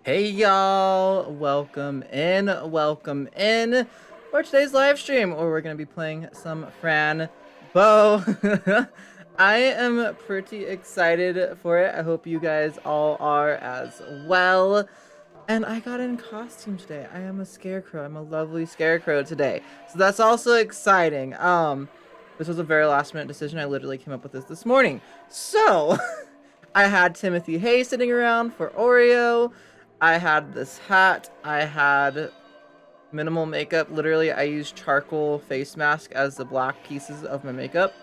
Hey y'all, welcome in for today's live stream, where we're gonna be playing some Fran Bow. I am pretty excited for it. I hope you guys all are as well. And I got in costume today. I am a scarecrow. I'm a lovely scarecrow today. So that's also exciting. This was a very last minute decision. I literally came up with this morning. So I had Timothy Hay sitting around for Oreo. I had this hat. I had minimal makeup. Literally, I used charcoal face mask as the black pieces of my makeup.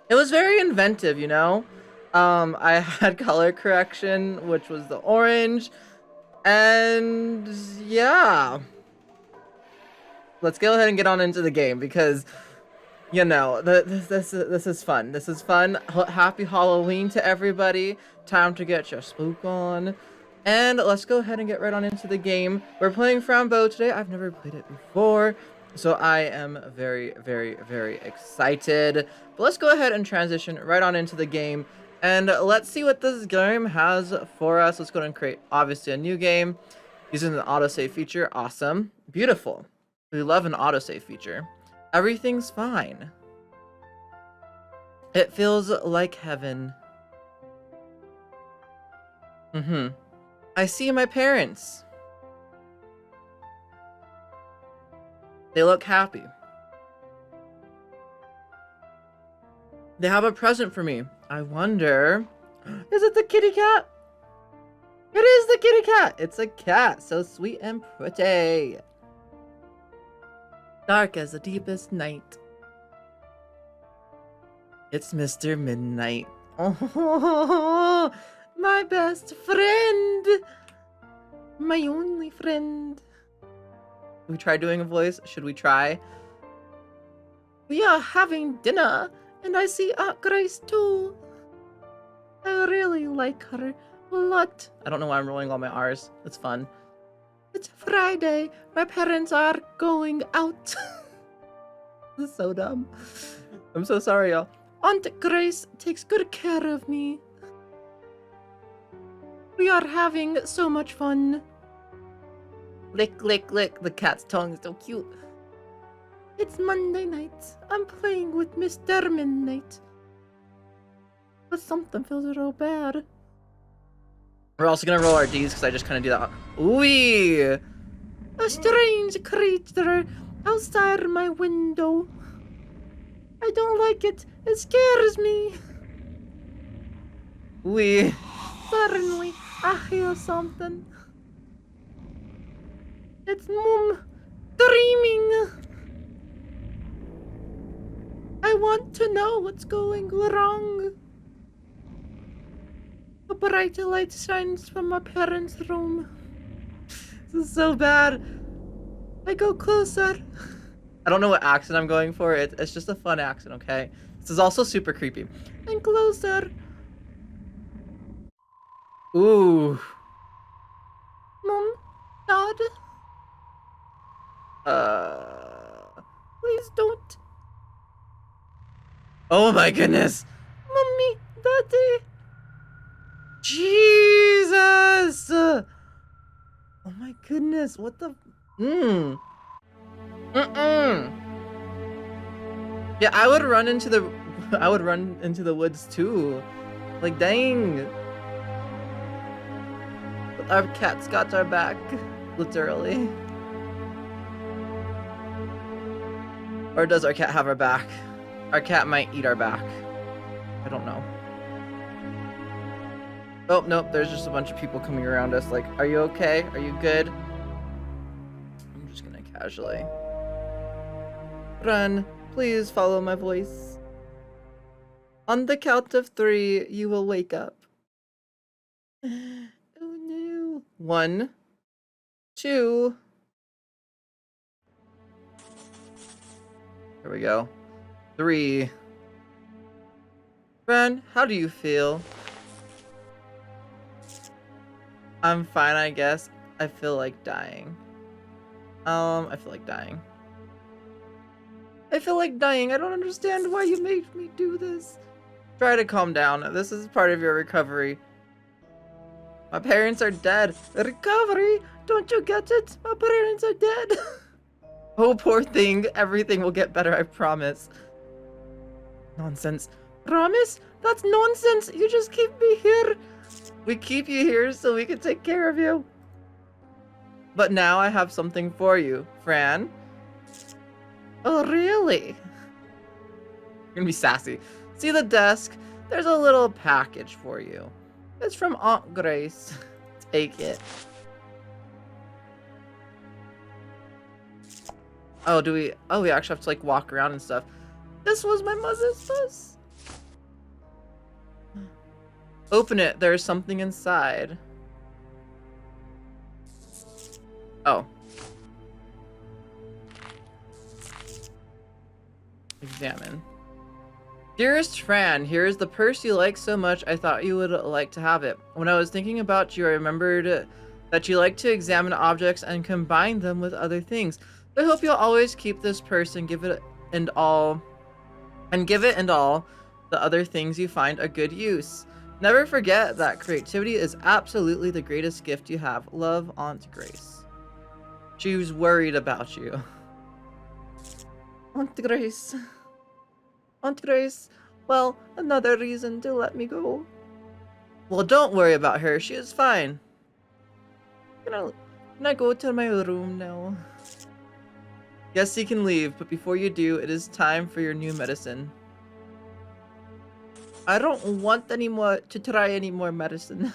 It was very inventive, you know? I had color correction, which was the orange. And yeah. Let's go ahead and get on into the game because, you know, this is fun. This is fun. Happy Halloween to everybody. Time to get your spook on. And let's go ahead and get right on into the game. We're playing Fran Bow today. I've never played it before, so I am very, very, very excited. But let's go ahead and transition right on into the game. And let's see what this game has for us. Let's go ahead and create, obviously, a new game using the autosave feature. Awesome. Beautiful. We love an autosave feature. Everything's fine. It feels like heaven. I see my parents. They look happy. They have a present for me. I wonder... Is it the kitty cat? It is the kitty cat! It's a cat, so sweet and pretty. Dark as the deepest night. It's Mr. Midnight. Oh, my best friend. My only friend. Should we try doing a voice? Should we try? We are having dinner, and I see Aunt Grace too. I really like her a lot. I don't know why I'm rolling all my R's. It's fun. It's Friday. My parents are going out. This is so dumb. I'm so sorry, y'all. Aunt Grace takes good care of me. We are having so much fun. Lick, lick, lick. The cat's tongue is so cute. It's Monday night. I'm playing with Mr. Midnight. But something feels a little bad. We're also gonna roll our D's because I just kind of do that. Ooh! A strange creature outside my window. I don't like it. It scares me. Ooh. Suddenly, I hear something. It's Mom dreaming. I want to know what's going wrong. A bright light shines from my parents' room. This is so bad. I go closer. I don't know what accent I'm going for. It's just a fun accent, okay? This is also super creepy. And closer. Ooh. Mom? Dad? Please don't. Oh my goodness. Mommy, Daddy. Jesus. Oh my goodness. What the? Yeah, I would run into the woods too. Like, dang. Our cat's got our back, literally. Or does our cat have our back? Our cat might eat our back. I don't know. Oh, nope, there's just a bunch of people coming around us like, are you okay? Are you good? I'm just gonna casually run. Please follow my voice. On the count of 3, you will wake up. Oh no. 1, 2. Here we go. 3. Fran, how do you feel? I'm fine, I guess. I feel like dying. I feel like dying. I feel like dying. I don't understand why you made me do this. Try to calm down. This is part of your recovery. My parents are dead. Recovery? Don't you get it? My parents are dead. Oh, poor thing. Everything will get better, I promise. Nonsense. Promise? That's nonsense. You just keep me here. We keep you here so we can take care of you. But now I have something for you, Fran. Oh, really? You're gonna be sassy. See the desk? There's a little package for you. It's from Aunt Grace. Take it. Oh, do we? Oh, we actually have to like walk around and stuff. This was my mother's bus. Open it. There's something inside. Oh. Examine. Dearest Fran, here is the purse you like so much. I thought you would like to have it. When I was thinking about you, I remembered that you like to examine objects and combine them with other things. I hope you'll always keep this purse and give it and all the other things you find a good use. Never forget that creativity is absolutely the greatest gift you have. Love, Aunt Grace. She was worried about you. Aunt Grace. Aunt Grace. Well, another reason to let me go. Well, don't worry about her. She is fine. Can I go to my room now? Yes, you can leave, but before you do, it is time for your new medicine. I don't want to try any more medicine.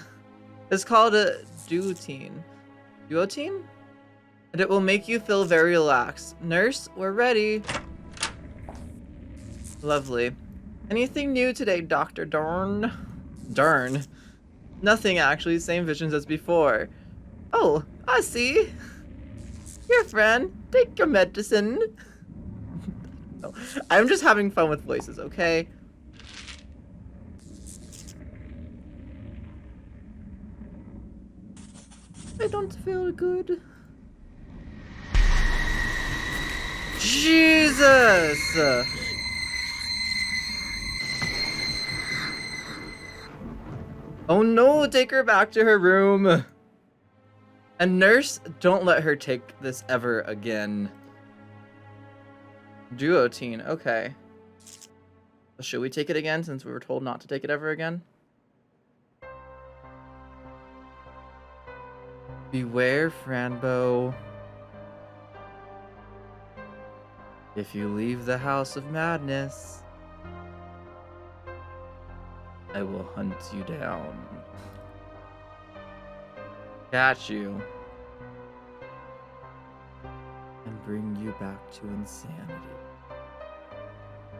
It's called a duotine. Duotine? And it will make you feel very relaxed. Nurse, we're ready. Lovely. Anything new today, Dr. Dorn? Darn. Nothing, actually. Same visions as before. Oh, I see. Here, Fran. Take your medicine. No, I'm just having fun with voices, okay? I don't feel good. Jesus! Oh no, take her back to her room. And nurse, don't let her take this ever again. Duotine, okay. Should we take it again since we were told not to take it ever again? Beware, Franbo. If you leave the House of Madness, I will hunt you down. Catch you. And bring you back to insanity.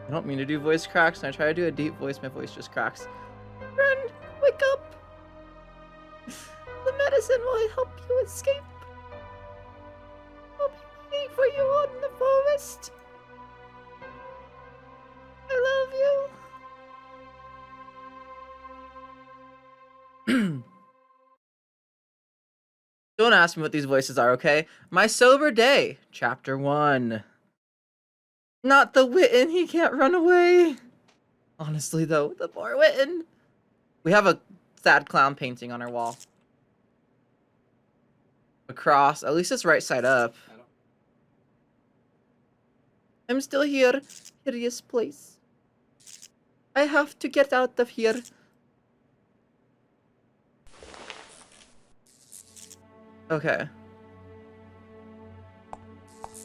I don't mean to do voice cracks, and I try to do a deep voice, my voice just cracks. Run! Wake up! The medicine will help you escape. I'll be waiting for you on the forest. I love you. Don't ask me what these voices are, okay? My Sober Day, Chapter 1. Not the Witten, he can't run away. Honestly, though, the poor Witten. We have a sad clown painting on our wall. Across, at least it's right side up. I'm still here. Hideous place. I have to get out of here. Okay.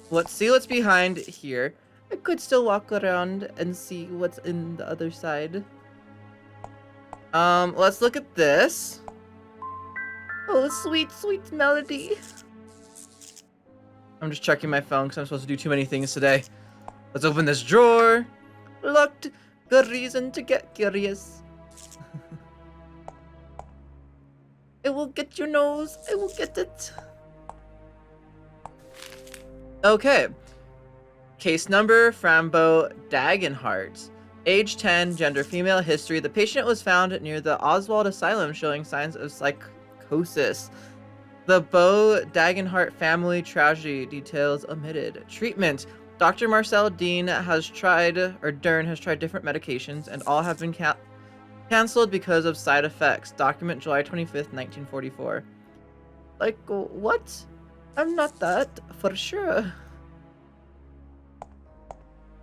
Let's see what's behind here. I could still walk around and see what's in the other side. Let's look at this. Oh, sweet, sweet melody. I'm just checking my phone because I'm supposed to do too many things today. Let's open this drawer. Looked. Good reason to get curious. I will get your nose. I will get it. Okay. Case number, Frambo Dagenhart. Age 10, gender female, history. The patient was found near the Oswald Asylum showing signs of psychosis. The Bo Dagenhart family tragedy, details omitted. Treatment. Dr. Marcel Dern has tried different medications and all have been Cancelled because of side effects. Document July 25th, 1944. Like, what? I'm not that, for sure.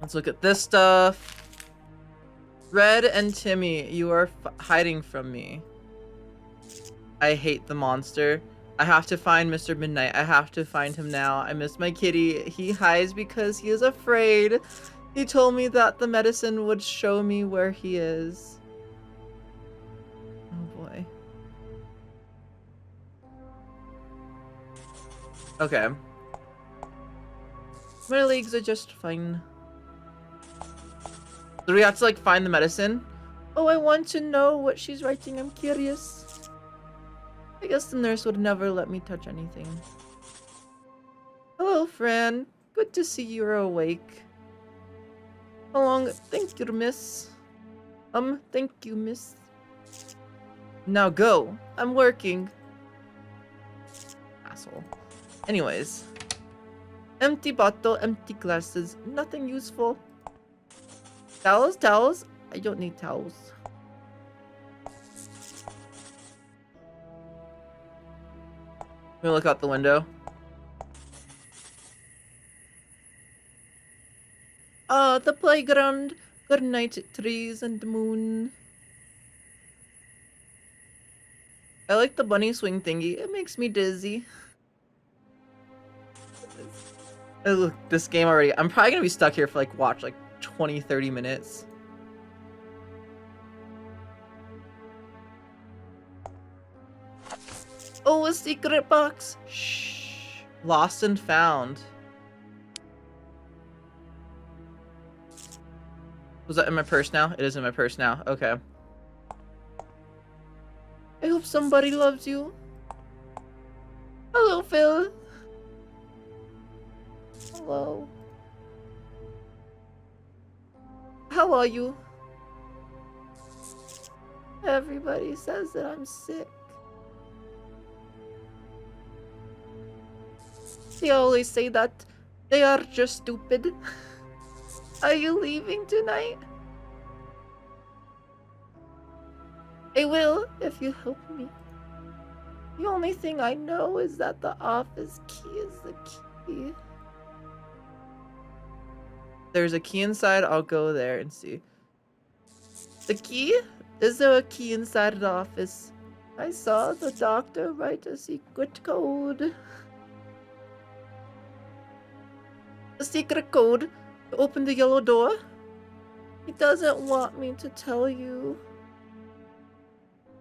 Let's look at this stuff. Red and Timmy, you are hiding from me. I hate the monster. I have to find Mr. Midnight. I have to find him now. I miss my kitty. He hides because he is afraid. He told me that the medicine would show me where he is. Oh boy. Okay. My legs are just fine. Do we have to like find the medicine? Oh, I want to know what she's writing. I'm curious. I guess the nurse would never let me touch anything. Hello, Fran. Good to see you're awake. How long? Thank you, miss. Thank you, miss. Now go. I'm working. Asshole. Anyways. Empty bottle, empty glasses. Nothing useful. Towels, towels. I don't need towels. Let me look out the window. Ah, the playground. Good night, trees and moon. I like the bunny swing thingy. It makes me dizzy. Oh, look, this game already. I'm probably gonna be stuck here for like, watch, like 20, 30 minutes. Oh, a secret box. Shh. Lost and found. Was that in my purse now? It is in my purse now. Okay. I hope somebody loves you. Hello, Phil. Hello. How are you? Everybody says that I'm sick. They always say that they are just stupid. Are you leaving tonight? I will, if you help me. The only thing I know is that the office key is the key. There's a key inside. I'll go there and see. The key? Is there a key inside the office? I saw the doctor write a secret code. A secret code to open the yellow door? He doesn't want me to tell you.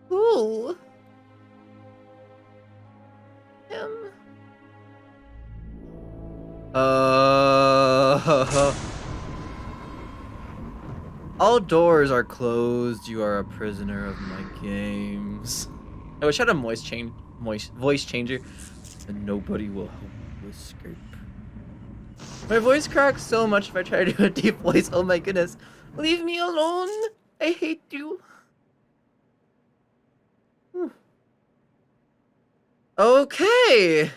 Who? Him. All doors are closed. You are a prisoner of my games. I wish I had a voice changer, and nobody will help you escape. My voice cracks so much if I try to do a deep voice. Oh my goodness. Leave me alone. I hate you. Whew. Okay.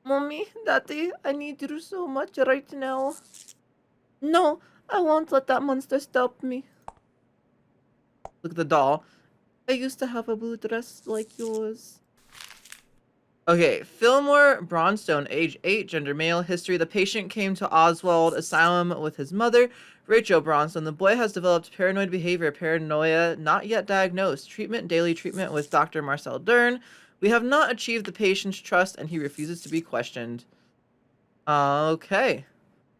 Mommy, Daddy, I need you so much right now. No, I won't let that monster stop me. Look at the doll. I used to have a blue dress like yours. Okay, Fillmore Bronstone, age 8, gender male, history. The patient came to Oswald Asylum with his mother, Rachel Bronstone. The boy has developed paranoid behavior, paranoia not yet diagnosed. Treatment, daily treatment with Dr. Marcel Dern. We have not achieved the patient's trust and he refuses to be questioned. Okay.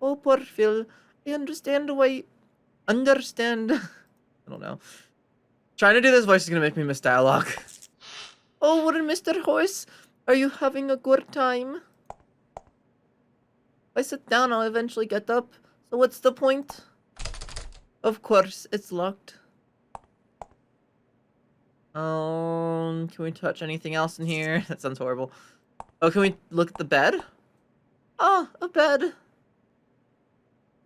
Oh, poor Phil. I understand why... I don't know. Trying to do this voice is gonna make me miss dialogue. Oh, what Mr. Horse? Are you having a good time? If I sit down, I'll eventually get up. So what's the point? Of course, it's locked. Can we touch anything else in here? That sounds horrible. Oh, can we look at the bed? Oh, a bed.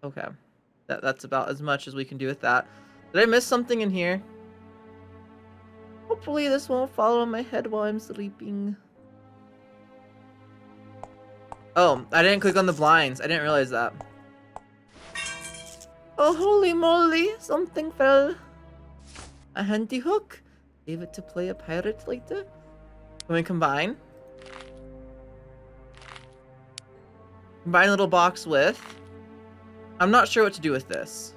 Okay. That's about as much as we can do with that. Did I miss something in here? Hopefully this won't fall on my head while I'm sleeping. Oh, I didn't click on the blinds. I didn't realize that. Oh, holy moly, something fell. A handy hook. Save it to play a pirate later. Can we combine? Combine little box with. I'm not sure what to do with this.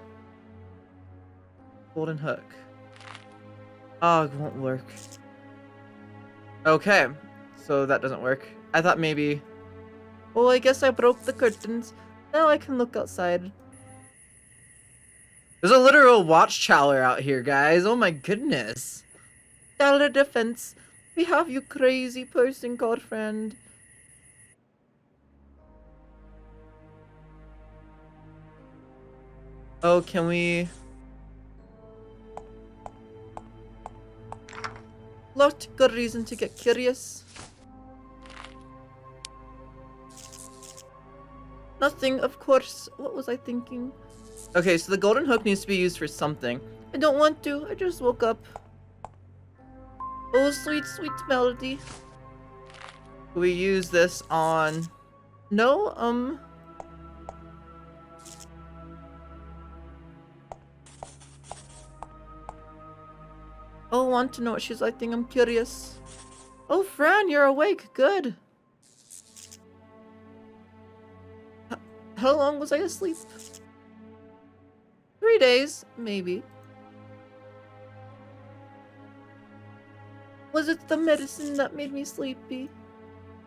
Golden hook. Oh, it won't work. Okay, so that doesn't work. I thought maybe... Oh, I guess I broke the curtains. Now I can look outside. There's a literal watchtower out here, guys. Oh my goodness. Tower defense. We have you crazy person called friend. Oh, can we... Lot good reason to get curious. Nothing, of course. What was I thinking? Okay, so the golden hook needs to be used for something. I don't want to. I just woke up. Oh, sweet, sweet melody. We use this on... No, Oh, want to know what she's like? I'm curious. Oh, Fran, you're awake. Good. How long was I asleep? 3 days, maybe. Was it the medicine that made me sleepy?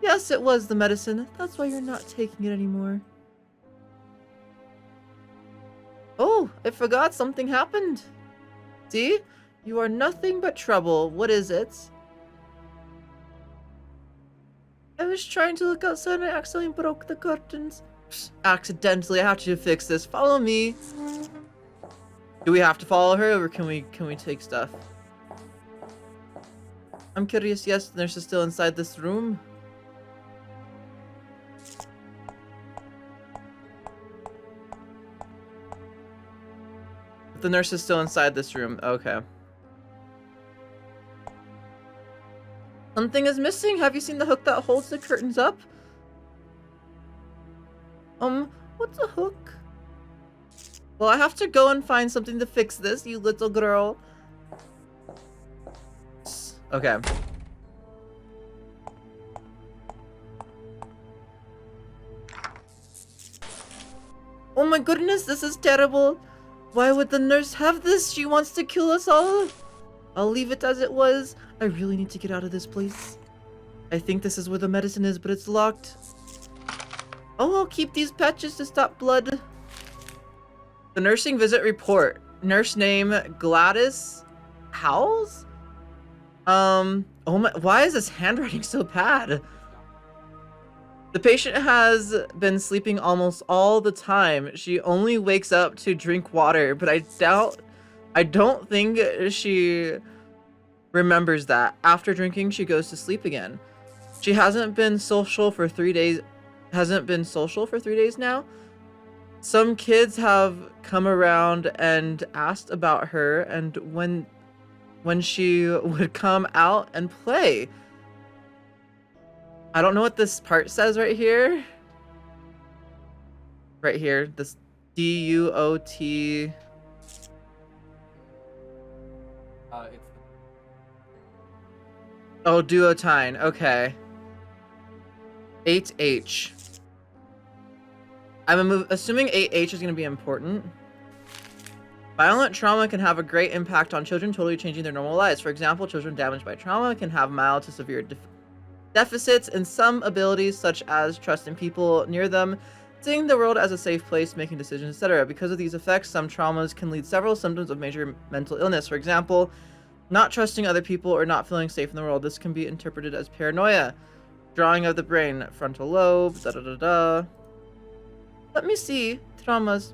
Yes, it was the medicine. That's why you're not taking it anymore. Oh, I forgot something happened. See? You are nothing but trouble. What is it? I was trying to look outside and I accidentally broke the curtains. Psst, accidentally, I have to fix this. Follow me. Do we have to follow her or can we take stuff? I'm curious, yes, the nurse is still inside this room. The nurse is still inside this room. Okay. Something is missing. Have you seen the hook that holds the curtains up? What's a hook? Well, I have to go and find something to fix this, you little girl. Okay. Oh my goodness, this is terrible. Why would the nurse have this? She wants to kill us all. I'll leave it as it was. I really need to get out of this place. I think this is where the medicine is, but it's locked. Oh, I'll keep these patches to stop blood. The nursing visit report. Nurse name Gladys Howells? Oh my, why is this handwriting so bad? The patient has been sleeping almost all the time. She only wakes up to drink water, but I don't think she remembers that. After drinking, she goes to sleep again. She hasn't been social for 3 days. Hasn't been social for 3 days now. Some kids have come around and asked about her and when she would come out and play. I don't know what this part says right here. Right here, this D-U-O-T. It's Oh, duotine. Okay. 8H. I'm assuming 8H is going to be important. Violent trauma can have a great impact on children, totally changing their normal lives. For example, children damaged by trauma can have mild to severe deficits in some abilities, such as trusting people near them, seeing the world as a safe place, making decisions, etc. Because of these effects, some traumas can lead several symptoms of major mental illness. For example, not trusting other people or not feeling safe in the world. This can be interpreted as paranoia. Drawing of the brain, frontal lobe, da-da-da-da. Let me see. Traumas.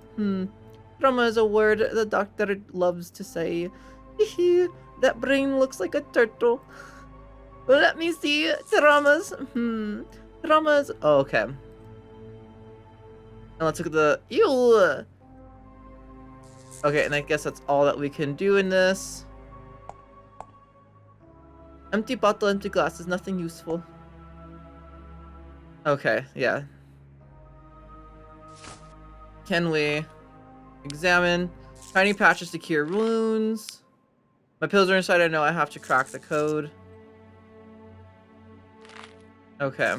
Trauma is a word the doctor loves to say. That brain looks like a turtle. Let me see. Traumas. Traumas. Oh, okay. Now let's look at the... Ew! Okay, and I guess that's all that we can do in this. Empty bottle, empty glass is nothing useful. Okay, yeah. Can we... Examine. Tiny patches to cure wounds. My pills are inside. I know I have to crack the code. Okay.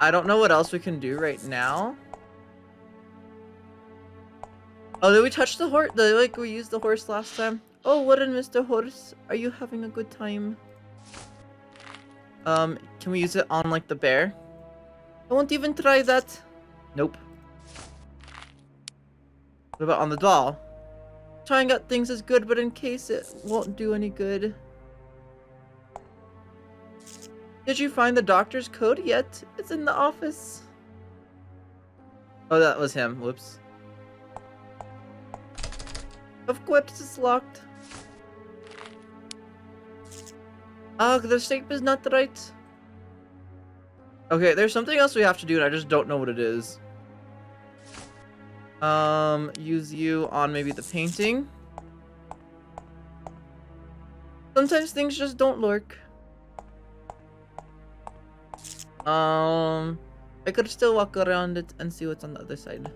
I don't know what else we can do right now. Oh, did we touch the horse? Like we used the horse last time? Oh, what in Mr. Horse? Are you having a good time? Can we use it on like the bear? I won't even try that. Nope. What about on the doll? Trying out things is good, but in case it won't do any good. Did you find the doctor's code yet? It's in the office. Oh, that was him. Whoops. Of course it's locked. Ugh, the shape is not right. Okay, there's something else we have to do and I just don't know what it is. Use you on maybe the painting. Sometimes things just don't work. I could still walk around it and see what's on the other side.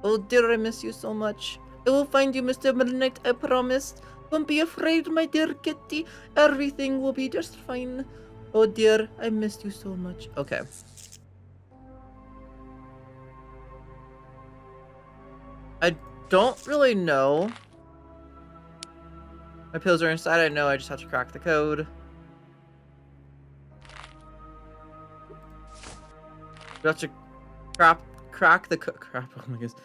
Oh dear, I miss you so much. I will find you, Mr. Midnight, I promise. Don't be afraid, my dear kitty. Everything will be just fine. Oh dear, I missed you so much. Okay. I don't really know. My pills are inside, I know, I just have to crack the code. We have to crack the code. Crap, oh my goodness.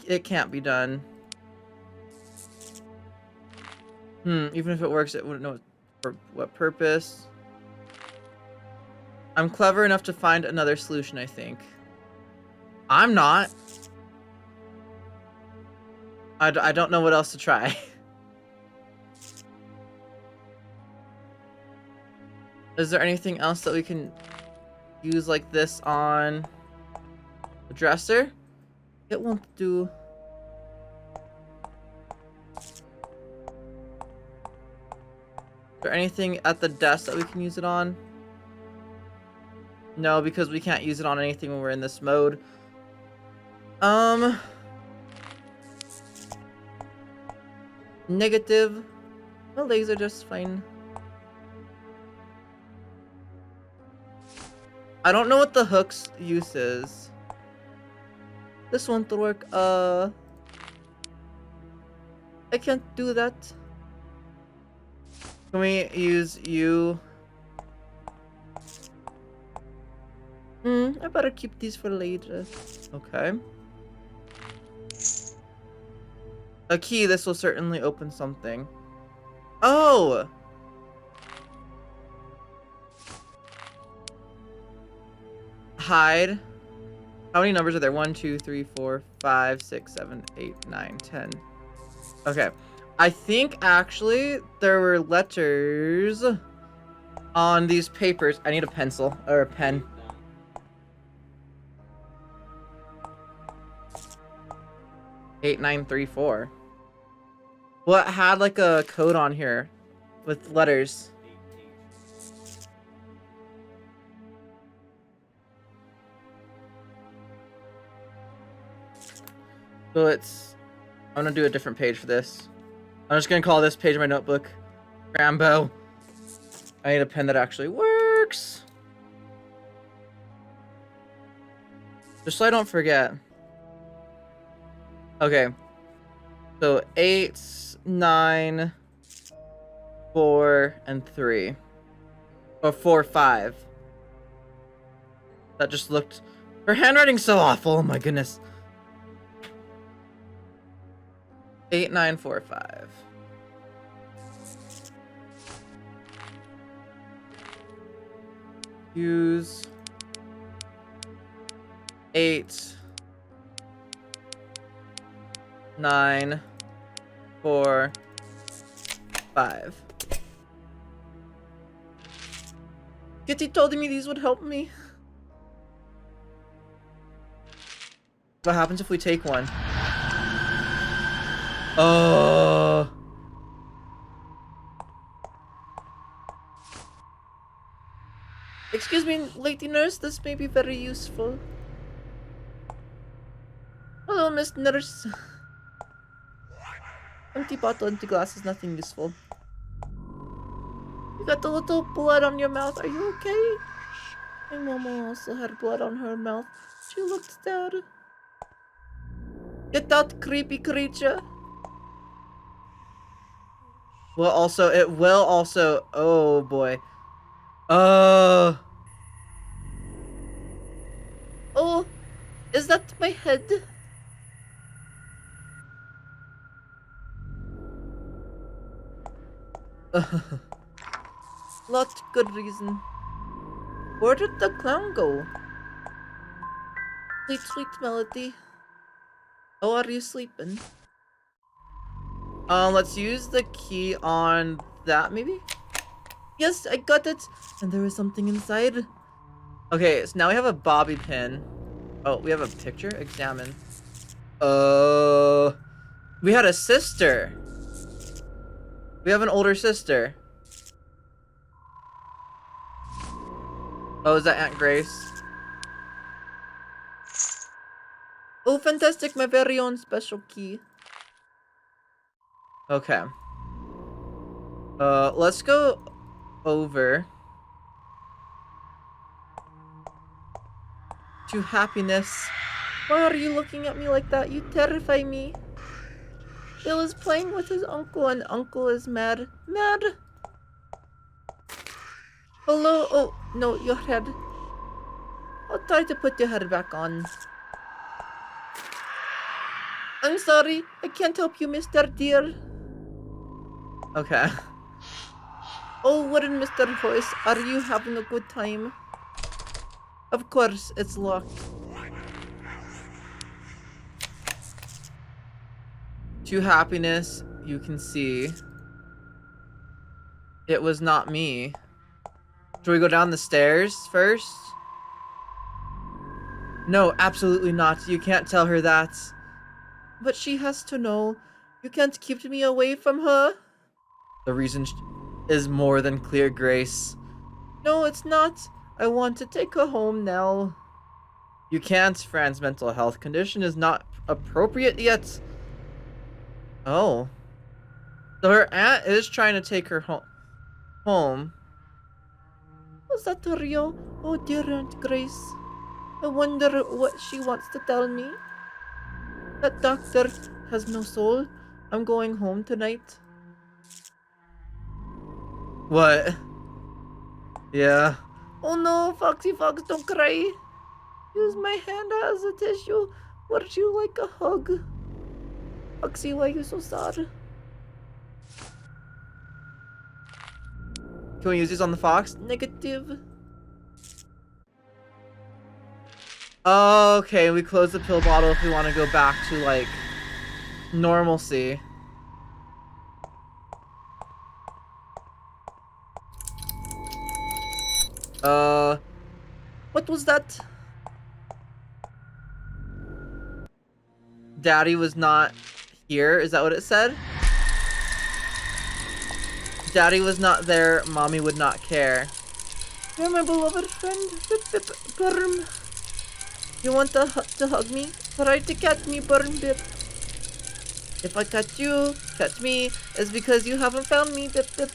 It can't be done. Even if it works, it wouldn't know for what purpose. I'm clever enough to find another solution, I think. I'm not. I don't know what else to try. Is there anything else that we can use like this on the dresser? It won't do. Is there anything at the desk that we can use it on? No, because we can't use it on anything when we're in this mode. Negative. My legs are just fine. I don't know what the hook's use is. This won't work. I can't do that. Can we use you? I better keep these for later. Okay. A key, this will certainly open something. Oh! Hide. How many numbers are there? 1, 2, 3, 4, 5, 6, 7, 8, 9, 10. Okay. I think actually there were letters on these papers. I need a pencil or a pen. 8934. Well, it had like a code on here with letters. So I'm gonna do a different page for this. I'm just gonna call this page of my notebook Rambo. I need a pen that actually works. Just so I don't forget. Okay. So 8, 9, 4, and 3. Or 4, 5. That just looked... Her handwriting's so awful, oh my goodness. 8, 9, 4, 5. Use 8, 9, 4, 5. Kitty told me these would help me. What happens if we take one? Oh. Excuse me, lady nurse, this may be very useful. Hello, Miss Nurse. Empty bottle, empty glass is nothing useful. You got a little blood on your mouth. Are you okay? My mama also had blood on her mouth. She looked sad. Get out, creepy creature. It will also, oh boy. Oh, is that my head? Not good reason. Where did the clown go? Sweet, sweet melody. Oh, are you sleeping? Let's use the key on that, maybe? Yes, I got it! And there was something inside. Okay, so now we have a bobby pin. Oh, we have a picture? Examine. We had a sister. We have an older sister. Oh, is that Aunt Grace? Oh, fantastic, my very own special key. Okay. Let's go over to happiness. Why are you looking at me like that? You terrify me. Bill is playing with his uncle and uncle is mad. Mad? Hello? Oh, no, your head. I'll try to put your head back on. I'm sorry. I can't help you, Mr. Deer. Okay. Oh, wooden Mr. Horse, are you having a good time? Of course, it's locked. To happiness, you can see it was not me. Should we go down the stairs first? No, absolutely not. You can't tell her that. But she has to know. You can't keep me away from her. The reason is more than clear, Grace. No, it's not. I want to take her home now. You can't. Fran's mental health condition is not appropriate yet. Oh. So her aunt is trying to take her home. Was that real? Oh dear Aunt Grace. I wonder what she wants to tell me. That doctor has no soul. I'm going home tonight. What? Yeah. Oh no, Foxy Fox, don't cry. Use my hand as a tissue. Would you like a hug? Foxy, why are you so sad? Can we use these on the fox? Negative. Okay, we close the pill bottle if we want to go back to, like, normalcy. What was that? Daddy was not here, is that what it said? Daddy was not there, Mommy would not care. You're my beloved friend. Bip, bip, burm. You want to hug me? Try to catch me, burn, bip. If I catch you, catch me, it's because you haven't found me, bip, bip.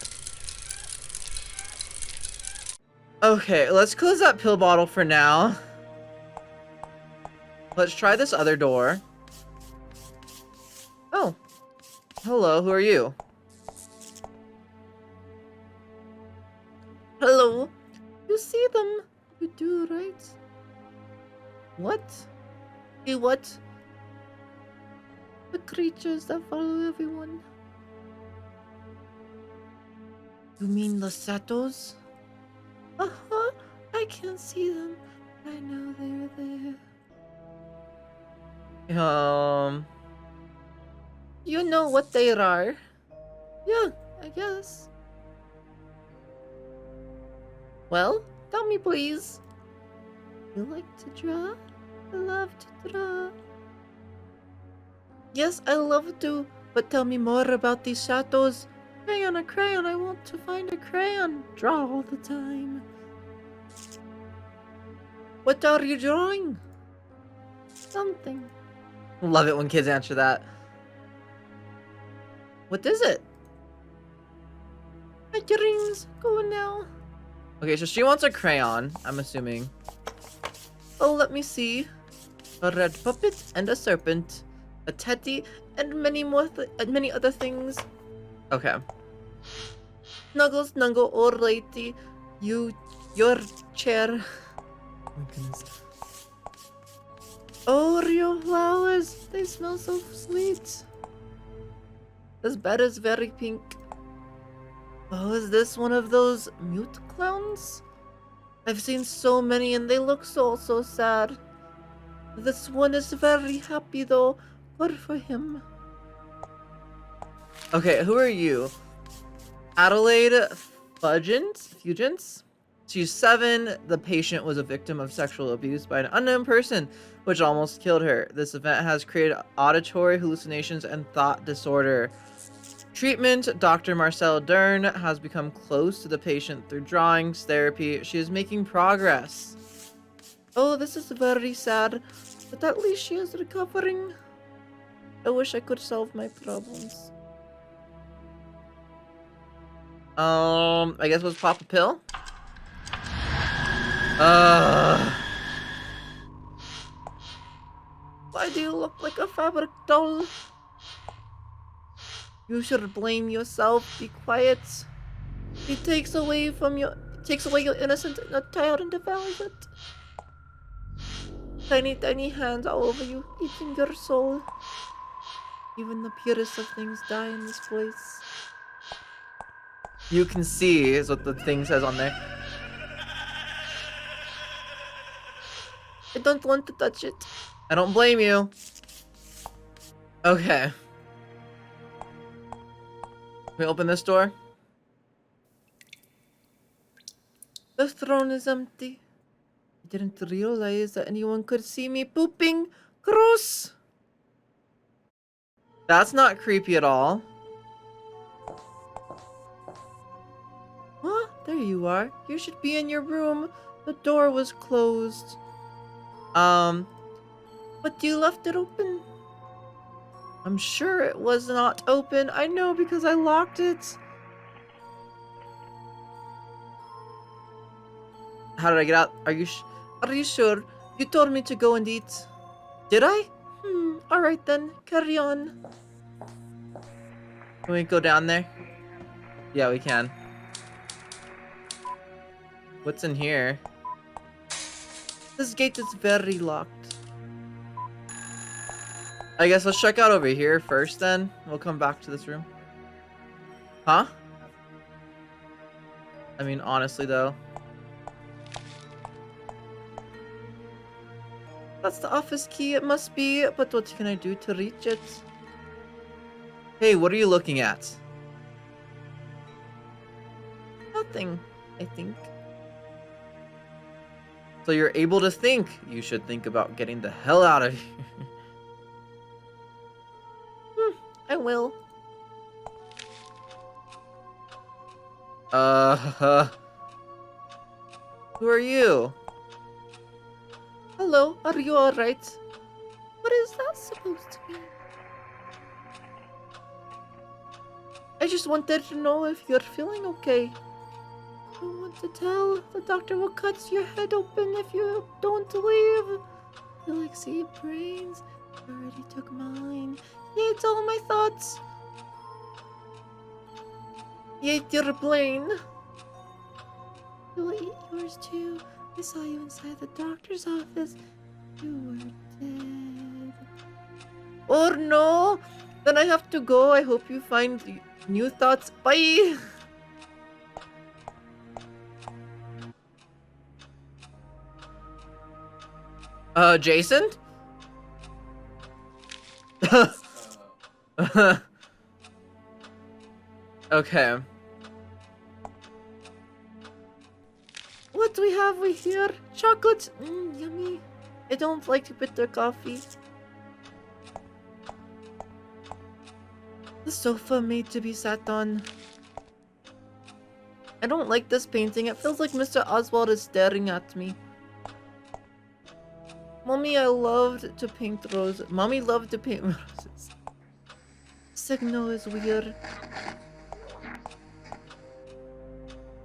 Okay, let's close that pill bottle for now. Let's try this other door. Oh. Hello, who are you? Hello. You see them? You do, right? What? See what? The creatures that follow everyone. You mean the Satos? Uh-huh. I can see them. I know they're there. You know what they are? Yeah, I guess. Well, tell me please. You like to draw? I love to draw. Yes, I love to, but tell me more about these shadows. Crayon, a crayon, I want to find a crayon. Draw all the time. What are you drawing? Something. Love it when kids answer that. What is it? My dreams go now. Okay, so she wants a crayon, I'm assuming. Oh, let me see. A red puppet and a serpent, a teddy, and many other things. Okay. Snuggle, snuggle, alrighty. Your chair. Oh my goodness. Oreo flowers. They smell so sweet. This bed is very pink. Oh, is this one of those mute clowns? I've seen so many and they look so sad. This one is very happy though. Good for him. Okay, who are you? Adelaide Fugence? She's 7. The patient was a victim of sexual abuse by an unknown person, which almost killed her. This event has created auditory hallucinations and thought disorder. Treatment: Dr. Marcel Dern has become close to the patient through drawings, therapy. She is making progress. Oh, this is very sad, but at least she is recovering. I wish I could solve my problems. I guess let's pop a pill. Why do you look like a fabric doll? You should blame yourself. Be quiet. It takes away your innocence and a tyrant devours it. Tiny hands all over you, eating your soul. Even the purest of things die in this place. You can see is what the thing says on there. I don't want to touch it. I don't blame you. Okay. Can we open this door? The throne is empty. I didn't realize that anyone could see me pooping. Gross! That's not creepy at all. Huh? There you are. You should be in your room. The door was closed. But you left it open. I'm sure it was not open. I know because I locked it. How did I get out? Are you sure? You told me to go and eat. Did I? Alright then. Carry on. Can we go down there? Yeah, we can. What's in here? This gate is very locked. I guess let's check out over here first then. We'll come back to this room. Huh? I mean, honestly though. That's the office key, it must be, but what can I do to reach it? Hey, what are you looking at? Nothing, I think. So you're able to think. You should think about getting the hell out of here. I will. Who are you? Hello, are you alright? What is that supposed to mean? I just wanted to know if you're feeling okay. I don't want to tell. The doctor will cut your head open if you don't leave. You like see brains. You already took mine. He ate all my thoughts. He ate your brain. He'll eat yours too. I saw you inside the doctor's office. You were dead. Oh no! Then I have to go. I hope you find new thoughts. Bye! Jason? Okay. What do we have here? Chocolate? Yummy. I don't like bitter coffee. The sofa made to be sat on. I don't like this painting. It feels like Mr. Oswald is staring at me. Mommy, I loved to paint roses. Mommy loved to paint roses. Signal is weird.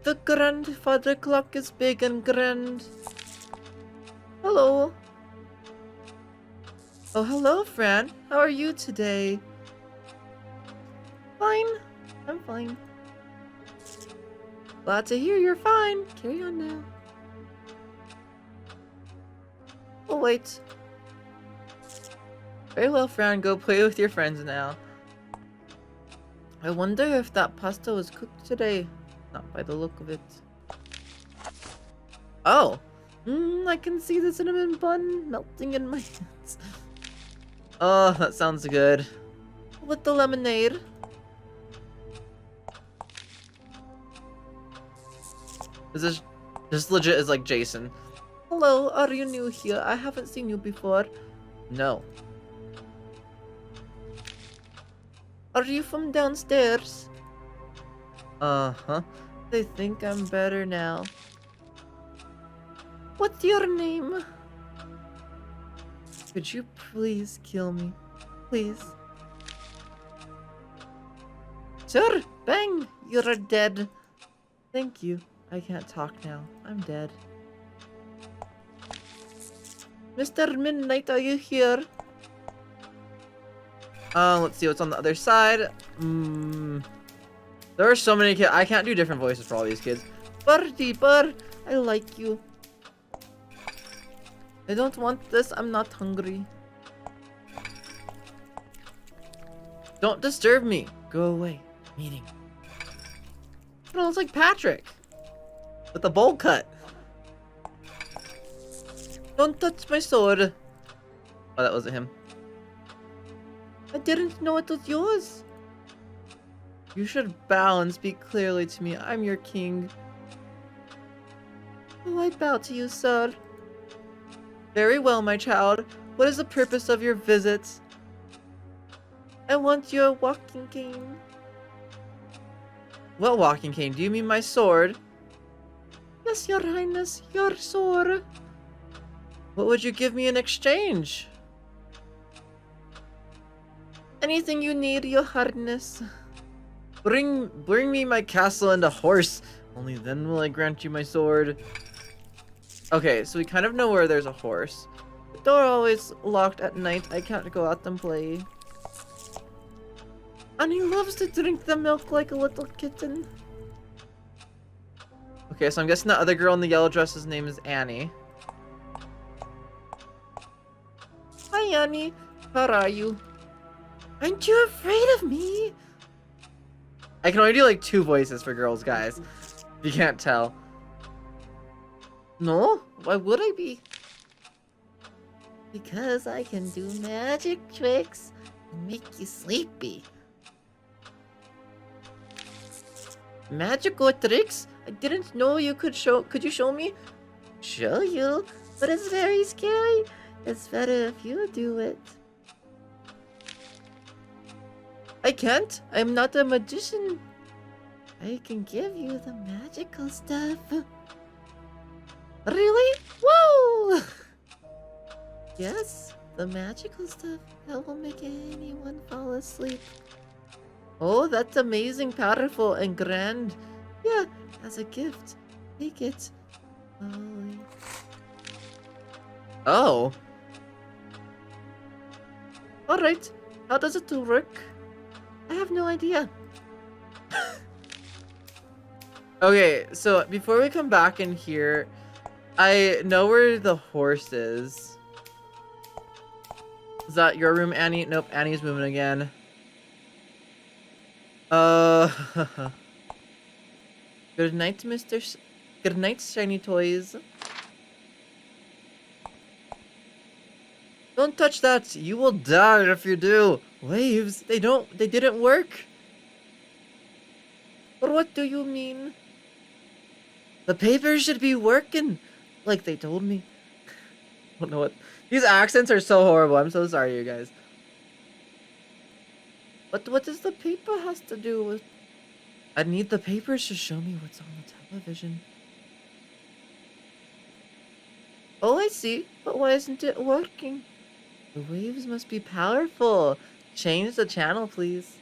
The grandfather clock is big and grand. Hello. Oh, hello, Fran. How are you today? Fine. I'm fine. Glad to hear you're fine. Carry on now. Oh, wait. Very well, Fran. Go play with your friends now. I wonder if that pasta was cooked today. Not by the look of it. Oh. I can see the cinnamon bun melting in my hands. Oh, that sounds good. With the lemonade. This legit is like Jason. Hello, are you new here? I haven't seen you before. No. Are you from downstairs? Uh-huh. They think I'm better now. What's your name? Could you please kill me? Please. Sir, bang! You're dead. Thank you. I can't talk now. I'm dead. Mr. Midnight, are you here? Let's see what's on the other side. There are so many kids. I can't do different voices for all these kids. Birdie, bird, I like you. I don't want this. I'm not hungry. Don't disturb me. Go away. Meeting. It looks like Patrick. With the bowl cut. Don't touch my sword. Oh, that wasn't him. I didn't know it was yours. You should bow and speak clearly to me. I'm your king. Oh, I bow to you, sir. Very well, my child. What is the purpose of your visit? I want your walking cane. What walking cane? Do you mean my sword? Yes, your highness, your sword. What would you give me in exchange? Anything you need, your highness. Bring me my castle and a horse. Only then will I grant you my sword. Okay, so we kind of know where there's a horse. The door always locked at night. I can't go out and play. And he loves to drink the milk like a little kitten. Okay, so I'm guessing the other girl in the yellow dress's name is Annie. Hi, Annie. How are you? Aren't you afraid of me? I can only do like 2 voices for girls, guys. If you can't tell. No? Why would I be? Because I can do magic tricks and make you sleepy. Magical tricks? I didn't know you could show. Could you show me? Show you? But it's very scary. It's better if you do it. I can't. I'm not a magician. I can give you the magical stuff. Really? Whoa! Yes, the magical stuff that will make anyone fall asleep. Oh, that's amazing, powerful, and grand. Yeah, as a gift. Take it. Oh. Alright. How does it work? I have no idea. Okay, so before we come back in here, I know where the horse is. Is that your room, Annie? Nope, Annie's moving again. Good night, Mr. Good night, shiny toys. Don't touch that. You will die if you do. Waves, they didn't work. But what do you mean? The papers should be working, like they told me. I don't know what. These accents are so horrible. I'm so sorry, you guys. But what does the paper has to do with? I need the papers to show me what's on the television. Oh, I see. But why isn't it working? The waves must be powerful. Change the channel, please.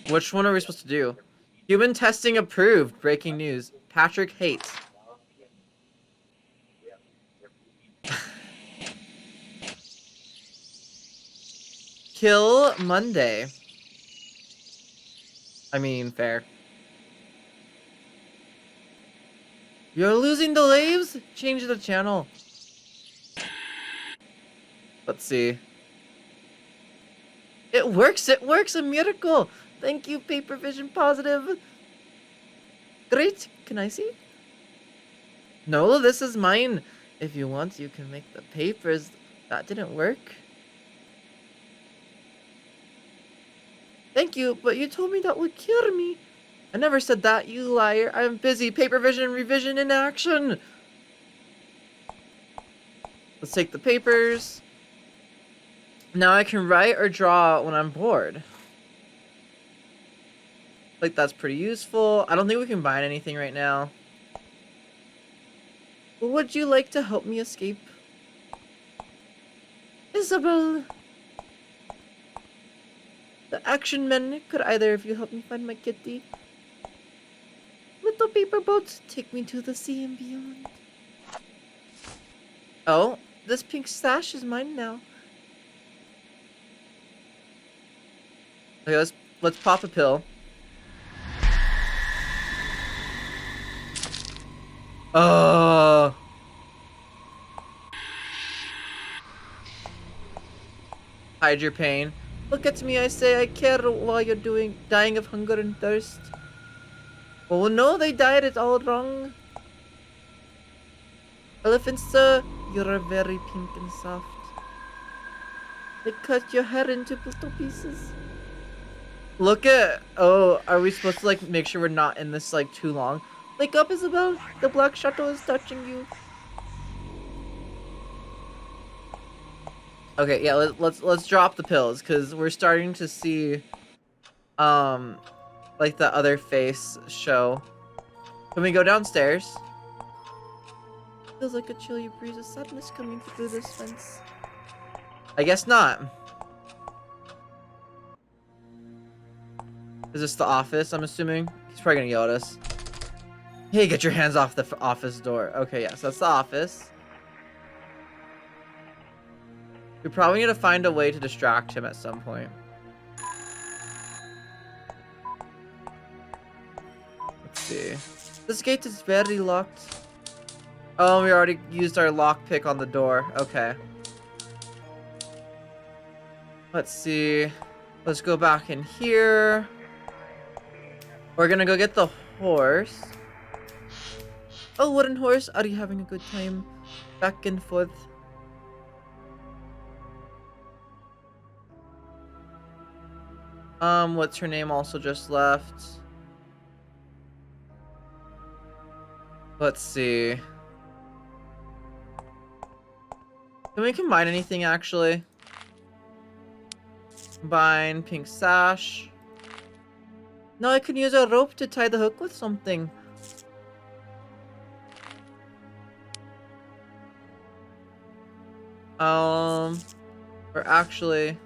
Which one are we supposed to do? Human testing approved. Breaking news. Patrick hates. Kill Monday. I mean, fair. You're losing the waves? Change the channel. Let's see. It works! It works! A miracle! Thank you, Paper Vision Positive. Great! Can I see? No, this is mine. If you want, you can make the papers. That didn't work. Thank you, but you told me that would cure me. I never said that, you liar. I'm busy. Paper Vision revision in action. Let's take the papers. Now I can write or draw when I'm bored. Like, that's pretty useful. I don't think we can bind anything right now. Would you like to help me escape? Isabel! The action men, could either of you help me find my kitty? Little paper boats, take me to the sea and beyond. Oh, this pink sash is mine now. Okay, let's pop a pill. Oh. Hide your pain. Look at me, I say I care while you're dying of hunger and thirst. Oh no, they died it all wrong. Elephant sir, you're very pink and soft. They cut your hair into little pieces. Look at, oh, are we supposed to like make sure we're not in this like too long? Wake up, Isabel, the black shuttle is touching you. Okay, yeah, let's drop the pills because we're starting to see like the other face show. Can we go downstairs? Feels like a chilly breeze of sadness coming through this fence. I guess not. Is this the office, I'm assuming? He's probably gonna yell at us. Hey, get your hands off the office door. Okay, yes, that's the office. We probably need to find a way to distract him at some point. Let's see. This gate is very locked. Oh, we already used our lockpick on the door. Okay. Let's see. Let's go back in here. We're gonna go get the horse. Oh, wooden horse, are you having a good time? Back and forth. What's her name also just left? Let's see. Can we combine anything actually? Combine pink sash. No, I can use a rope to tie the hook with something. Or actually,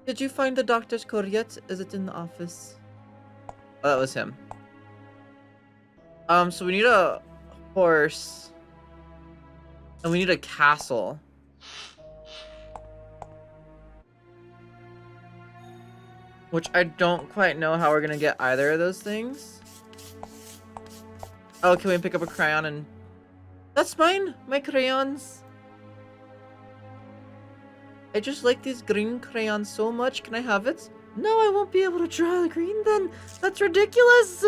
did you find the doctor's code yet? Is it in the office? Oh, that was him. So we need a horse. And we need a castle. Which I don't quite know how we're gonna get either of those things. Oh, can we pick up a crayon and... That's mine! My crayons! I just like these green crayons so much. Can I have it? No, I won't be able to draw green then! That's ridiculous!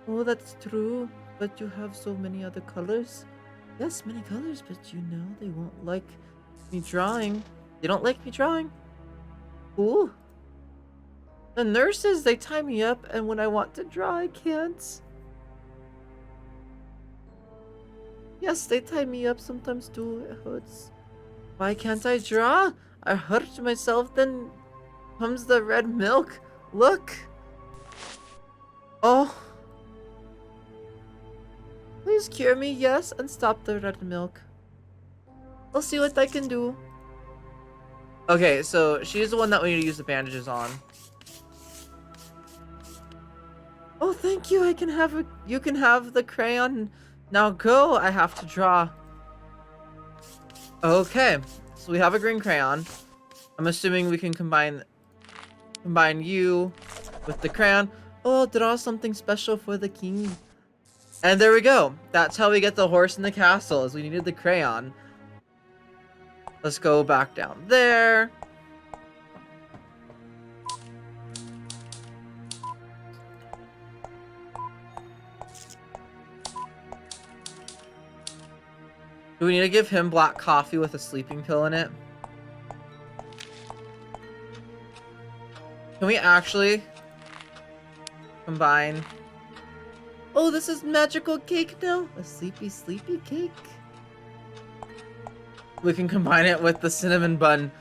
Oh, that's true. But you have so many other colors. Yes, many colors, but you know they won't like me drawing. They don't like me drawing. Ooh. The nurses, they tie me up, and when I want to draw, I can't. Yes, they tie me up sometimes too. It hurts. Why can't I draw? I hurt myself, then comes the red milk. Look. Oh. Please cure me, yes, and stop the red milk. I'll see what I can do. Okay, so she's the one that we need to use the bandages on. Oh, thank you. You can have the crayon. Now go. I have to draw. Okay, so we have a green crayon. I'm assuming we can combine you with the crayon. Oh, I'll draw something special for the king. And there we go. That's how we get the horse in the castle, is we needed the crayon. Let's go back down there. Do we need to give him black coffee with a sleeping pill in it? Can we actually combine? Oh, this is magical cake now. A sleepy cake. We can combine it with the cinnamon bun.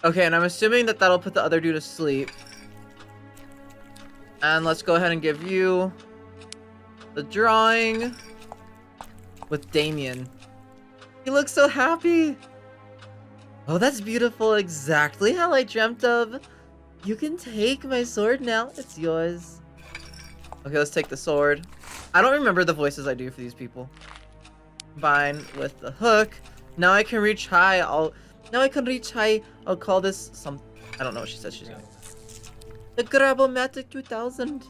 Okay, and I'm assuming that that'll put the other dude to sleep. And let's go ahead and give you the drawing with Damien. He looks so happy. Oh, that's beautiful. Exactly how I dreamt of. You can take my sword now. It's yours. Okay, let's take the sword. I don't remember the voices I do for these people. Combine with the hook. Now I can reach high. I'll call this some. I don't know what she said she's gonna. The Grabomatic 2000.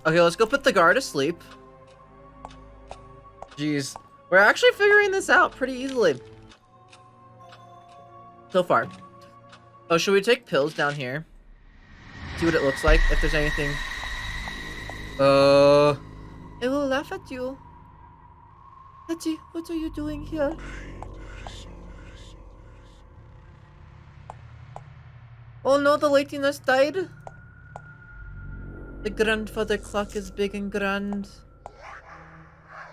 Okay, let's go put the guard to sleep. Jeez. We're actually figuring this out pretty easily. So far. Oh, should we take pills down here? See what it looks like, if there's anything. I will laugh at you. Letty, what are you doing here? Oh no, the lady nurse died. The grandfather clock is big and grand.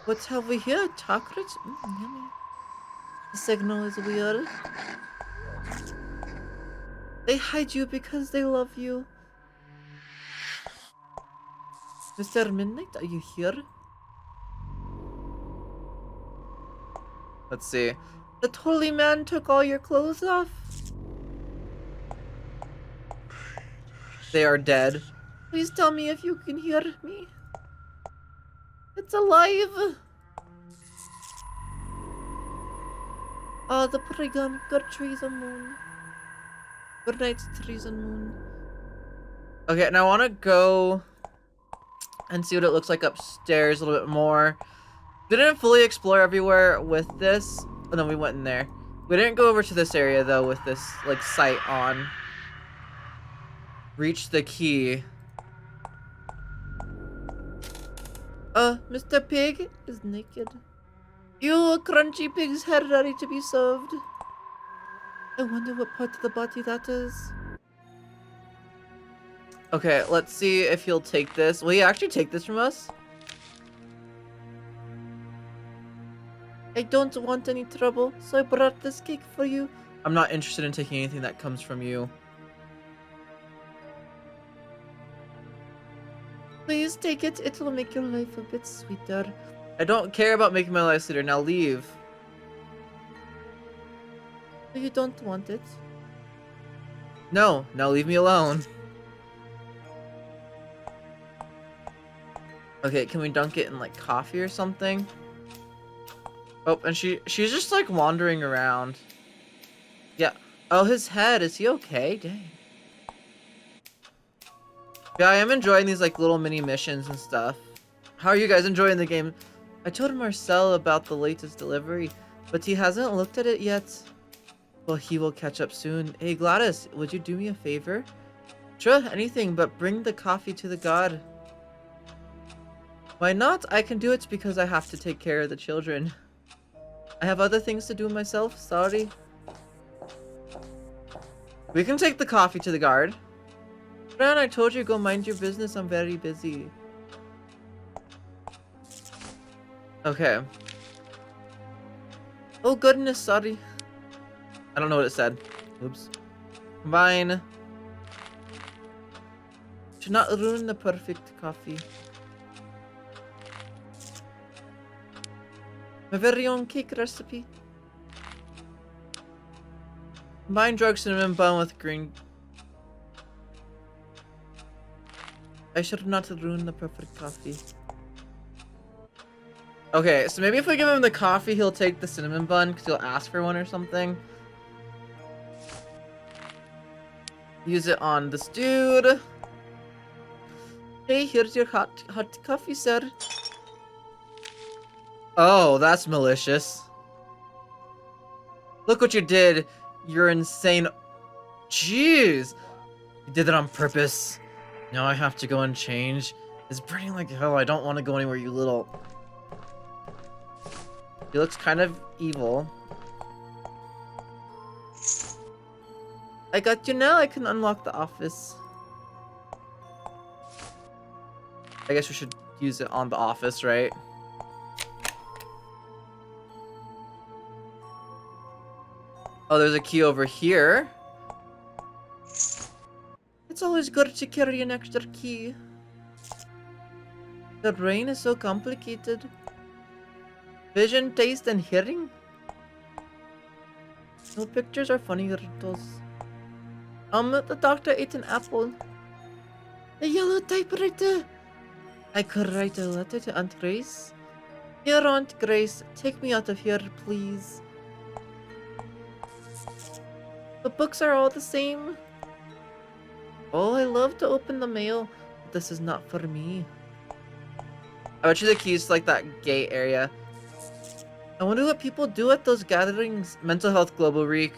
What have we here? Chocolate? Yummy. The signal is weird. They hide you because they love you. Mr. Midnight, are you here? Let's see. The holy man took all your clothes off. They are dead. Please tell me if you can hear me. It's alive. Ah, the Pregon. Good trees and moon. Good night, trees and moon. Okay, now I want to go and see what it looks like upstairs a little bit more. Didn't fully explore everywhere with this. And then we went in there. We didn't go over to this area though with this like sight on. Reach the key. Mr. Pig is naked. You, a crunchy pig's head ready to be served. I wonder what part of the body that is. Okay, let's see if he'll take this. Will he actually take this from us? I don't want any trouble, so I brought this cake for you. I'm not interested in taking anything that comes from you. Please take it. It will make your life a bit sweeter. I don't care about making my life sweeter. Now leave. You don't want it? No. Now leave me alone. Okay, can we dunk it in like coffee or something? Oh, and she's just like wandering around. Yeah. Oh, his head. Is he okay? Dang. Yeah, I am enjoying these like little mini missions and stuff. How are you guys enjoying the game? I told Marcel about the latest delivery, but he hasn't looked at it yet. Well, he will catch up soon. Hey Gladys, would you do me a favor? Sure, anything, but bring the coffee to the god. Why not? I can do it because I have to take care of the children. I have other things to do myself, sorry. We can take the coffee to the guard. Fran, I told you go mind your business, I'm very busy. Okay. Oh goodness, sorry. I don't know what it said. Oops. Combine. Should not ruin the perfect coffee. My very own cake recipe. Combine drug cinnamon bun with green. I should not ruin the perfect coffee. Okay, so maybe if we give him the coffee, he'll take the cinnamon bun because he'll ask for one or something. Use it on this dude. Hey, here's your hot coffee, sir. Oh, that's malicious. Look what you did. You're insane. Jeez. You did it on purpose. Now I have to go and change. It's burning like hell. I don't want to go anywhere, you little... He looks kind of evil. I got you now. I can unlock the office. I guess we should use it on the office, right? Oh, there's a key over here. It's always good to carry an extra key. The brain is so complicated. Vision, taste, and hearing? No pictures are funny riddles. The doctor ate an apple. A yellow typewriter. I could write a letter to Aunt Grace. Dear Aunt Grace, take me out of here, please. The books are all the same. Oh, I love to open the mail, but this is not for me. I bet you the keys to like that gate area. I wonder what people do at those gatherings. Mental Health Global Week.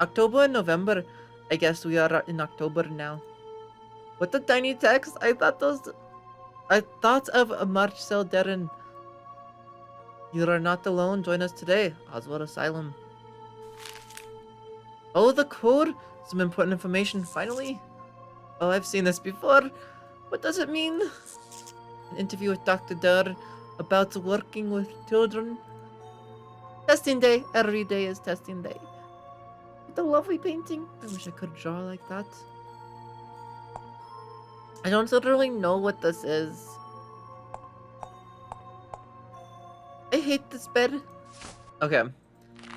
October and November. I guess we are in October now. What the tiny text? I thought of Marcel Darren. You are not alone. Join us today. Oswald Asylum. Oh, the code. Some important information. Finally. Oh, I've seen this before. What does it mean? An interview with Dr. Durr about working with children. Testing day. Every day is testing day. What a lovely painting. I wish I could draw like that. I don't literally know what this is. I hate this bed. Okay.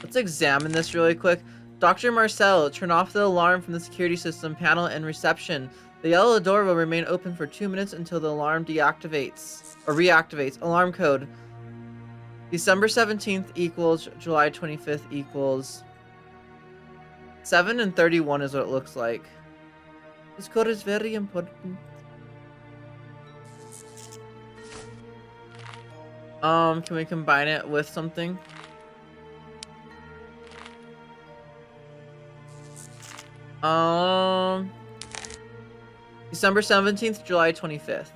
Let's examine this really quick. Dr. Marcel, turn off the alarm from the security system panel and reception. The yellow door will remain open for 2 minutes until the alarm deactivates. Or reactivates. Alarm code. December 17th equals July 25th equals 7 and 31 is what it looks like. This code is very important. Can we combine it with something? December 17th, July 25th.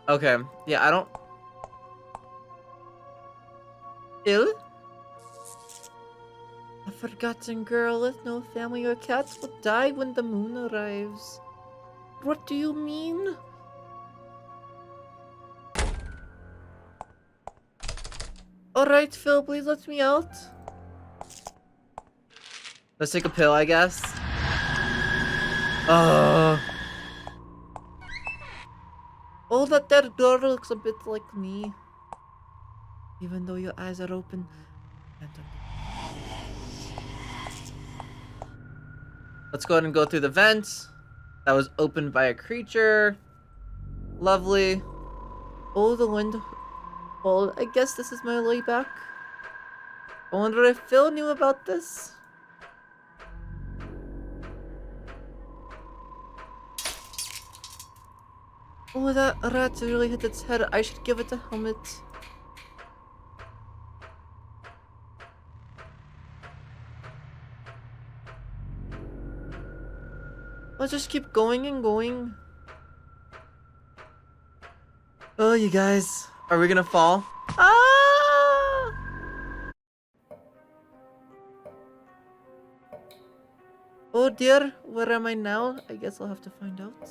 Okay, yeah, I don't... Ill? A forgotten girl with no family or cats will die when the moon arrives. What do you mean? Alright, Phil, please let me out. Let's take a pill, I guess. Oh, that dead girl looks a bit like me. Even though your eyes are open. Let's go ahead and go through the vent. That was opened by a creature. Lovely. Oh, the window. Well, I guess this is my way back. I wonder if Phil knew about this. Oh, that rat really hit its head. I should give it a helmet. Let's just keep going and going. Oh, you guys. Are we gonna fall? Ah! Oh, Oh dear, where am I now? I guess I'll have to find out.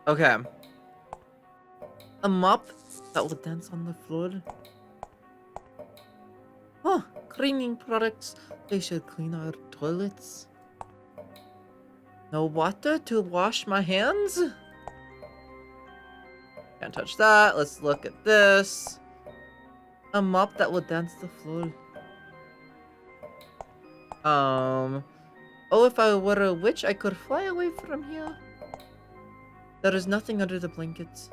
Okay. A mop that will dance on the floor. Oh, cleaning products. They should clean our toilets. No water to wash my hands? Can't touch that. Let's look at this. A mop that will dance the floor. Oh, if I were a witch, I could fly away from here. There is nothing under the blankets.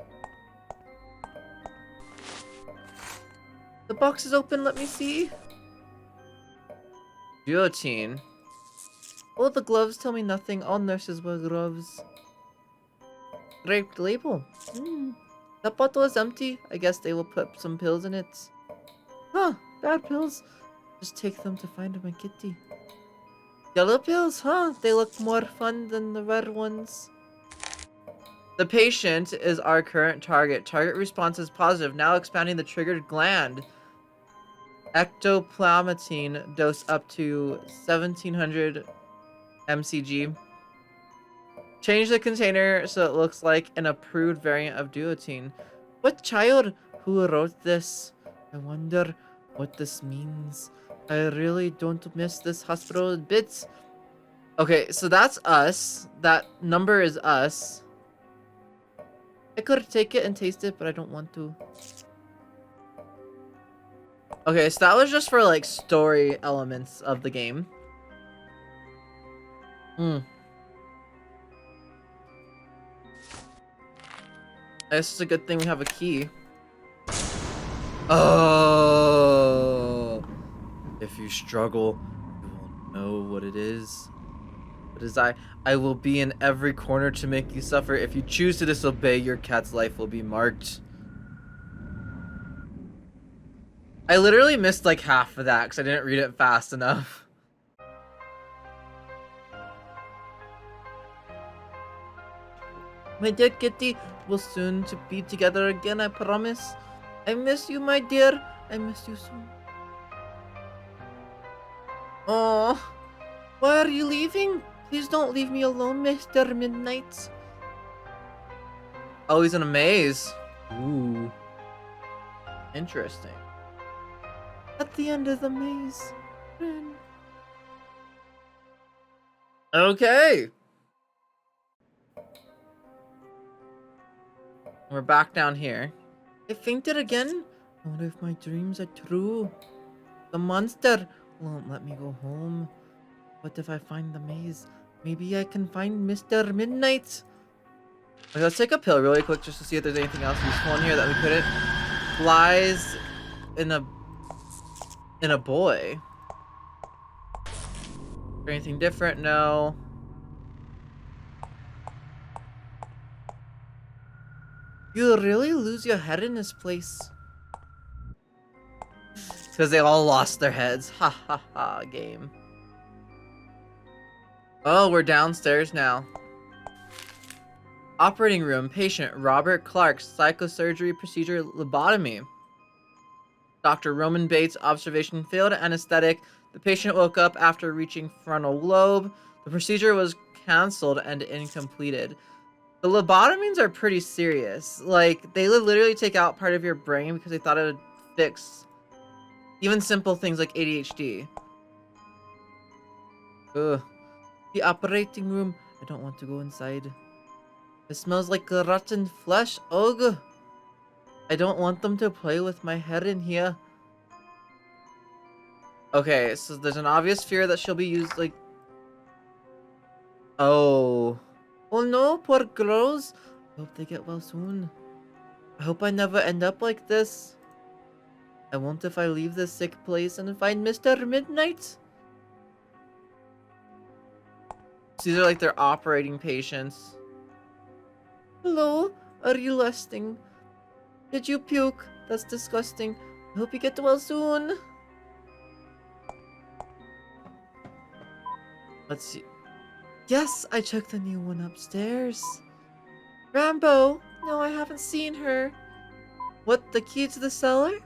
The box is open, let me see. Guillotine. Oh, the gloves tell me nothing. All nurses wear gloves. Draped label. That bottle is empty. I guess they will put some pills in it. Huh, bad pills. Just take them to find my kitty. Yellow pills, huh? They look more fun than the red ones. The patient is our current target. Target response is positive. Now expanding the triggered gland. Ectoplasmatine dose up to 1700 mcg. Change the container so it looks like an approved variant of duotine. What child who wrote this? I wonder what this means. I really don't miss this hospital bits. Okay, so that's us. That number is us. I could take it and taste it, but I don't want to. Okay, so that was just for like story elements of the game. This is a good thing we have a key. Oh, if you struggle, you won't know what it is. What is I will be in every corner to make you suffer. If you choose to disobey, your cat's life will be marked. I literally missed like half of that because I didn't read it fast enough. My dear kitty, we'll soon to be together again, I promise. I miss you, my dear. I miss you so. Oh, why are you leaving? Please don't leave me alone, Mr. Midnight. Oh, he's in a maze. Ooh. Interesting. At the end of the maze. Fran. Okay. We're back down here. I fainted again? I wonder if my dreams are true. The monster won't let me go home. What if I find the maze? Maybe I can find Mr. Midnight. Okay, let's take a pill really quick just to see if there's anything else useful in here that we couldn't. Flies in a boy. Is there anything different? No. You really lose your head in this place. It's because they all lost their heads. Ha ha ha, game. Oh, we're downstairs now. Operating room. Patient Robert Clark. Psychosurgery procedure lobotomy. Dr. Roman Bates. Observation failed. Anesthetic. The patient woke up after reaching frontal lobe. The procedure was cancelled and incompleted. The lobotomies are pretty serious. Like, they literally take out part of your brain because they thought it would fix even simple things like ADHD. Ugh. The operating room. I don't want to go inside. It smells like rotten flesh. Ugh. I don't want them to play with my head in here. Okay, so there's an obvious fear that she'll be used like... Oh. Oh no, poor girls. I hope they get well soon. I hope I never end up like this. I won't if I leave this sick place and find Mr. Midnight. These are like their operating patients. Hello, are you lusting? Did you puke? That's disgusting. I hope you get well soon. Let's see. Yes, I checked the new one upstairs. Rambo? No, I haven't seen her. What, the key to the cellar?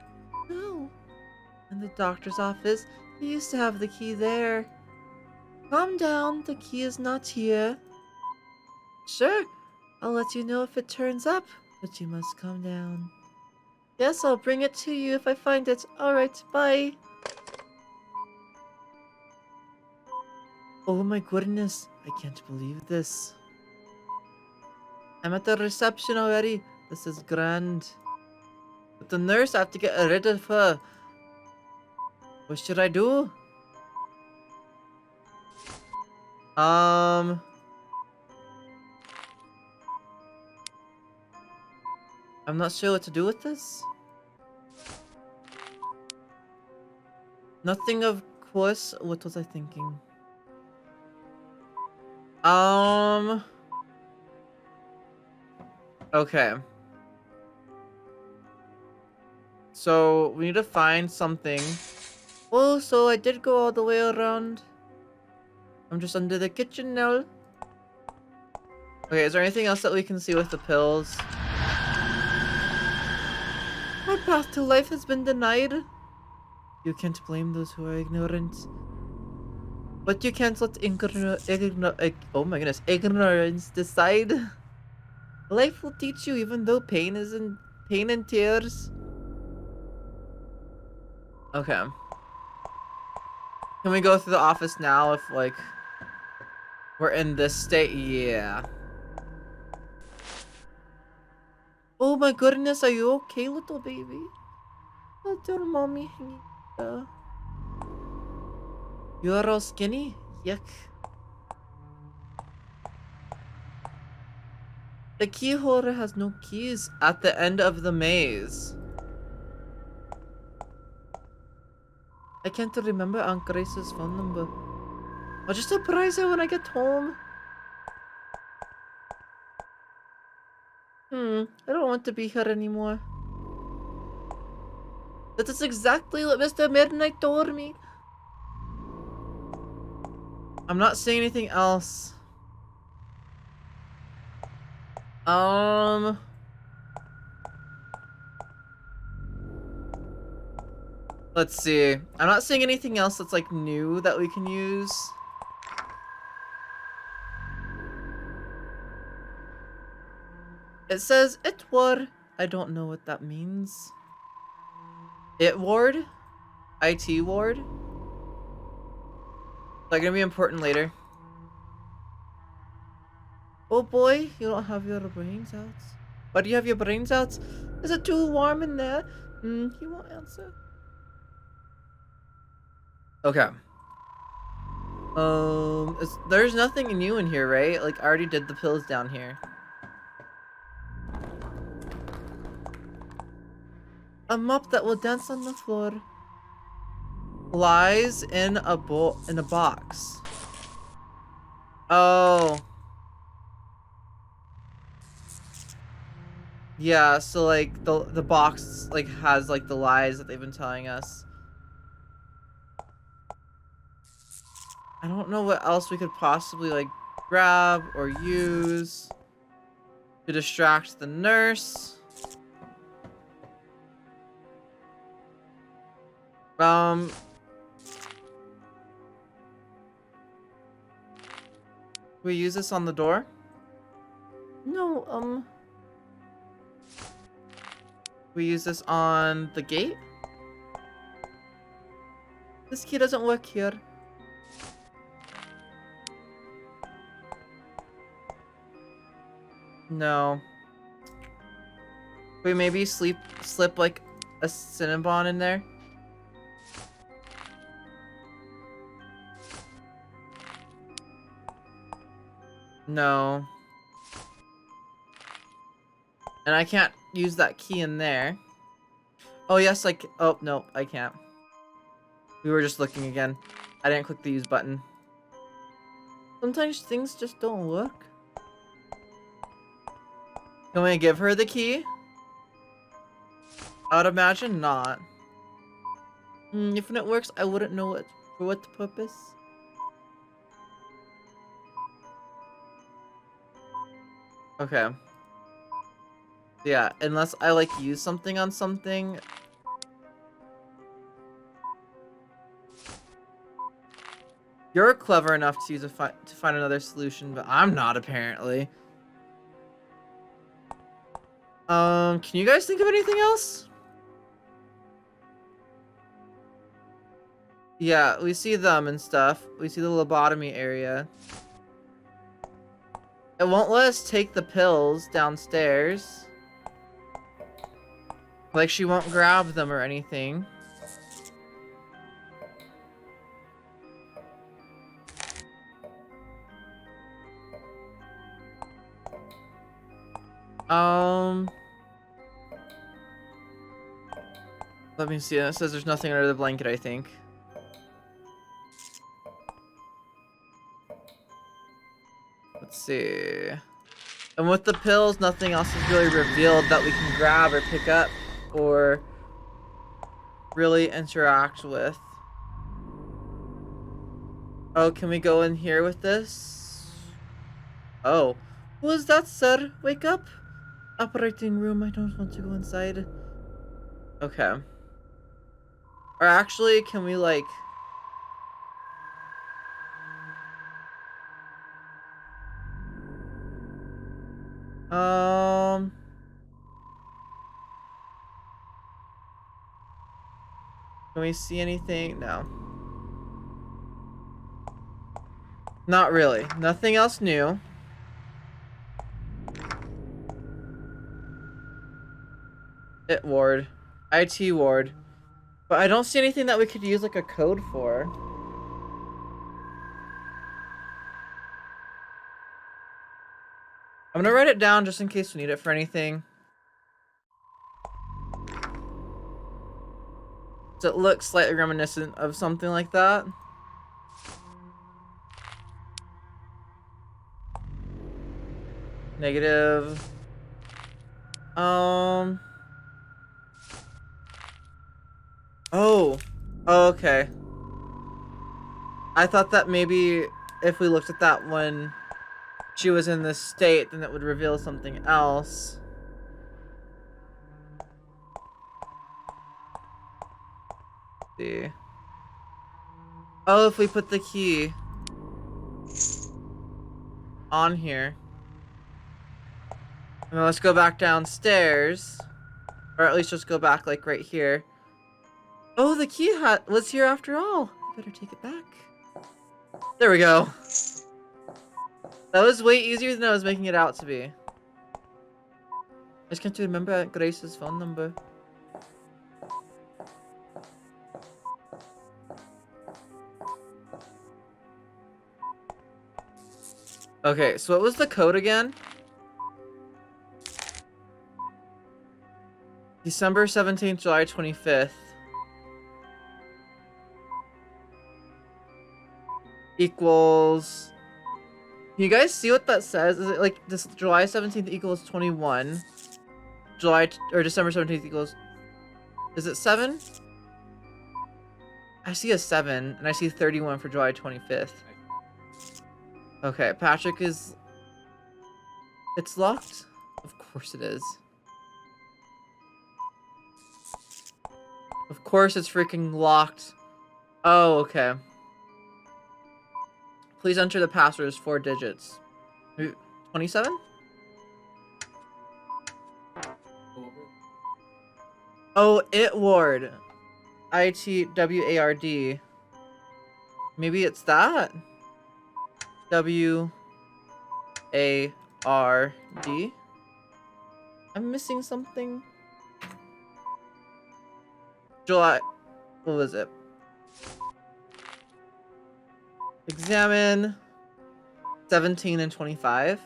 No. And the doctor's office? You used to have the key there. Calm down, the key is not here. Sure, I'll let you know if it turns up, but you must calm down. Yes, I'll bring it to you if I find it. Alright, bye. Oh my goodness, I can't believe this. I'm at the reception already. This is grand. But the nurse, I have to get rid of her. What should I do? I'm not sure what to do with this. Nothing, of course. What was I thinking? Okay. So, we need to find something. Oh, so I did go all the way around. I'm just under the kitchen now. Okay, is there anything else that we can see with the pills? My path to life has been denied. You can't blame those who are ignorant. But you can't let oh my goodness, ignorance decide. Life will teach you even though pain and tears. Okay. Can we go through the office now if, like, we're in this state? Yeah. Oh my goodness, are you okay, little baby? Little mommy hanging there. You're all skinny? Yuck. The key holder has no keys at the end of the maze. I can't remember Aunt Grace's phone number. I'll just surprise her when I get home. I don't want to be here anymore. That is exactly what Mr. Midnight told me. I'm not saying anything else. Let's see. I'm not seeing anything else that's, like, new that we can use. It says it ward. I don't know what that means. It ward? IT ward? Is that gonna be important later? Oh boy, you don't have your brains out. Why do you have your brains out? Is it too warm in there? He won't answer. Okay. There's nothing new in here, right? Like, I already did the pills down here. A mop that will dance on the floor. Lies in a box. Oh. Yeah, so, like, the box, like, has, like, the lies that they've been telling us. I don't know what else we could possibly, like, grab or use to distract the nurse. We use this on the door? No, we use this on the gate? This key doesn't work here. No. We maybe slip like a Cinnabon in there? No. And I can't use that key in there. Oh yes, like, oh no, I can't. We were just looking again. I didn't click the use button. Sometimes things just don't work. Can we give her the key? I would imagine not. If it works, I wouldn't know for what purpose. Okay. Yeah, unless I, like, use something on something. You're clever enough to use to find another solution, but I'm not apparently. Can you guys think of anything else? Yeah, we see them and stuff. We see the lobotomy area. It won't let us take the pills downstairs. Like, she won't grab them or anything. Let me see. It says there's nothing under the blanket, I think. Let's see. And with the pills, nothing else is really revealed that we can grab or pick up or really interact with. Oh, can we go in here with this? Oh. Who is that, sir? Wake up. Operating room. I don't want to go inside. Okay. Or actually, can we, like... Can we see anything? No. Not really. Nothing else new. IT ward. IT ward. But I don't see anything that we could use like a code for. I'm gonna write it down just in case we need it for anything. So it looks slightly reminiscent of something like that. Negative. Oh. Oh, okay. I thought that maybe if we looked at that when she was in this state, then it would reveal something else. Let's see. Oh, if we put the key on here. And then let's go back downstairs. Or at least just go back like right here. Oh, the key was here after all. I better take it back. There we go. That was way easier than I was making it out to be. I just can't remember Grace's phone number. Okay, so what was the code again? December 17th, July 25th. Equals... Can you guys see what that says? Is it like this July 17th equals 21? Or December 17th equals... Is it 7? I see a 7, and I see 31 for July 25th. Okay, Patrick is... It's locked? Of course it is. Of course it's freaking locked. Oh, okay. Please enter the password as 4 digits. 27? Oh, IT ward. ITWARD. Maybe it's that? WARD. I'm missing something. July. What was it? Examine 17 and 25.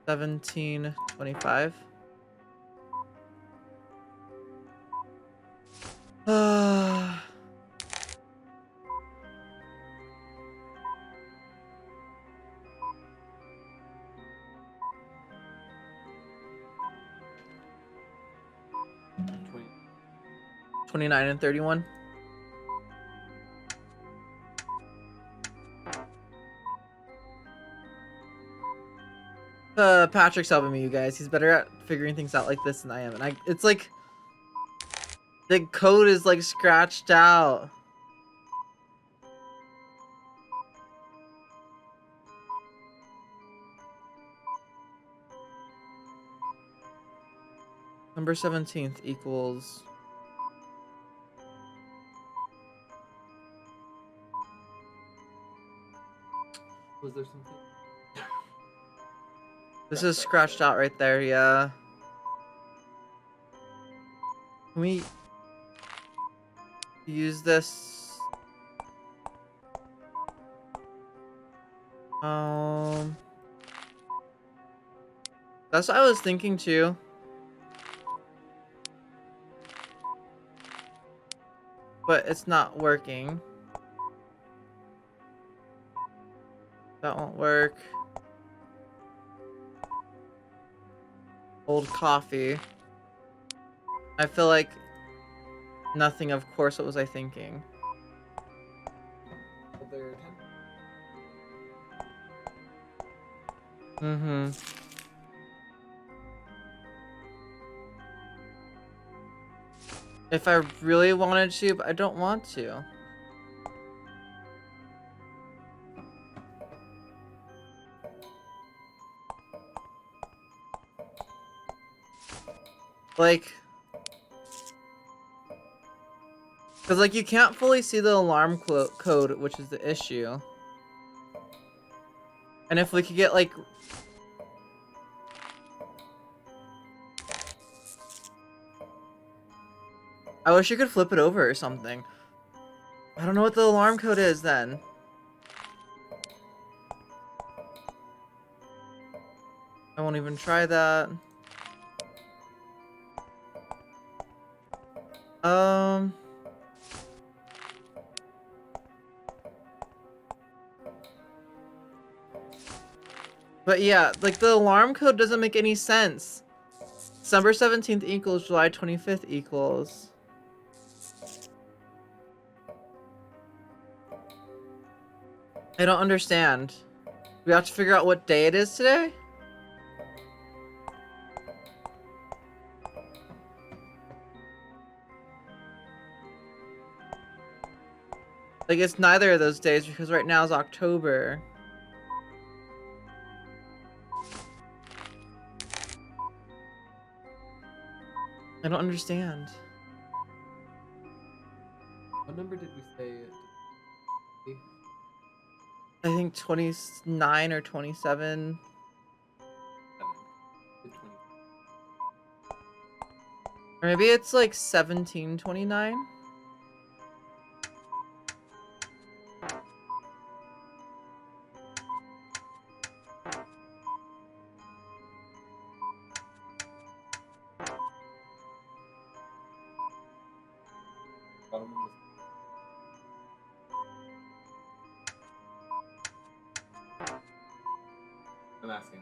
$17.25. $29 and $31. Patrick's helping me, you guys. He's better at figuring things out like this than I am. And it's like, The code is like scratched out. Number 17th equals. Was there something? This is scratched out right there, yeah. Can we use this? That's what I was thinking too. But it's not working. That won't work. Old coffee. I feel like nothing, of course, what was I thinking? Other 10? Mm-hmm. If I really wanted to, but I don't want to. Like, because like you can't fully see the alarm code, which is the issue. And if we could get like I wish you could flip it over or something. I don't know what the alarm code is then. I won't even try that. But yeah, like the alarm code doesn't make any sense. December 17th equals July 25th equals. I don't understand. We have to figure out what day it is today? Like it's neither of those days because right now is October. I don't understand. What number did we say? I think 29 or 27. 20. Or maybe it's like 1729. Bottom of the... I'm asking.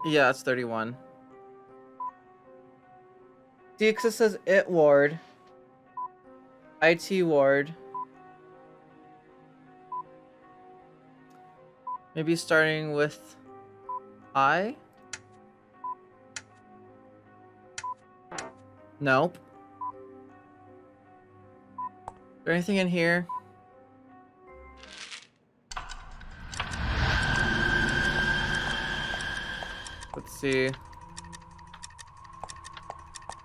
Yeah, it's 31. See, 'cause it says IT ward. IT ward. Maybe starting with I? Nope. Is there anything in here? Let's see.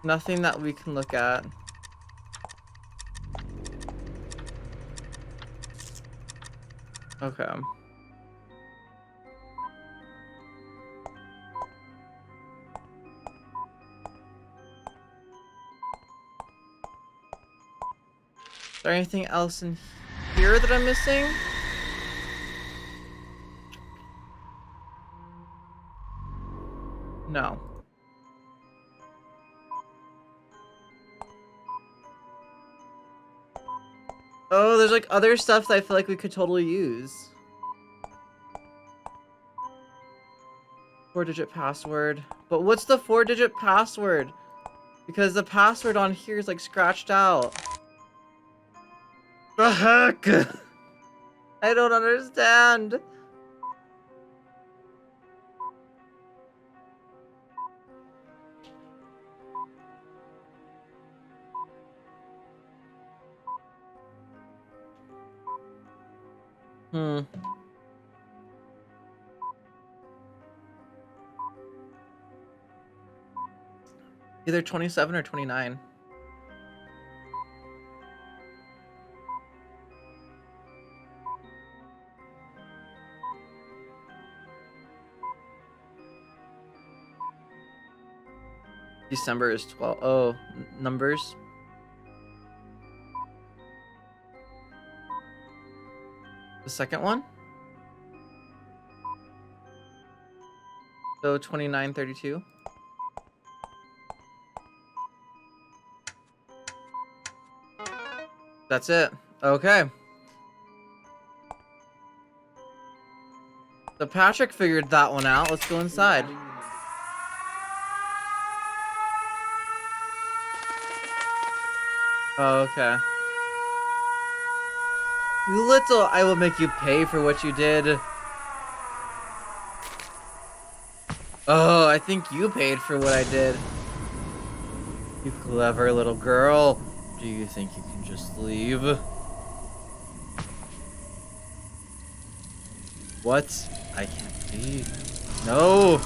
Nothing that we can look at. Okay. Is there anything else in here that I'm missing? No. Oh, there's like other stuff that I feel like we could totally use. 4-digit password. But what's the 4-digit password? Because the password on here is like scratched out. The heck? I don't understand. Either 27 or 29. December is 12. Oh, numbers. The second one? So 29, 32. That's it. Okay. So Patrick figured that one out. Let's go inside. Oh, okay. You little, I will make you pay for what you did. Oh, I think you paid for what I did. You clever little girl. Do you think you can just leave? What? I can't leave. No!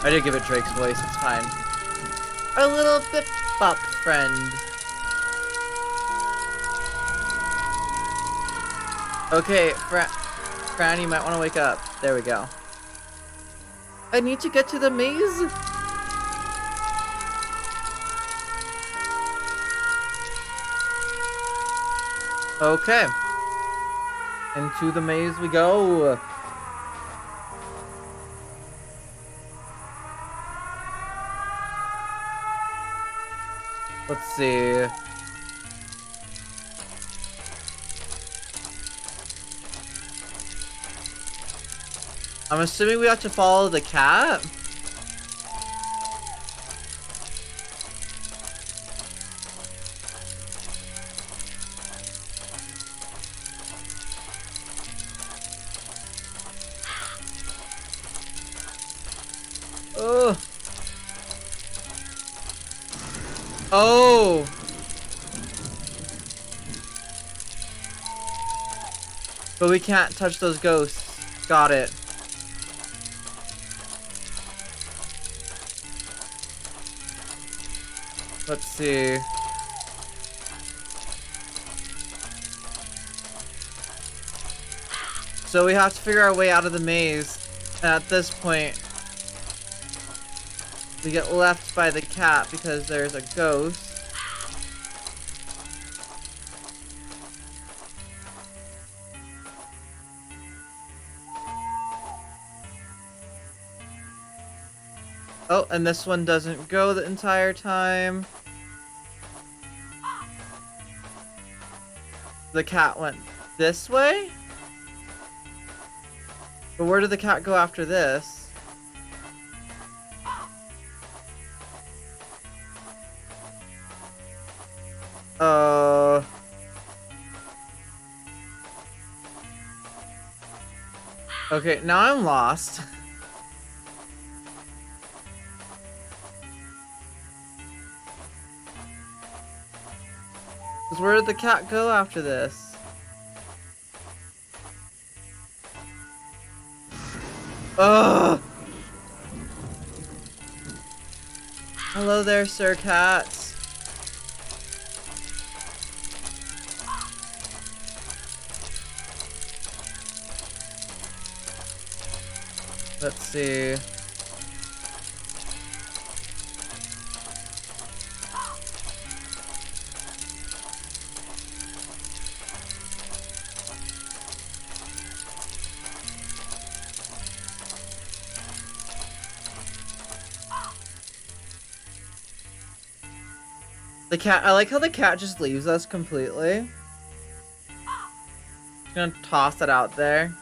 I did give it Drake's voice, it's fine. Our little bip-bop friend. Okay, Fran, you might want to wake up. There we go. I need to get to the maze. Okay. Into the maze we go. Let's see. I'm assuming we have to follow the cat. Oh. Oh. But we can't touch those ghosts. Got it. Let's see. So we have to figure our way out of the maze. And at this point, we get left by the cat because there's a ghost. Oh, and this one doesn't go the entire time. The cat went this way? But where did the cat go after this? Okay, now I'm lost. Cause where did the cat go after this? Ugh! Hello there, Sir Cat. Let's see. The cat, I like how the cat just leaves us completely. Just gonna toss it out there.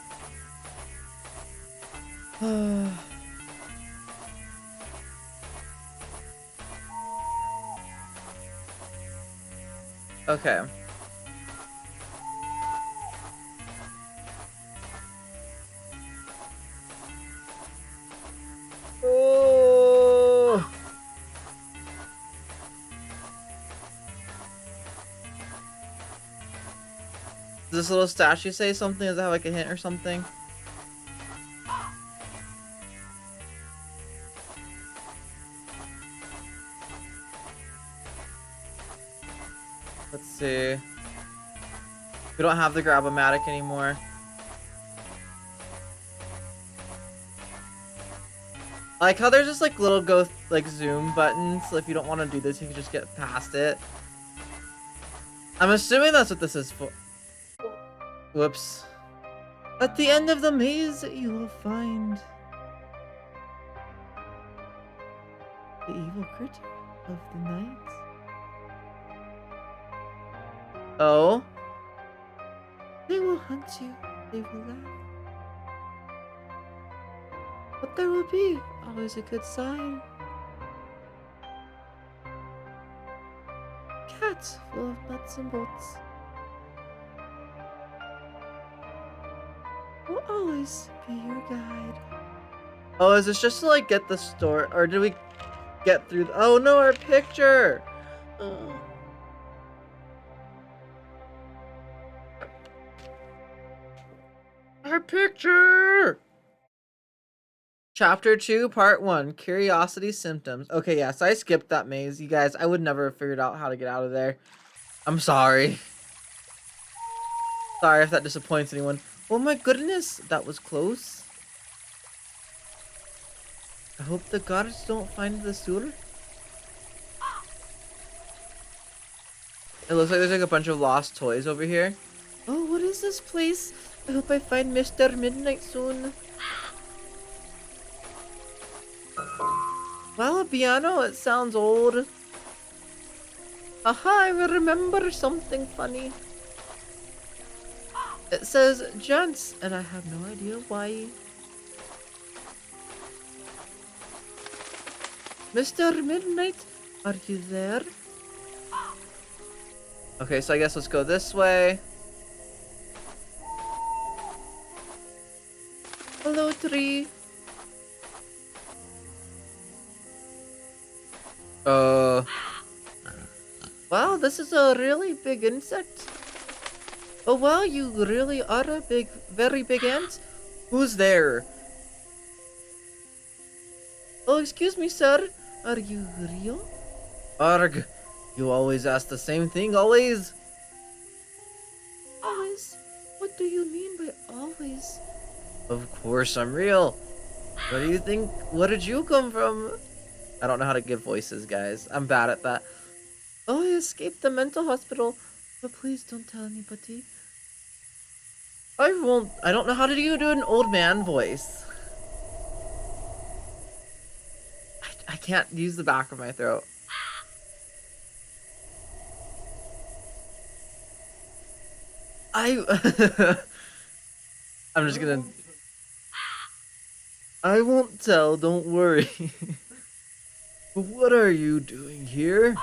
Okay. Oh. this little statue say something? Does it have like a hint or something? Let's see. We don't have the grab-o-matic anymore. I like how there's just like little zoom buttons, so if you don't want to do this, you can just get past it. I'm assuming that's what this is for. Whoops. At the end of the maze, you will find the evil critter of the night. Oh? They will hunt you. They will laugh. But there will be always a good sign. Cats full of nuts and bolts will always be your guide. Oh, is this just to like get the store, or did we get through? Oh no, our picture. Ugh. Our picture. Chapter 2, Part 1, Curiosity Symptoms. Okay, yeah, so I skipped that maze. You guys, I would never have figured out how to get out of there. I'm sorry. Sorry if that disappoints anyone. Oh my goodness, that was close. I hope the guards don't find the sewer. It looks like there's like a bunch of lost toys over here. Oh, what is this place? I hope I find Mr. Midnight soon. Well, a piano, it sounds old. Aha, I remember something funny. It says gents, and I have no idea why. Mr. Midnight, are you there? Okay, so I guess let's go this way. Hello, tree. Wow, this is a really big insect. Oh wow, you really are a very big ant. Who's there? Oh, excuse me, sir. Are you real? Arg, you always ask the same thing, always. Always? What do you mean by always? Of course I'm real. What do you think? Where did you come from? I don't know how to give voices, guys. I'm bad at that. Oh, I escaped the mental hospital. But please don't tell anybody. I won't. I don't know how to do an old man voice. I can't use the back of my throat. I'm just gonna... I won't tell, don't worry. But what are you doing here?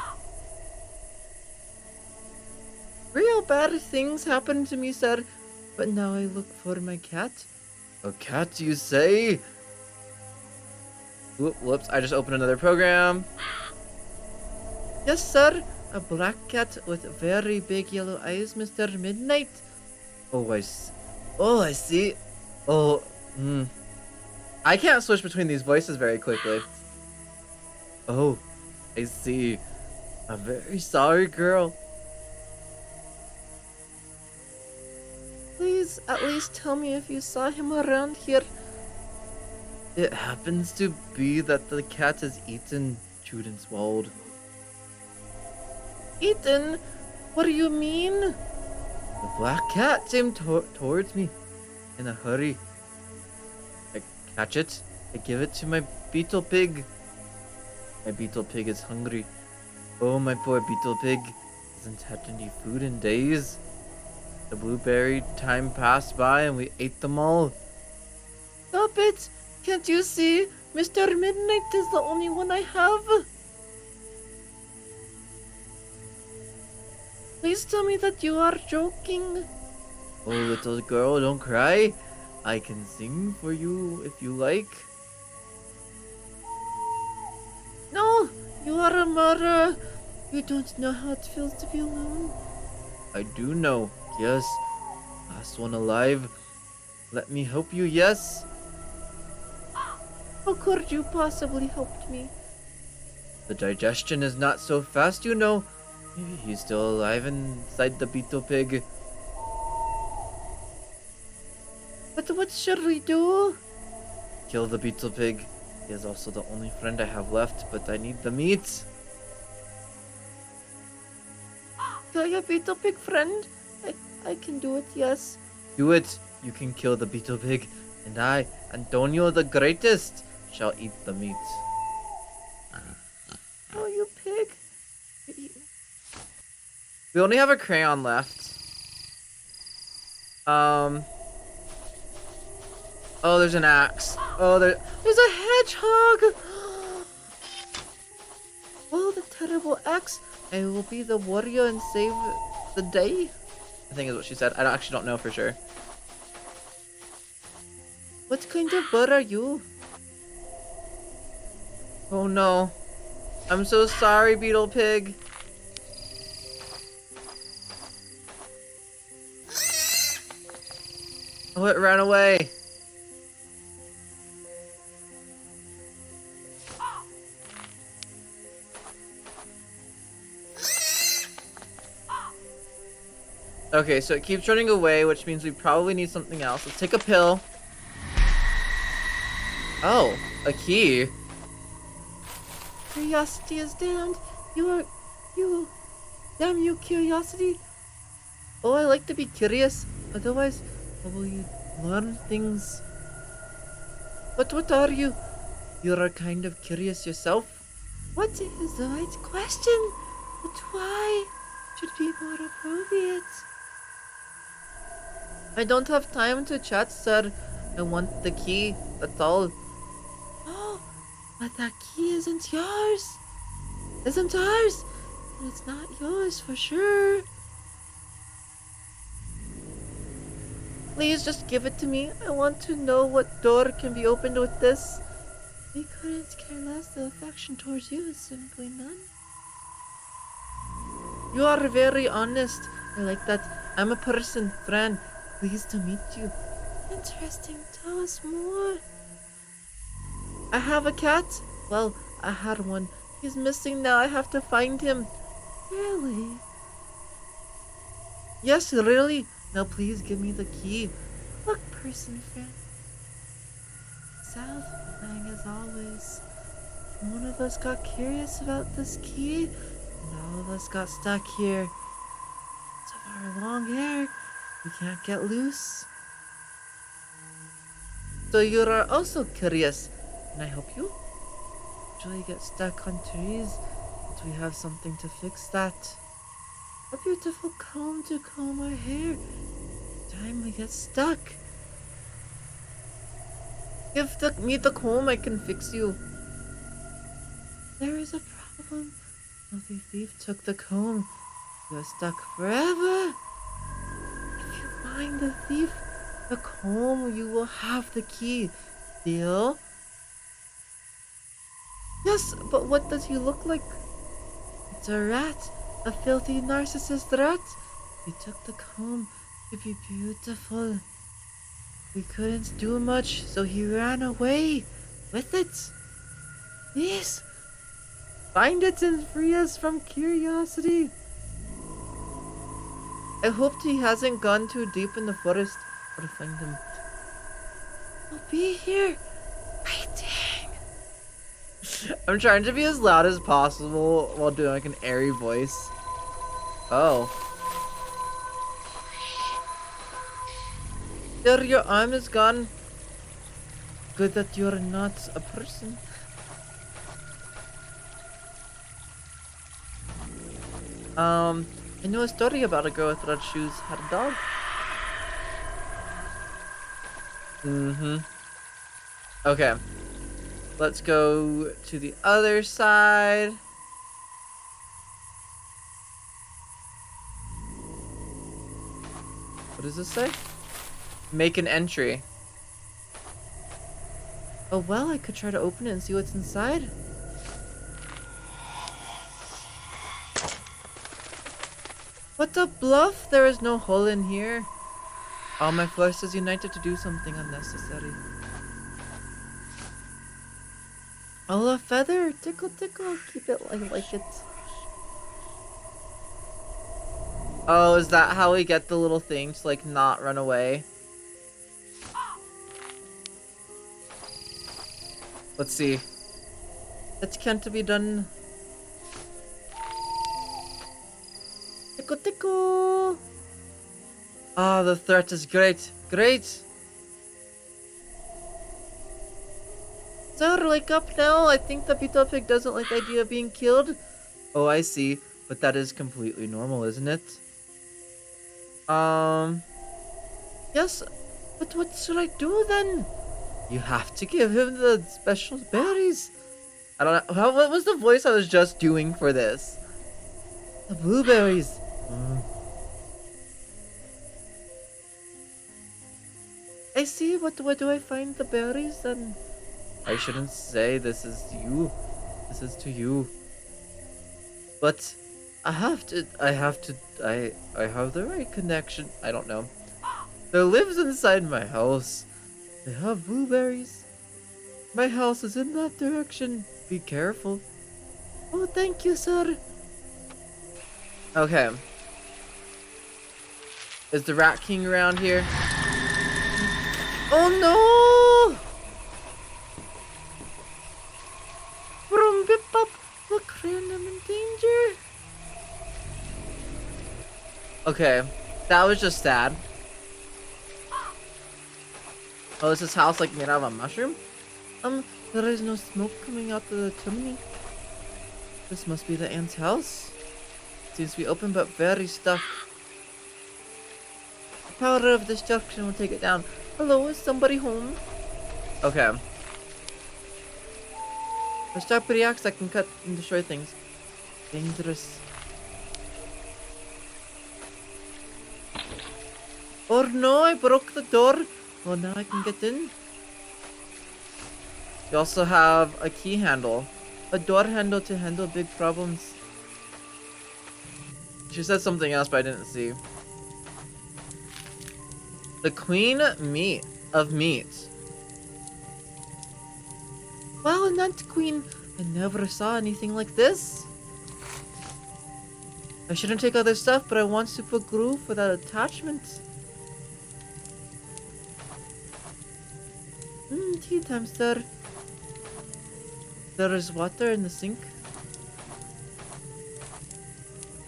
Real bad things happened to me, sir. But now I look for my cat. A cat, you say? Whoops, I just opened another program. Yes, sir. A black cat with very big yellow eyes, Mr. Midnight. Oh, I see. Oh, I can't switch between these voices very quickly. Oh, I see. I'm very sorry, girl. Please, at least tell me if you saw him around here. It happens to be that the cat has eaten, chewed and swallowed. Eaten? What do you mean? The black cat came towards me in a hurry. I catch it. I give it to my beetle pig. My beetle pig is hungry. Oh, my poor beetle pig hasn't had any food in days. The blueberry time passed by and we ate them all. Stop it! Can't you see? Mr. Midnight is the only one I have. Please tell me that you are joking. Oh, little girl, don't cry. I can sing for you if you like. No, you are a murderer. You don't know how it feels to be alone. I do know, yes. Last one alive. Let me help you, yes? How could you possibly help me? The digestion is not so fast, you know. Maybe he's still alive inside the beetle pig. But what should we do? Kill the beetle pig. He is also the only friend I have left, but I need the meat. Kill your beetle pig friend? I can do it, yes. Do it. You can kill the beetle pig, and I, Antonio the Greatest, shall eat the meat. Oh, you pig. We only have a crayon left. Oh, there's an axe. Oh, there's a hedgehog. Oh, the terrible axe. I will be the warrior and save the day. I think is what she said. I actually don't know for sure. What kind of bird are you? Oh no. I'm so sorry, beetle pig. Oh, it ran away. Okay, so it keeps running away, which means we probably need something else. Let's take a pill. Oh, a key. Curiosity is damned. Damn you, curiosity. Oh, I like to be curious. Otherwise, how will you learn things? But what are you? You're kind of curious yourself. What is the right question? But why should be more appropriate? I don't have time to chat, sir. I want the key, that's all. Oh, but that key isn't yours. Isn't ours. And it's not yours for sure. Please just give it to me. I want to know what door can be opened with this. We couldn't care less. The affection towards you is simply none. You are very honest. I like that. I'm a person, Fran. Pleased to meet you. Interesting. Tell us more. I have a cat. Well, I had one. He's missing now. I have to find him. Really? Yes, really. Now please give me the key. Look, person friend. Satisfying as always. One of us got curious about this key, and all of us got stuck here. It's of our long hair. We can't get loose. So you are also curious. Can I help you? Usually get stuck on trees, but we have something to fix that. A beautiful comb to comb our hair. Time we get stuck. Give me the comb, I can fix you. There is a problem. The thief took the comb. You are stuck forever. If you find the thief, the comb, you will have the key. Deal? Yes, but what does he look like? It's a rat. A filthy narcissist rat. He took the comb to be beautiful. We couldn't do much, so he ran away with it. Please, find it and free us from curiosity. I hoped he hasn't gone too deep in the forest to find him. We'll be here, waiting. I'm trying to be as loud as possible while doing like an airy voice. Oh. There, your arm is gone. Good that you're not a person. I know a story about a girl with red shoes had a dog. Okay. Let's go to the other side. What does this say? Make an entry. Oh well, I could try to open it and see what's inside. What the bluff? There is no hole in here. All my forces united to do something unnecessary. Oh, a feather! Tickle, tickle! Keep it like it. Oh, is that how we get the little thing to, like, not run away? Let's see. It can't be done. Tickle, tickle! Ah, the threat is great. Great! Sir, wake up now! I think the Pita Pig doesn't like the idea of being killed. Oh, I see. But that is completely normal, isn't it? Yes, but what should I do then? You have to give him the special berries. I don't know. What was the voice I was just doing for this? The blueberries. I see, but where do I find the berries then? I shouldn't say this is you. This is to you. But I have the right connection. I don't know. There lives inside my house. They have blueberries. My house is in that direction. Be careful. Oh, thank you, sir. Okay. Is the Rat King around here? Oh no! From Bip Bop, look, random in danger. Okay, that was just sad. Oh, is this house like made out of a mushroom? There is no smoke coming out of the chimney. This must be the ant's house. Seems to be open but very stuck. The power of destruction will take it down. Hello, is somebody home? Okay. A sharp axe that can cut and destroy things. Dangerous. Oh no, I broke the door. Well, now I can get in. You also have a key handle. A door handle to handle big problems. She said something else, but I didn't see. The queen of meat. Wow, Nut Queen. I never saw anything like this. I shouldn't take other stuff, but I want super glue for that attachment. Tea time, sir. There is water in the sink.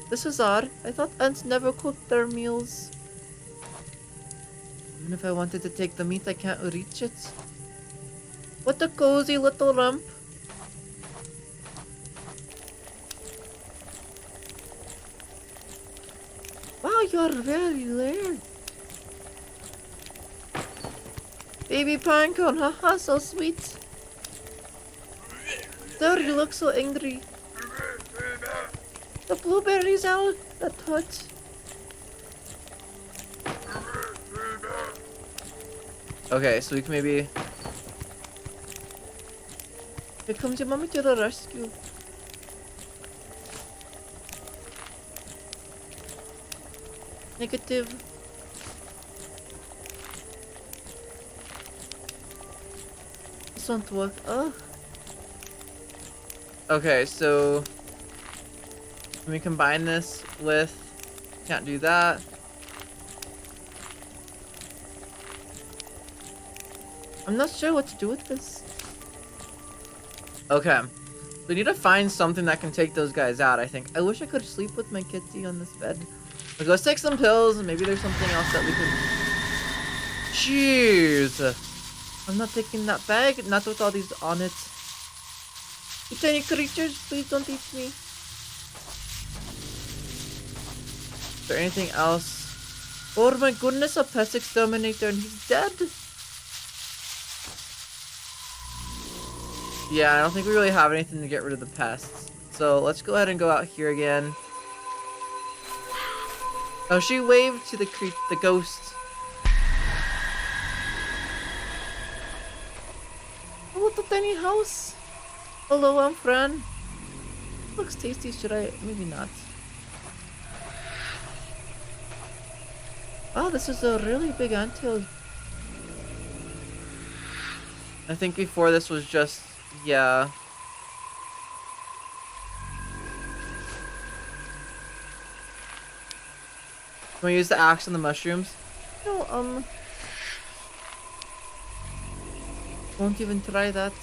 This is odd. I thought ants never cooked their meals. Even if I wanted to take the meat, I can't reach it. What a cozy little rump. Wow, you're very rare. Baby pinecone, haha, so sweet. Sir, you look so angry. The blueberries out, that hurt. Okay, so we can maybe... Here comes your mommy to the rescue. Negative. This won't work. Oh. Okay, so... Can we combine this with... Can't do that. I'm not sure what to do with this. Okay. We need to find something that can take those guys out, I think. I wish I could sleep with my kitty on this bed. Let's take some pills, and maybe there's something else that we could... Jeez! I'm not taking that bag, not with all these on it. You tiny creatures, please don't eat me. Is there anything else? Oh my goodness, a pest exterminator, and he's dead! Yeah, I don't think we really have anything to get rid of the pests. So let's go ahead and go out here again. Oh, she waved to the ghost. A little tiny house. Hello, I'm Fran. Looks tasty, should I? Maybe not. Oh, this is a really big anthill. I think before this was just, yeah. Can we use the axe and the mushrooms? No, won't even try that.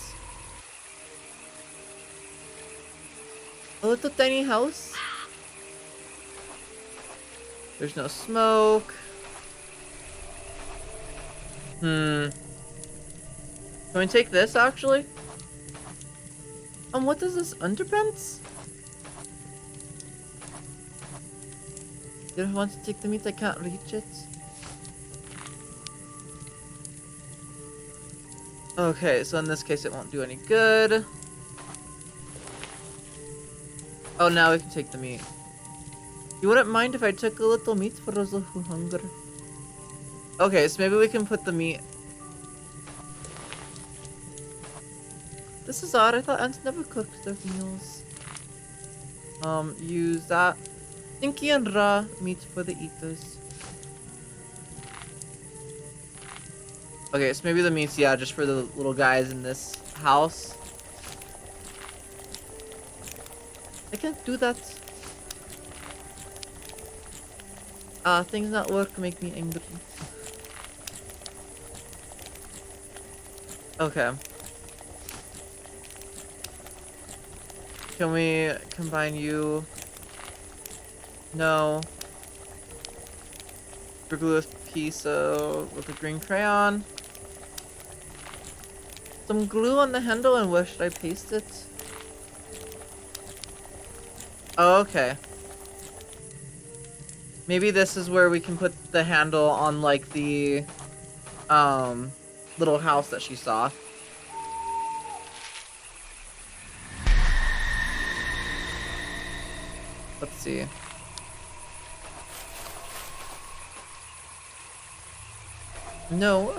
A little tiny house. There's no smoke. Can we take this, actually? What is this? Underpants? You don't want to take the meat? I can't reach it. Okay, so in this case it won't do any good. Oh, now we can take the meat. You wouldn't mind if I took a little meat for those who hunger? Okay, so maybe we can put the meat. This is odd. I thought ants never cooked their meals. Use that stinky and raw meat for the eaters. Okay, so maybe the meat's, yeah, just for the little guys in this house. I can't do that. Things not work make me angry. Okay. Can we combine you? No. Glue a piece with a green crayon. Some glue on the handle, and where should I paste it? Oh, okay. Maybe this is where we can put the handle on, like, the little house that she saw. Let's see. No,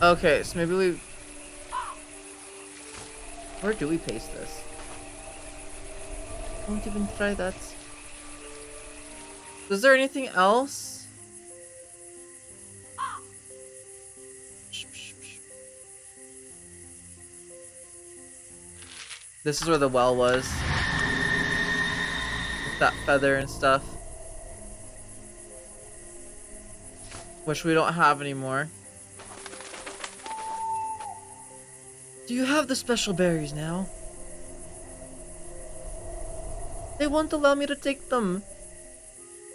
okay, so maybe we... Where do we paste this? Won't even try that. Is there anything else? This is where the well was. With that feather and stuff. Which we don't have anymore. Do you have the special berries now? They won't allow me to take them.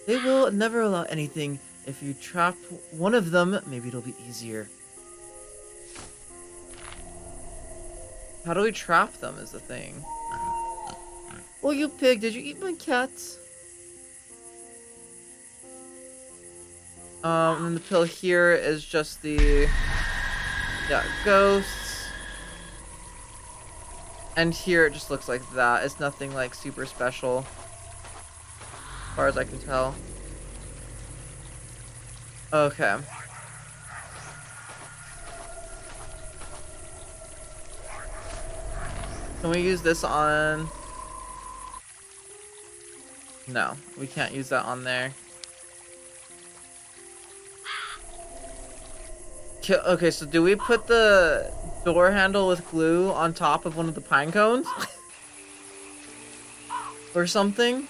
They will never allow anything. If you trap one of them, maybe it'll be easier. How do we trap them is the thing. Oh, you pig, did you eat my cat? And the pill here is just the... yeah, ghosts. And here it just looks like that. It's nothing like super special. As far as I can tell. Okay. Can we use this on... No, we can't use that on there. Okay, so do we put the door handle with glue on top of one of the pine cones? Or something?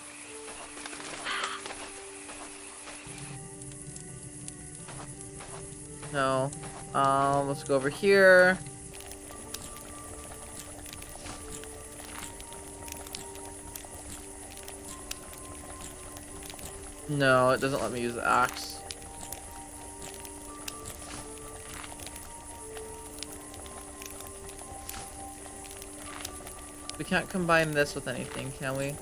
No. Let's go over here. No, it doesn't let me use the axe. We can't combine this with anything, can we?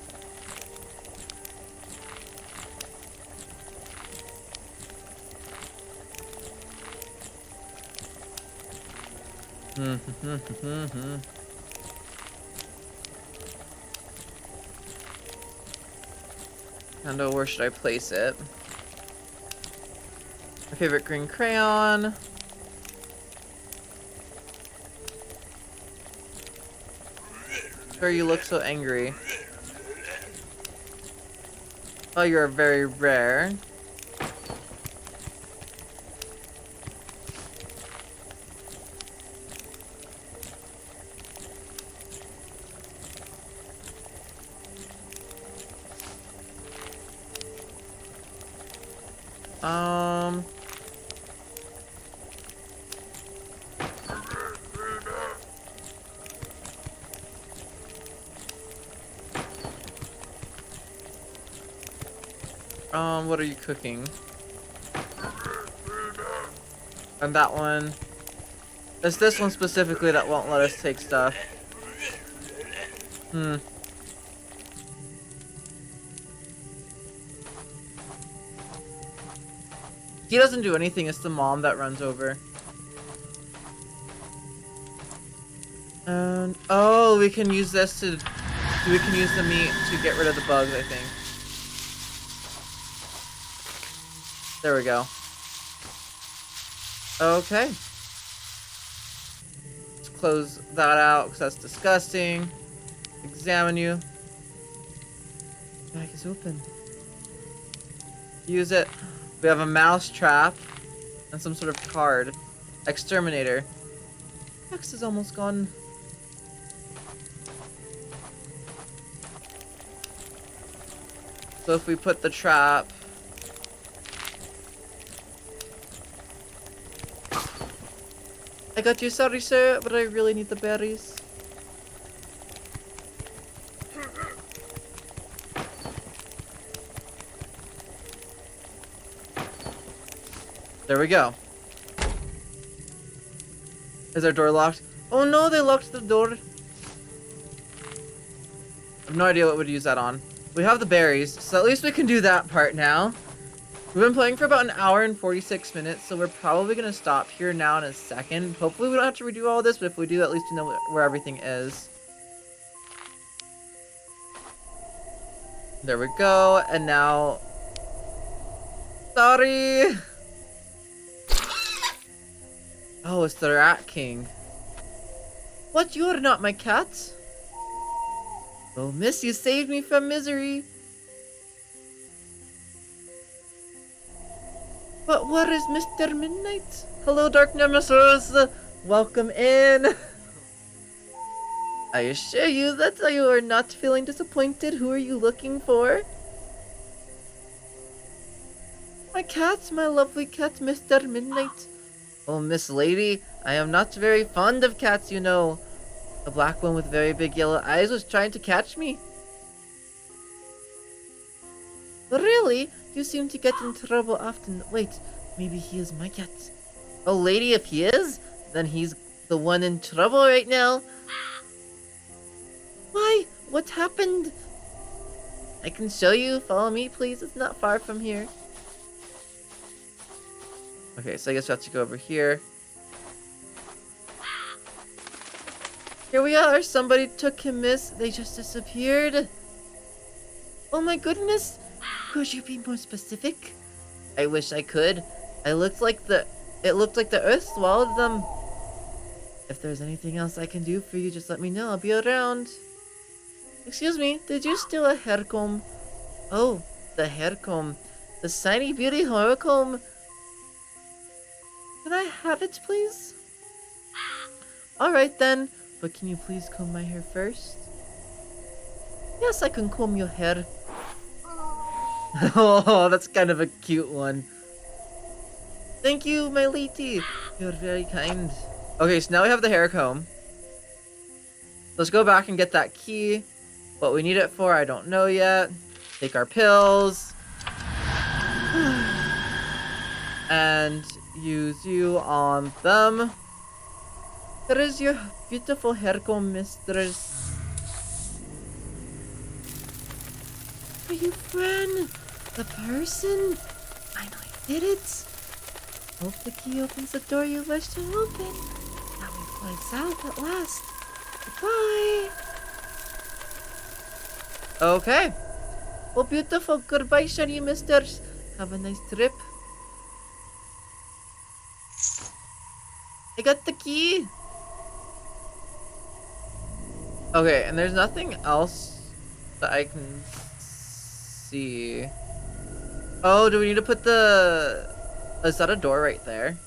I don't know, where should I place it? My favorite green crayon. Sure, you look so angry. Oh, you're very rare. Um. What are you cooking? And that one. It's this one specifically that won't let us take stuff. Hmm. He doesn't do anything, it's the mom that runs over. And oh, we can use this to we can use the meat to get rid of the bugs, I think. There we go. Okay. Let's close that out because that's disgusting. Examine you. Bag is open. Use it. We have a mouse trap and some sort of card. Exterminator. X is almost gone. So if we put the trap. I got you, sorry sir, but I really need the berries. There we go. Is our door locked? Oh no, they locked the door. I have no idea what we'd use that on. We have the berries, so at least we can do that part now. We've been playing for about an hour and 46 minutes, so we're probably going to stop here now in a second. Hopefully we don't have to redo all this, but if we do, at least we know where everything is. There we go, and now... Sorry! Oh, it's the Rat King. What? You're not my cat? Oh, miss, you saved me from misery. But where is Mr. Midnight? Hello, Dark Nemesis. Welcome in. I assure you that you are not feeling disappointed. Who are you looking for? My cat, my lovely cat, Mr. Midnight. Oh, Miss Lady, I am not very fond of cats, you know. A black one with very big yellow eyes was trying to catch me. Really? You seem to get in trouble often. Wait, maybe he is my cat. Oh, lady, if he is, then he's the one in trouble right now. Why? What happened? I can show you. Follow me, please. It's not far from here. Okay, so I guess we have to go over here. Here we are. Somebody took him, miss. They just disappeared. Oh my goodness. Could you be more specific? I wish I could. It looked like the earth swallowed them. If there's anything else I can do for you, just let me know. I'll be around. Excuse me, did you steal a hair comb? Oh, the hair comb. The shiny beauty hair comb. Can I have it, please? Alright then, but can you please comb my hair first? Yes, I can comb your hair. Oh, that's kind of a cute one. Thank you, my lady. You're very kind. Okay, so now we have the hair comb. Let's go back and get that key. What we need it for, I don't know yet. Take our pills. And use you on them. Here is your beautiful hair comb, mistress. Are you Fran? The person? Finally did it. Hope the key opens the door you wish to open. Now we fly south at last. Goodbye. Okay. Well, beautiful. Goodbye, shiny misters. Have a nice trip. I got the key. Okay, and there's nothing else that I can see. Oh, do we need to put the... Is that a door right there?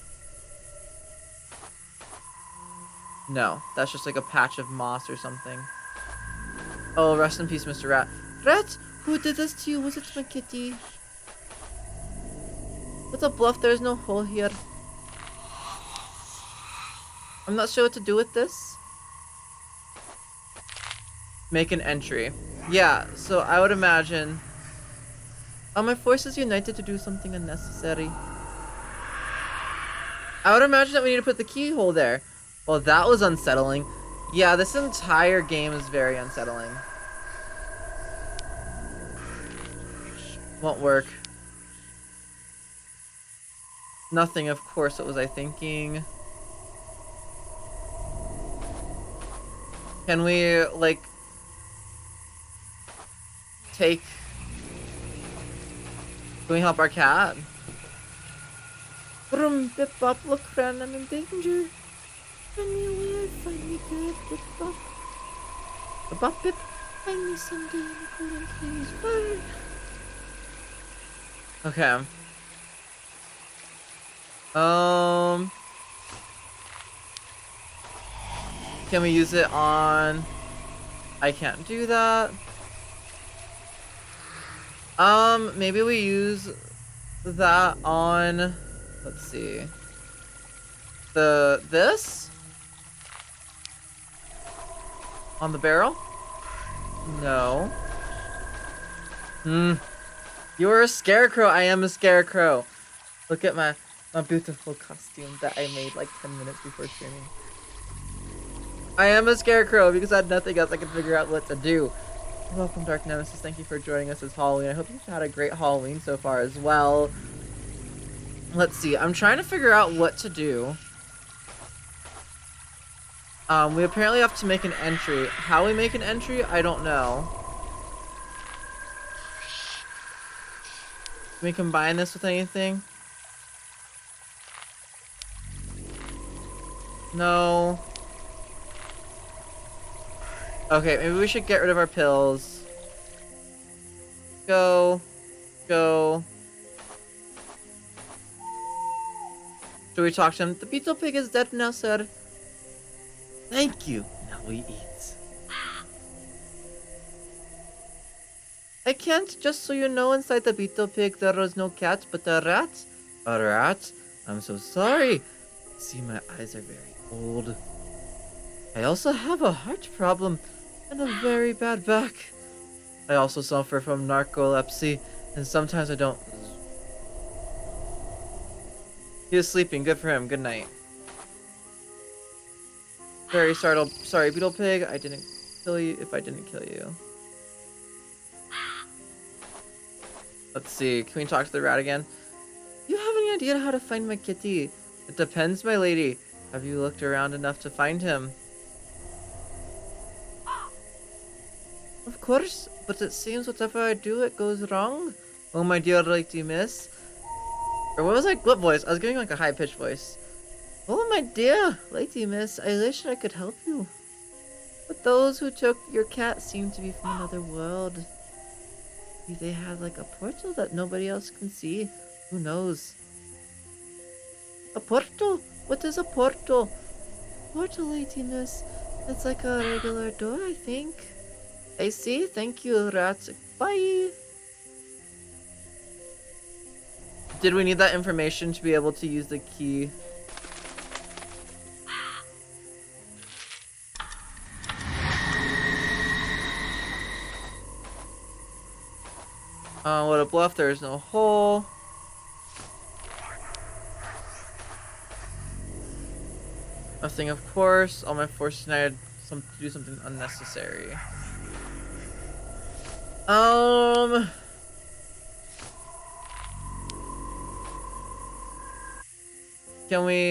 No, that's just like a patch of moss or something. Oh, rest in peace, Mr. Rat. Rat, who did this to you? Was it my kitty? What's a bluff? There's no hole here. I'm not sure what to do with this. Make an entry. Yeah, so I would imagine... Are my forces united to do something unnecessary? I would imagine that we need to put the keyhole there. Well, that was unsettling. Yeah, this entire game is very unsettling. Won't work. Nothing, of course, what was I thinking? Can we, like... Take... Can we help our cat? Brum, bip, bop, look, Fran, I'm in danger. Find me away, find me good, bip, bop. Bip, bop, bip. Find me someday in a golden cage, fire. Okay. Can we use it on... I can't do that. Maybe we use that on... Let's see. This? On the barrel? No. You're a scarecrow. I am a scarecrow. Look at my beautiful costume that I made like 10 minutes before streaming. I am a scarecrow because I had nothing else I could figure out what to do. Welcome, Dark Nemesis. Thank you for joining us this Halloween. I hope you've had a great Halloween so far as well. Let's see. I'm trying to figure out what to do. We apparently have to make an entry. How we make an entry, I don't know. Can we combine this with anything? No. Okay, maybe we should get rid of our pills. Go. Should we talk to him? The beetle pig is dead now, sir. Thank you. Now we eat. I can't, just so you know, inside the beetle pig there was no cat, but a rat. A rat? I'm so sorry. See, my eyes are very old. I also have a heart problem and a very bad back. I also suffer from narcolepsy, and sometimes I don't... He is sleeping. Good for him. Good night. Very startled. Sorry, beetle pig. I didn't kill you if I didn't kill you. Let's see. Can we talk to the rat again? You have any idea how to find my kitty? It depends, my lady. Have you looked around enough to find him? Of course, but it seems whatever I do, it goes wrong. Oh, my dear lady miss. Or what was I? What voice? I was getting like a high-pitched voice. Oh, my dear lady miss, I wish I could help you. But those who took your cat seem to be from another world. Maybe they had like a portal that nobody else can see. Who knows? A portal? What is a portal? Portal, lady miss. It's like a regular door, I think. I see. Thank you, rats. Bye. Did we need that information to be able to use the key? What a bluff. There is no hole. Nothing, of course. All my forces united to do something unnecessary. Can we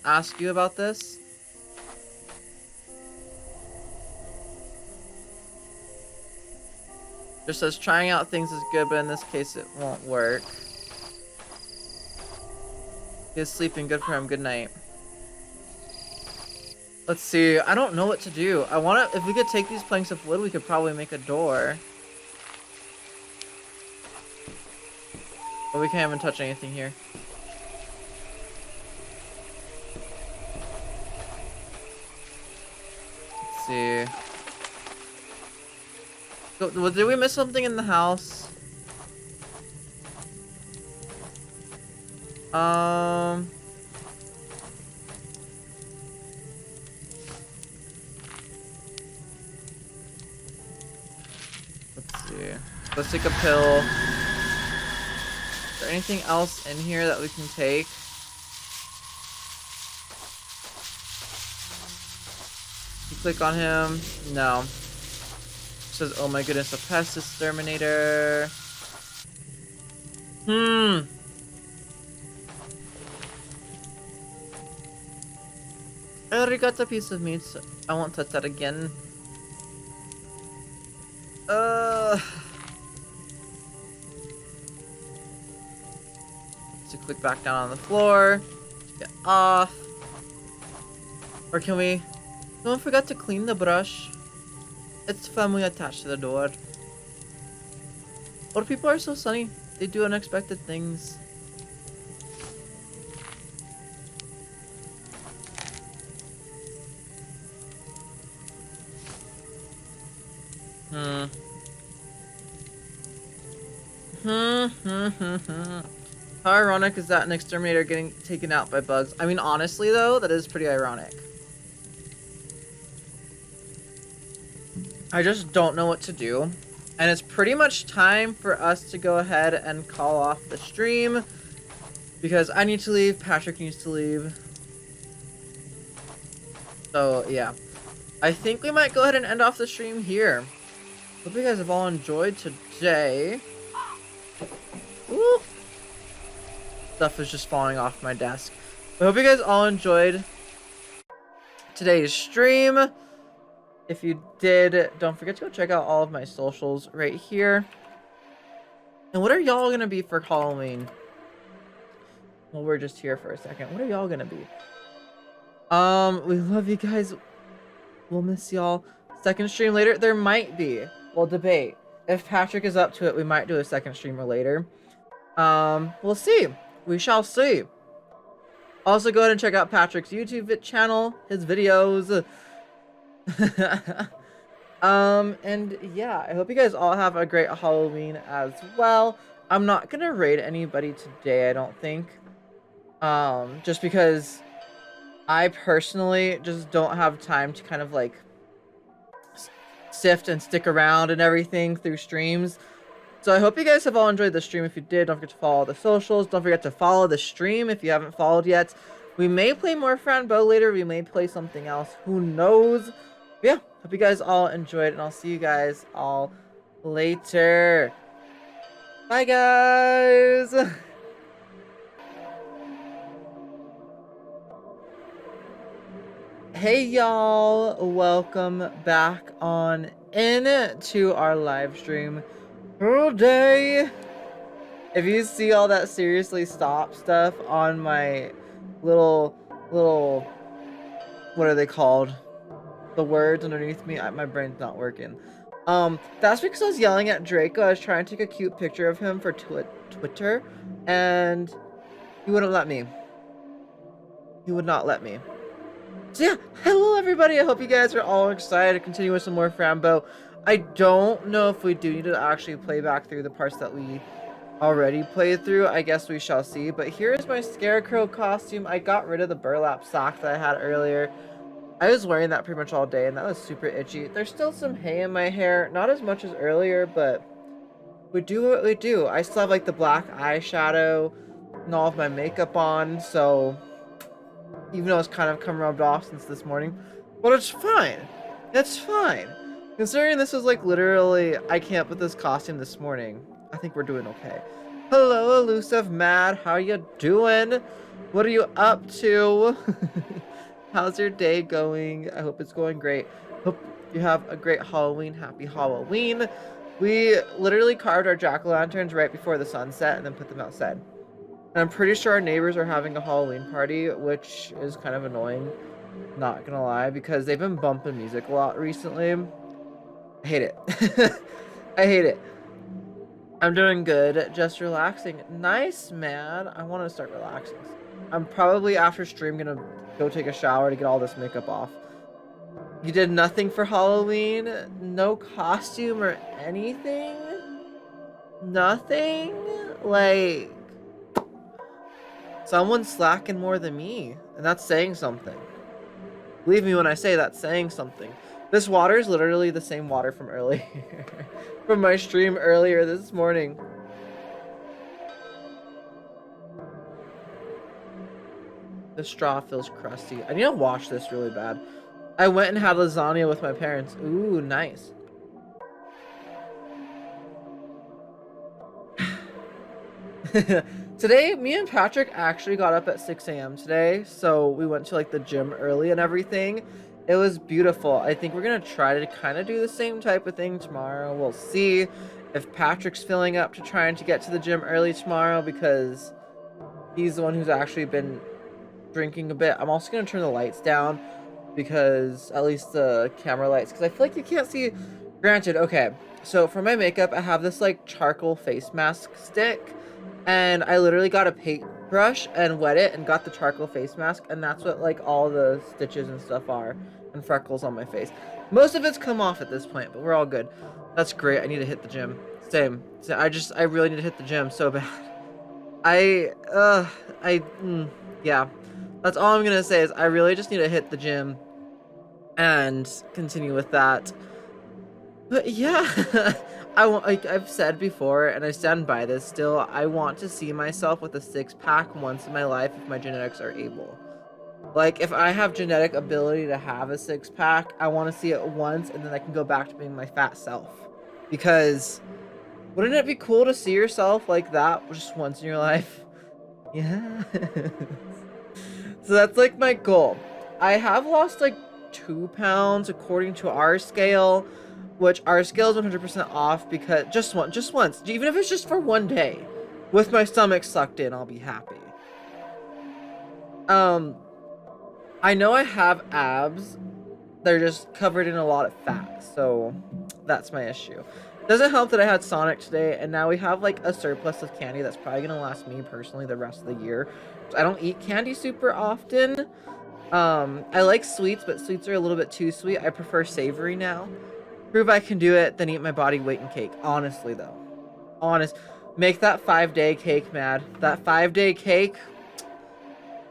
ask you about this? Just says trying out things is good, but in this case it won't work. He's sleeping. Good for him. Good night. Let's see. I don't know what to do. I want to... If we could take these planks of wood, we could probably make a door. But we can't even touch anything here. Let's see. So, did we miss something in the house? Let's see. Let's take a pill. Is there anything else in here that we can take? You click on him. No. It says, oh my goodness, a pest exterminator. I already got a piece of meat, so I won't touch that again. So click back down on the floor. Get off. Or can we? Don't forget to clean the brush. It's firmly attached to the door. Old people are so sunny. They do unexpected things. How ironic is that an exterminator getting taken out by bugs? I mean, honestly though, that is pretty ironic. I just don't know what to do. And it's pretty much time for us to go ahead and call off the stream. Because I need to leave, Patrick needs to leave. So, yeah. I think we might go ahead and end off the stream here. Hope you guys have all enjoyed today. Ooh. Stuff is just falling off my desk. I hope you guys all enjoyed today's stream. If you did, don't forget to go check out all of my socials right here. And what are y'all gonna be for Halloween? Well, we're just here for a second. What are y'all gonna be? We love you guys. We'll miss y'all. Second stream later? There might be. We'll debate. If Patrick is up to it, we might do a second streamer later. We'll see. We shall see. Also, go ahead and check out Patrick's YouTube channel, his videos. And yeah, I hope you guys all have a great Halloween as well. I'm not gonna raid anybody today, I don't think. Just because I personally just don't have time to kind of like sift and stick around and everything through streams. So I hope you guys have all enjoyed the stream. If you did, don't forget to follow the socials. Don't forget to follow the stream if you haven't followed yet. We may play more Fran later. We may play something else. Who knows? But yeah, hope you guys all enjoyed, and I'll see you guys all later. Bye, guys! Hey, y'all! Welcome back on in to our live stream today. If you see all that seriously stop stuff on my little what are they called? The words underneath me, my brain's not working. That's because I was yelling at Draco. I was trying to take a cute picture of him for Twitter, and he wouldn't let me. He would not let me. So yeah, hello everybody. I hope you guys are all excited to continue with some more Frambo. I don't know if we do need to actually play back through the parts that we already played through. I guess we shall see. But here's my scarecrow costume. I got rid of the burlap sack that I had earlier. I was wearing that pretty much all day, and that was super itchy. There's still some hay in my hair. Not as much as earlier, but we do what we do. I still have like the black eyeshadow and all of my makeup on, so even though it's kind of come rubbed off since this morning, but it's fine. It's fine. Considering this was like literally, I came up with this costume this morning. I think we're doing okay. Hello, elusive Mad. How you doing? What are you up to? How's your day going? I hope it's going great. Hope you have a great Halloween. Happy Halloween. We literally carved our jack-o'-lanterns right before the sunset and then put them outside. And I'm pretty sure our neighbors are having a Halloween party, which is kind of annoying. Not gonna lie, because they've been bumping music a lot recently. I hate it. I hate it. I'm doing good, just relaxing. Nice, man. I want to start relaxing. I'm probably after stream gonna go take a shower to get all this makeup off. You did nothing for Halloween? No costume or anything? Nothing? Like, someone's slacking more than me, and that's saying something. Believe me when I say that's saying something. This water is literally the same water from earlier. From my stream earlier this morning. The straw feels crusty. I need to wash this really bad. I went and had lasagna with my parents. Ooh, nice. Today, me and Patrick actually got up at 6 a.m. today, so we went to like the gym early and everything. It was beautiful. I think we're gonna try to kind of do the same type of thing tomorrow. We'll see if Patrick's filling up to trying to get to the gym early tomorrow because he's the one who's actually been drinking a bit. I'm also gonna turn the lights down because at least the camera lights, because I feel like you can't see. Granted, okay, so for my makeup, I have this like charcoal face mask stick. And I literally got a paintbrush and wet it and got the charcoal face mask, and that's what like all the stitches and stuff are and freckles on my face. Most of it's come off at this point, but we're all good. That's great. I need to hit the gym. Same. So I really need to hit the gym so bad. Yeah. That's all I'm gonna say is I really just need to hit the gym and continue with that. But yeah. Like I've said before, and I stand by this still, I want to see myself with a six-pack once in my life if my genetics are able. Like, if I have genetic ability to have a six-pack, I want to see it once, and then I can go back to being my fat self. Because, wouldn't it be cool to see yourself like that just once in your life? Yeah. So that's, like, my goal. I have lost, like, 2 pounds according to our scale, which our scale is 100% off because just once, even if it's just for one day, with my stomach sucked in, I'll be happy. I know I have abs, they're just covered in a lot of fat, so that's my issue. Doesn't help that I had Sonic today, and now we have like a surplus of candy that's probably gonna last me personally the rest of the year. I don't eat candy super often. I like sweets, but sweets are a little bit too sweet. I prefer savory now. Prove I can do it, then eat my body weight in cake. Honestly, though. Make that 5-day cake, Mad. That 5-day cake.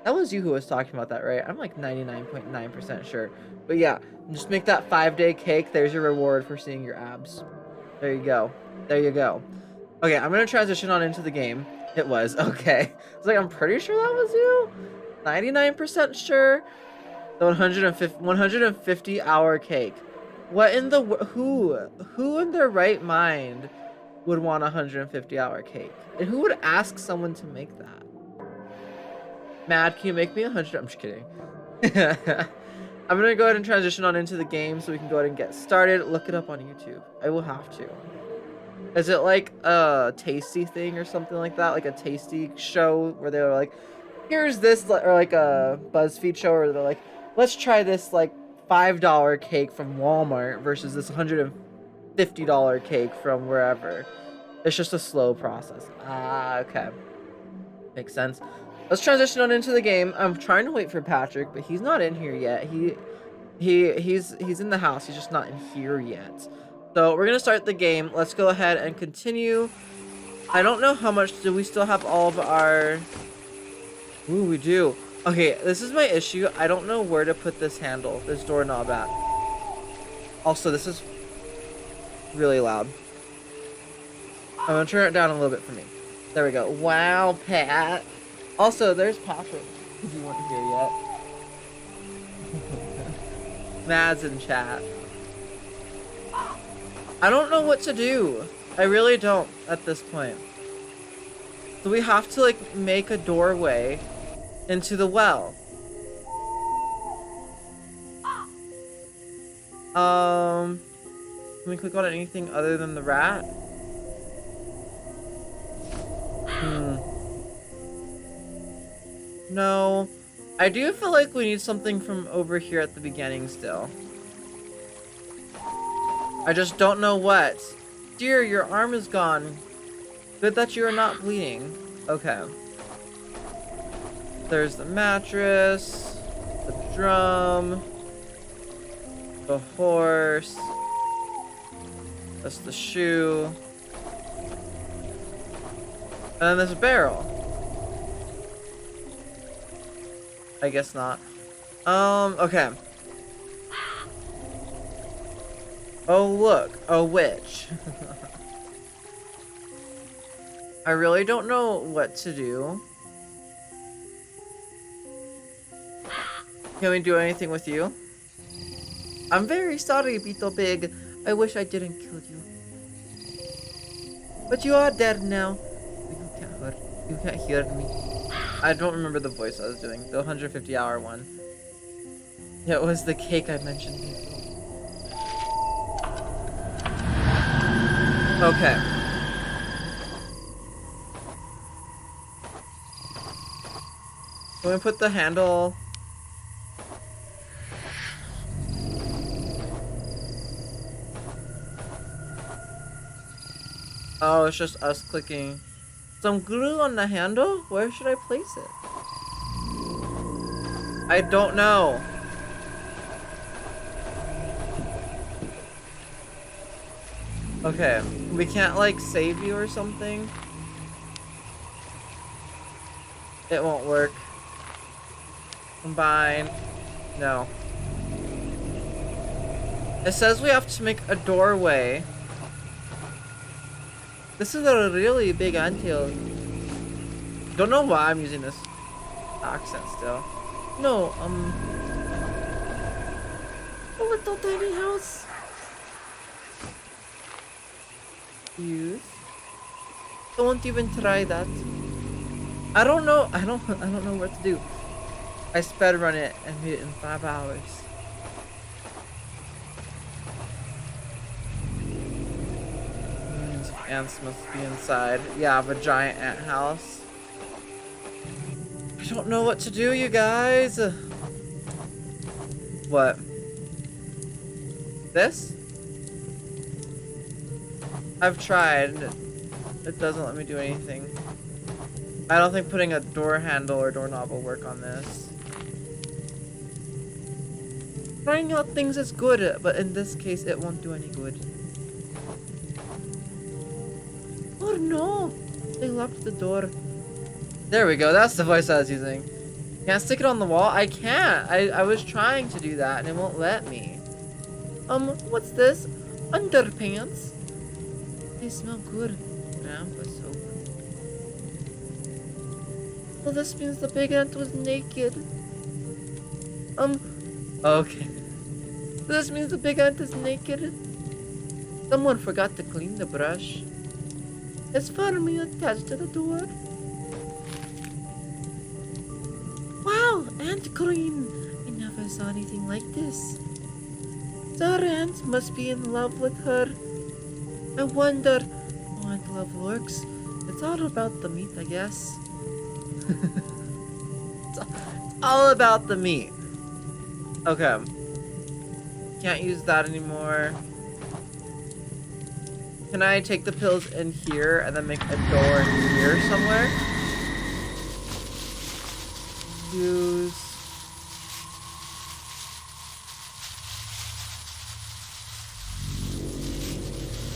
That was you who was talking about that, right? I'm like 99.9% sure. But yeah, just make that 5-day cake. There's your reward for seeing your abs. There you go. There you go. Okay, I'm going to transition on into the game. It was. Okay. I was like, I'm pretty sure that was you. 99% sure. The 150 hour cake. What in the who in their right mind would want a 150-hour cake? And who would ask someone to make that? Mad, can you make me 100? I'm just kidding. I'm gonna go ahead and transition on into the game so we can go ahead and get started. Look it up on YouTube. I will have to. Is it like a tasty thing or something like that? Like a tasty show where they're like, here's this, or like a BuzzFeed show where they're like, let's try this like $5 cake from Walmart versus this $150 cake from wherever. It's just a slow process. Ah, okay. Makes sense. Let's transition on into the game. I'm trying to wait for Patrick, but he's not in here yet. He's in the house. He's just not in here yet. So we're gonna start the game. Let's go ahead and continue. I don't know how much do we still have all of our... Ooh, we do. Okay, this is my issue. I don't know where to put this handle, this doorknob at. Also, this is really loud. I'm gonna turn it down a little bit for me. There we go. Wow, Pat. Also, there's Patrick, if you weren't here yet. Mad's in chat. I don't know what to do. I really don't at this point. So we have to, like, make a doorway into the well. Can we click on anything other than the rat? No. I do feel like we need something from over here at the beginning still. I just don't know what. Dear, your arm is gone. Good that you are not bleeding. Okay. There's the mattress, the drum, the horse. That's the shoe. And then there's a barrel. I guess not. Okay. Oh, look. A witch. I really don't know what to do. Can we do anything with you? I'm very sorry, Beetle Pig. I wish I didn't kill you. But you are dead now. You can't hear me. I don't remember the voice I was doing. The 150-hour one. Yeah, it was the cake I mentioned before. Okay. Can we put the handle... Oh, it's just us clicking. Some glue on the handle? Where should I place it? I don't know. Okay, we can't like save you or something? It won't work. Combine. No. It says we have to make a doorway. This is a really big anthill. Don't know why I'm using this accent still. No, a little tiny house. Use. Don't even try that. I don't know. I don't know what to do. I sped run it and made it in 5 hours. Ants must be inside. Yeah, of a giant ant house. I don't know what to do, you guys. What? This? I've tried. It doesn't let me do anything. I don't think putting a door handle or doorknob will work on this. Trying out things is good, but in this case, it won't do any good. Oh no! They locked the door. There we go, that's the voice I was using. Can't stick it on the wall? I can't! I was trying to do that and it won't let me. What's this? Underpants? They smell good. Grandpa soap. Well, this means the big ant was naked. Okay. This means the big ant is naked. Someone forgot to clean the brush. It's firmly attached to the door. Wow, ant cream! I never saw anything like this. Our ant must be in love with her. I wonder how ant love works. It's all about the meat, I guess. It's all about the meat. Okay. Can't use that anymore. Can I take the pills in here and then make a door in here somewhere? Use...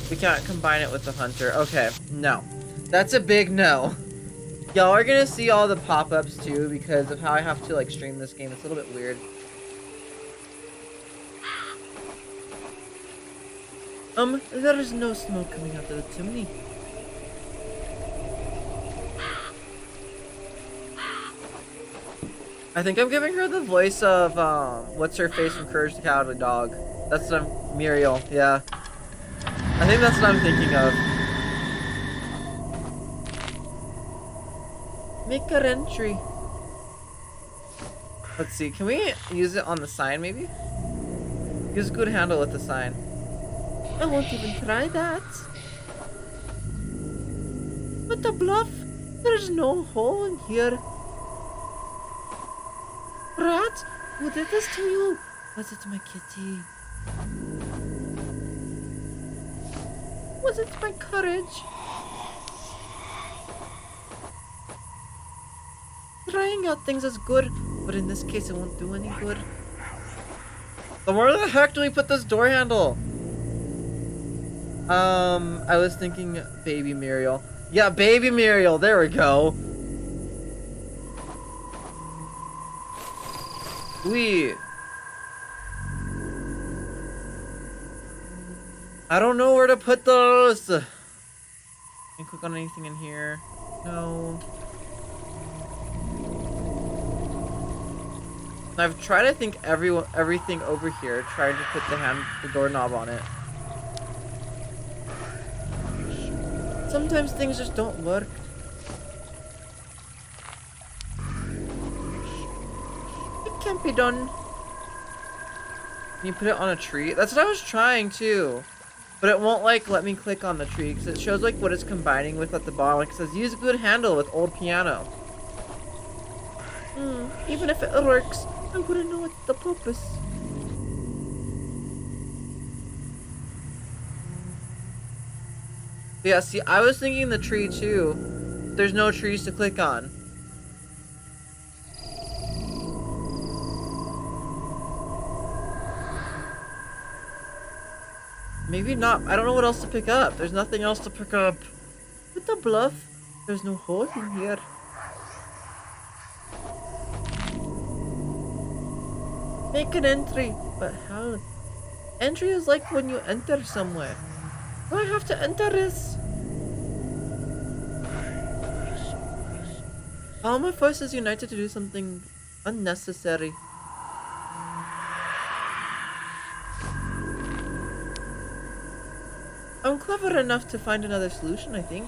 We can't combine it with the hunter. Okay, no. That's a big no. Y'all are gonna see all the pop-ups too because of how I have to like stream this game. It's a little bit weird. There is no smoke coming out of the chimney. I think I'm giving her the voice of, what's her face from Courage the Cowardly Dog. That's Muriel, yeah. I think that's what I'm thinking of. Make her entry. Let's see, can we use it on the sign maybe? Use a good handle with the sign. I won't even try that. What a bluff! There's no hole in here. Rat, who did this to you? Was it my kitty? Was it my courage? Trying out things is good, but in this case it won't do any good. So where the heck do we put this door handle? I was thinking baby Muriel. Yeah, baby Muriel, there we go. I don't know where to put those. Can you click on anything in here? No. I've tried, I think, everything over here, trying to put the doorknob on it. Sometimes things just don't work. It can't be done. Can you put it on a tree? That's what I was trying too. But it won't like let me click on the tree because it shows like what it's combining with at the bottom. Like it says use good handle with old piano. Even if it works, I wouldn't know what's the purpose. Yeah, see, I was thinking the tree too. There's no trees to click on. Maybe not. I don't know what else to pick up. There's nothing else to pick up. With the bluff, there's no hole in here. Make an entry, but how? Entry is like when you enter somewhere. Do I have to enter this? All my forces united to do something unnecessary. I'm clever enough to find another solution, I think.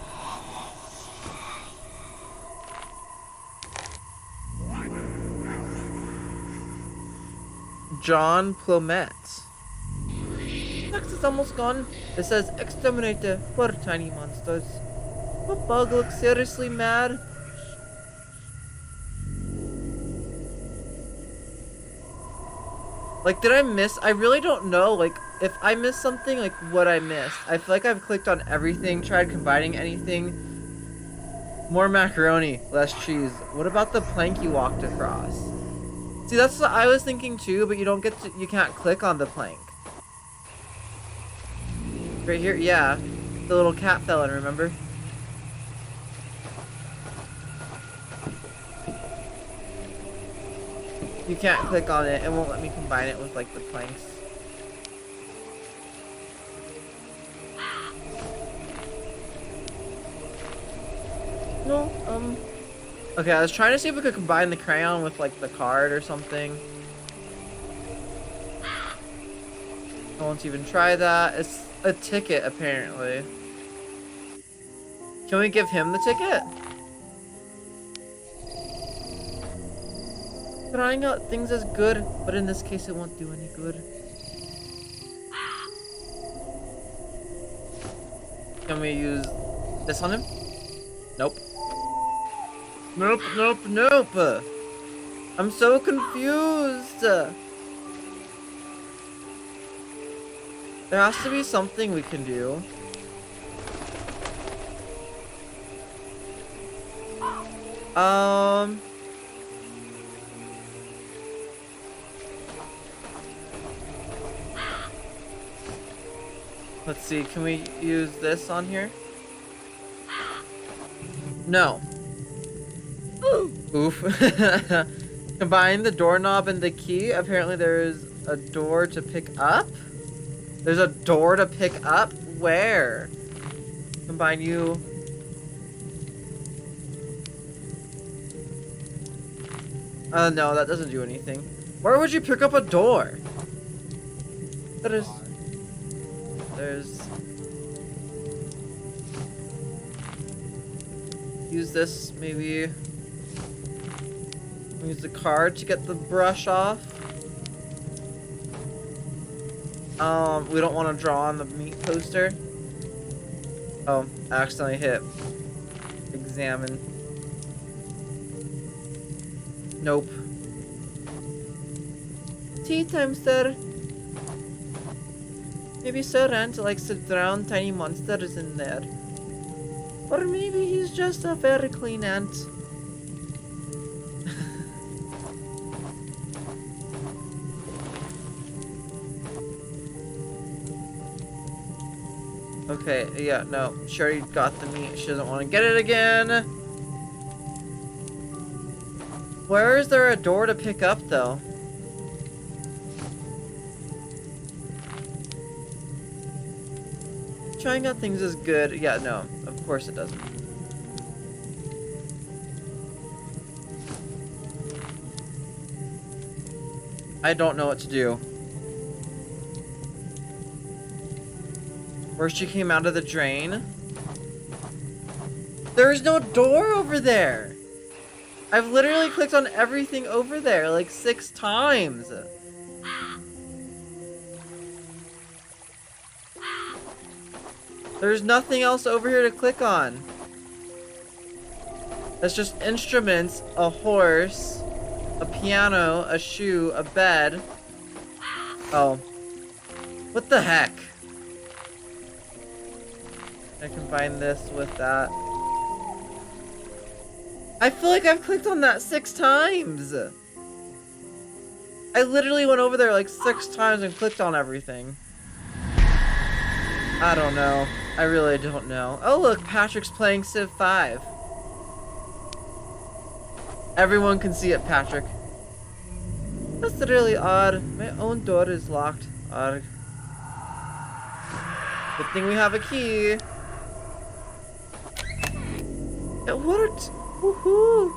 John Plomet. Text is almost gone. It says exterminator for tiny monsters. What bug looks seriously mad? Like, did I miss? I really don't know. Like, if I missed something, like what I missed. I feel like I've clicked on everything, tried combining anything. More macaroni, less cheese. What about the plank you walked across? See, that's what I was thinking too, but you don't get to, you can't click on the plank. Right here, yeah. The little cat fell in, remember? You can't click on it, it won't let me combine it with like the planks. No, okay, I was trying to see if we could combine the crayon with like the card or something. I won't even try that. It's a ticket apparently. Can we give him the ticket? Trying out things is good, but in this case it won't do any good. Can we use this on him? Nope. Nope, nope, nope. I'm so confused. There has to be something we can do. Let's see, can we use this on here? No. Oof. Combine the doorknob and the key. Apparently there is a door to pick up. There's a door to pick up? Where? Combine you. No, that doesn't do anything. Where would you pick up a door? There's... Use this, maybe. Use the card to get the brush off. We don't want to draw on the meat poster. Oh, I accidentally hit examine. Nope. Tea time, sir. Maybe Sir Ant likes to drown tiny monsters in there. Or maybe he's just a very clean ant. Okay, yeah, no. She already got the meat. She doesn't want to get it again. Where is there a door to pick up, though? Trying out things is good. Yeah, no. Of course it doesn't. I don't know what to do. Where she came out of the drain? There's no door over there! I've literally clicked on everything over there like 6 times. There's nothing else over here to click on. That's just instruments, a horse, a piano, a shoe, a bed. Oh. What the heck? I combine this with that. I feel like I've clicked on that 6 times. I literally went over there like 6 times and clicked on everything. I don't know. I really don't know. Oh look, Patrick's playing Civ 5. Everyone can see it, Patrick. That's really odd. My own door is locked. Odd. Good thing we have a key. It worked! Woohoo!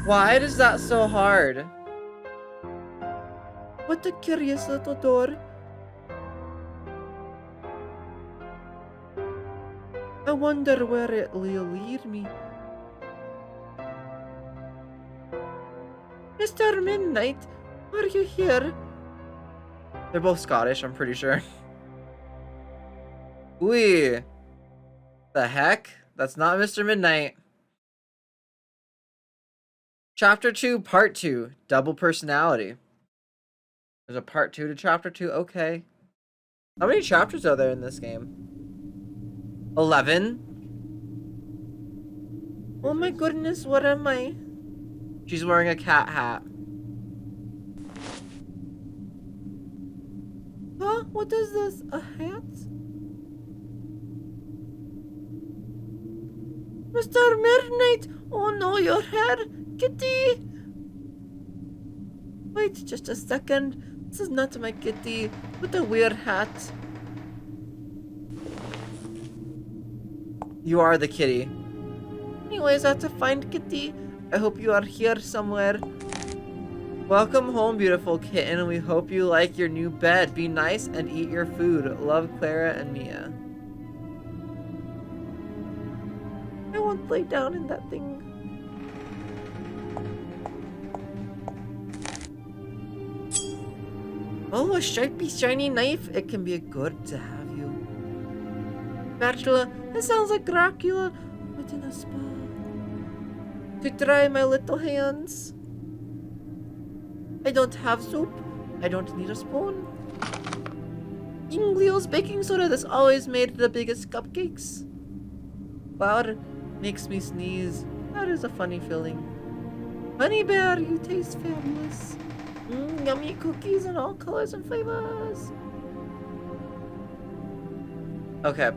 Why is that so hard? What a curious little door. I wonder where it will lead me. Mr. Midnight, are you here? They're both Scottish, I'm pretty sure. Wee. The heck? That's not Mr. Midnight. Chapter 2, Part 2. Double personality. There's a Part 2 to Chapter 2. Okay. How many chapters are there in this game? 11? Oh my goodness, what am I? She's wearing a cat hat. Huh? What is this? A hat? Mr. Midnight! Oh no, your hair! Kitty! Wait just a second. This is not my kitty. What a weird hat. You are the kitty. Anyways, I have to find Kitty. I hope you are here somewhere. Welcome home, beautiful kitten. We hope you like your new bed. Be nice and eat your food. Love, Clara and Mia. I won't lay down in that thing. Oh, a sharpie, shiny knife. It can be good to have you. Bachelor, that sounds like Dracula, but in a spa. To dry my little hands. I don't have soup. I don't need a spoon. Inglio's baking soda that's always made the biggest cupcakes. Flour makes me sneeze. That is a funny feeling. Honey Bear, you taste fabulous. Yummy cookies in all colors and flavors. Okay.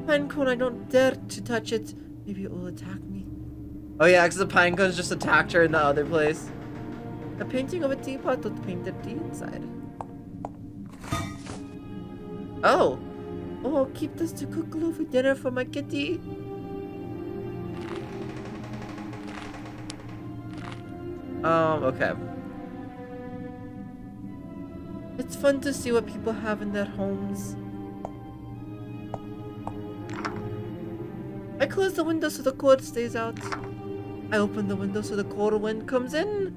Pinecone, I don't dare to touch it. Maybe it will attack me. Oh yeah, because the pinecones just attacked her in the other place. A painting of a teapot with painted tea inside. Oh! Oh, I'll keep this to cook loaf of dinner for my kitty. Okay. It's fun to see what people have in their homes. I close the window so the cold stays out. I open the window so the cold wind comes in.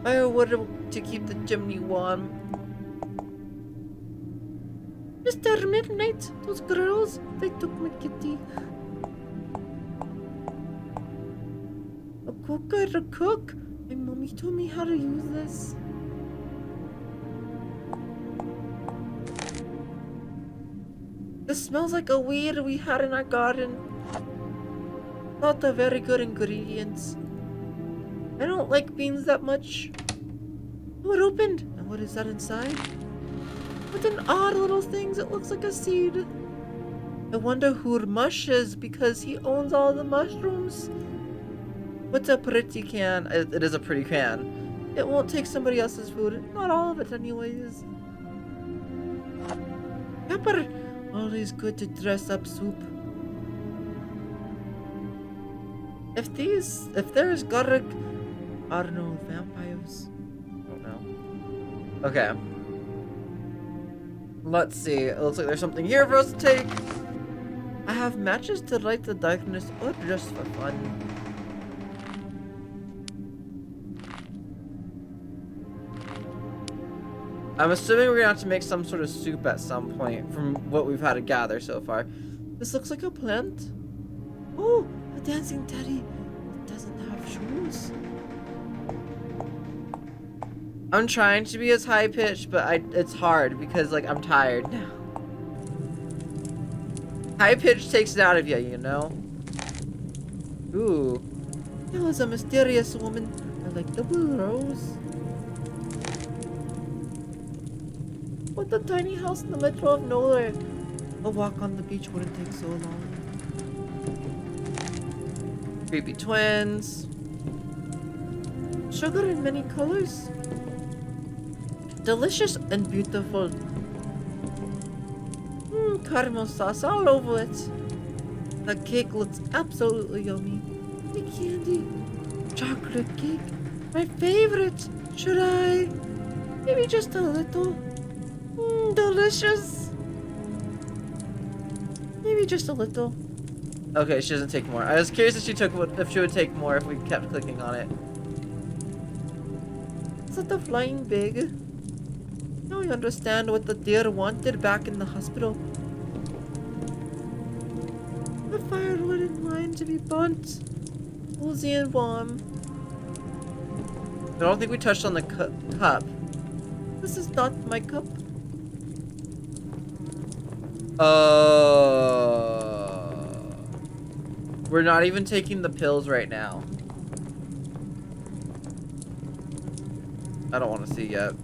I would to keep the chimney warm. Mr. Midnight, those girls, they took my kitty. A cooker, a cook. My mommy told me how to use this. This smells like a weed we had in our garden. Not a very good ingredients. I don't like beans that much. Oh, it opened. And what is that inside? What an odd little thing. It looks like a seed. I wonder who Mush is because he owns all the mushrooms. What's a pretty can? It is a pretty can. It won't take somebody else's food. Not all of it anyways. Pepper. Always good to dress up soup. If there's garlic, I don't know, vampires. I don't know. Okay. Let's see. It looks like there's something here for us to take. I have matches to light the darkness or just for fun. I'm assuming we're gonna have to make some sort of soup at some point from what we've had to gather so far. This looks like a plant. Oh, a dancing teddy. It doesn't have shoes. I'm trying to be as high pitched, but it's hard because like I'm tired now. High pitch takes it out of you, you know? Ooh. That was a mysterious woman. I like the blue rose. What a tiny house in the middle of nowhere. A walk on the beach wouldn't take so long. Creepy twins. Sugar in many colors. Delicious and beautiful. Caramel sauce all over it. The cake looks absolutely yummy. The candy. Chocolate cake. My favorite. Should I? Maybe just a little. Delicious. Maybe just a little. Okay, she doesn't take more. I was curious if she would take more if we kept clicking on it. Is that the flying pig? Now I understand what the deer wanted back in the hospital. The firewood in line to be burnt. Cozy and warm. I don't think we touched on the cup. This is not my cup. We're not even taking the pills right now. I don't want to see yet.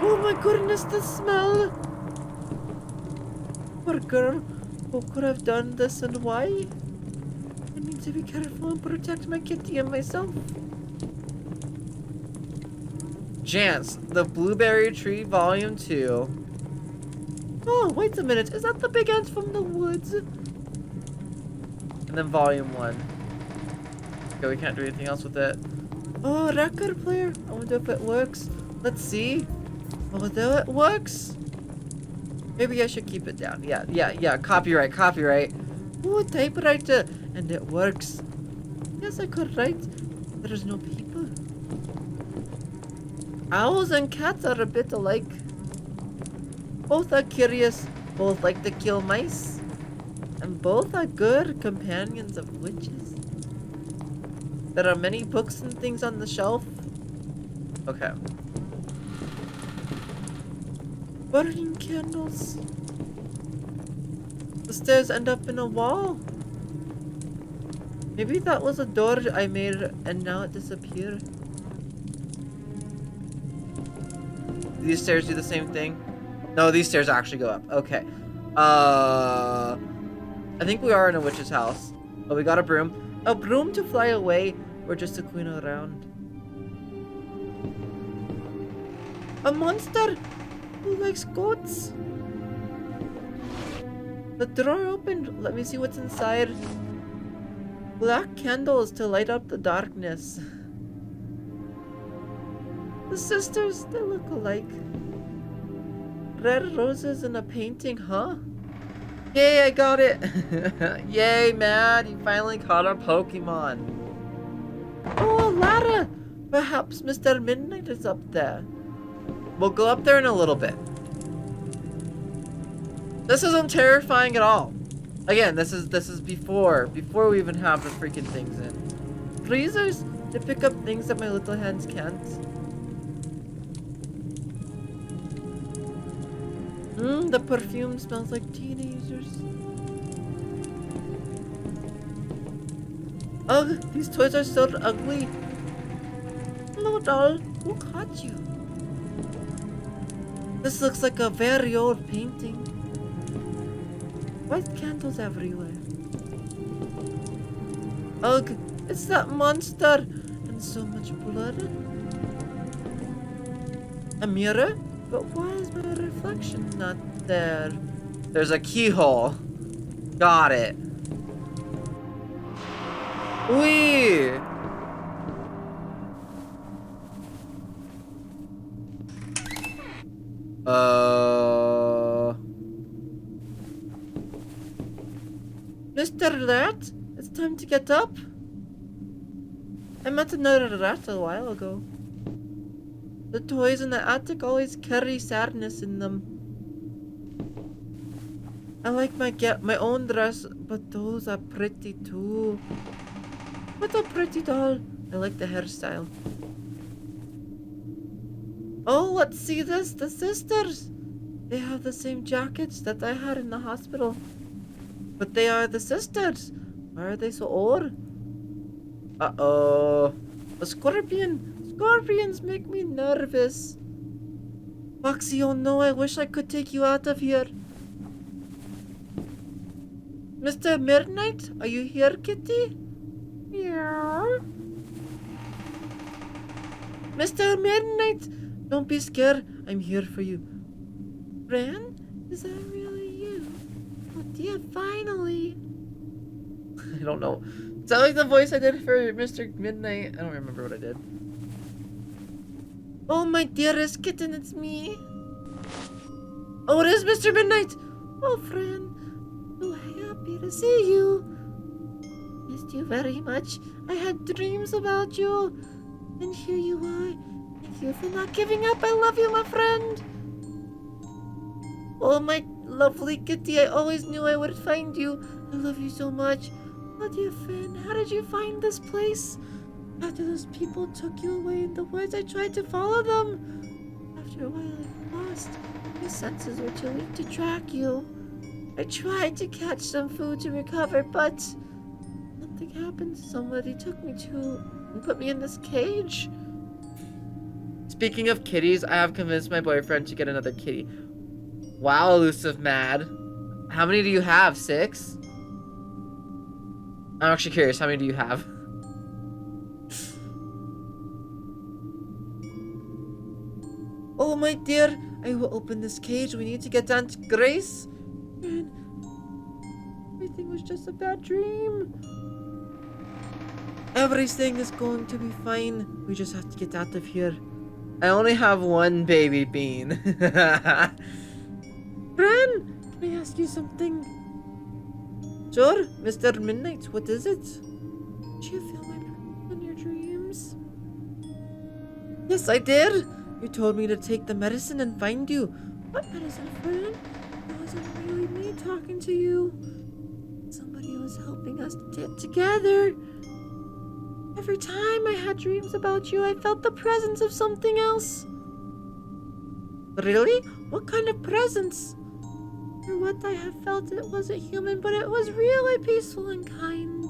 Oh my goodness, the smell! Poor girl, who could have done this and why? I need to be careful and protect my kitty and myself. Jance, the Blueberry Tree Volume 2. Oh, wait a minute. Is that the big ant from the woods? And then Volume 1. Okay, we can't do anything else with it. Oh, record player. I wonder if it works. Let's see. Oh, there it works. Maybe I should keep it down. Yeah. Copyright. Oh, typewriter. And it works. Yes, I could write. There's no people. Owls and cats are a bit alike. Both are curious, both like to kill mice, and both are good companions of witches. There are many books and things on the shelf. Okay. Burning candles. The stairs end up in a wall. Maybe that was a door I made and now it disappeared. These stairs do the same thing? No, these stairs actually go up. Okay. I think we are in a witch's house. Oh, we got a broom. A broom to fly away or just to clean around. A monster who likes goats. The drawer opened. Let me see what's inside. Black candles to light up the darkness. The sisters, they look alike. Red roses in a painting, huh? Yay, I got it! Yay, Matt, you finally caught our Pokemon. Oh, a ladder! Perhaps Mr. Midnight is up there. We'll go up there in a little bit. This isn't terrifying at all. Again, this is before we even have the freaking things in. Freezers to pick up things that my little hands can't. The perfume smells like teenagers. Ugh, these toys are so ugly. Hello, doll. Who caught you? This looks like a very old painting. White candles everywhere. Ugh, it's that monster! And so much blood. A mirror? But why is my reflection not there? There's a keyhole. Got it. Wee! Mr. Rat, it's time to get up. I met another rat a while ago. The toys in the attic always carry sadness in them. I like my own dress, but those are pretty too. What a pretty doll. I like the hairstyle. Oh, let's see this. The sisters. They have the same jackets that I had in the hospital. But they are the sisters. Why are they so old? Uh-oh. A scorpion. Scorpions make me nervous. Foxy, oh no, I wish I could take you out of here. Mr. Midnight, are you here, kitty? Meow. Mr. Midnight, don't be scared. I'm here for you. Fran, is that really you? Oh dear, finally. I don't know. Sound like the voice I did for Mr. Midnight. I don't remember what I did. Oh, my dearest kitten, it's me. Oh, it is Mr. Midnight. Oh, Fran, so happy to see you. Missed you very much. I had dreams about you. And here you are. Thank you for not giving up. I love you, my friend. Oh, my lovely kitty. I always knew I would find you. I love you so much. Oh, dear friend, how did you find this place? After those people took you away in the woods, I tried to follow them. After a while, I lost. My senses were too weak to track you. I tried to catch some food to recover, but nothing happened. Somebody took me to and put me in this cage. Speaking of kitties, I have convinced my boyfriend to get another kitty. Wow, elusive mad. How many do you have? 6? I'm actually curious. How many do you have? Oh, my dear, I will open this cage. We need to get down to Grace. Man, everything was just a bad dream. Everything is going to be fine. We just have to get out of here. I only have 1 baby bean. Fran, can I ask you something? Sure, Mr. Midnight, what is it? Did you feel my presence in your dreams? Yes, I did. You told me to take the medicine and find you. What medicine, Fran? It wasn't really me talking to you. Somebody was helping us to get together. Every time I had dreams about you, I felt the presence of something else. Really? What kind of presence? For what I have felt, it wasn't human, but it was really peaceful and kind.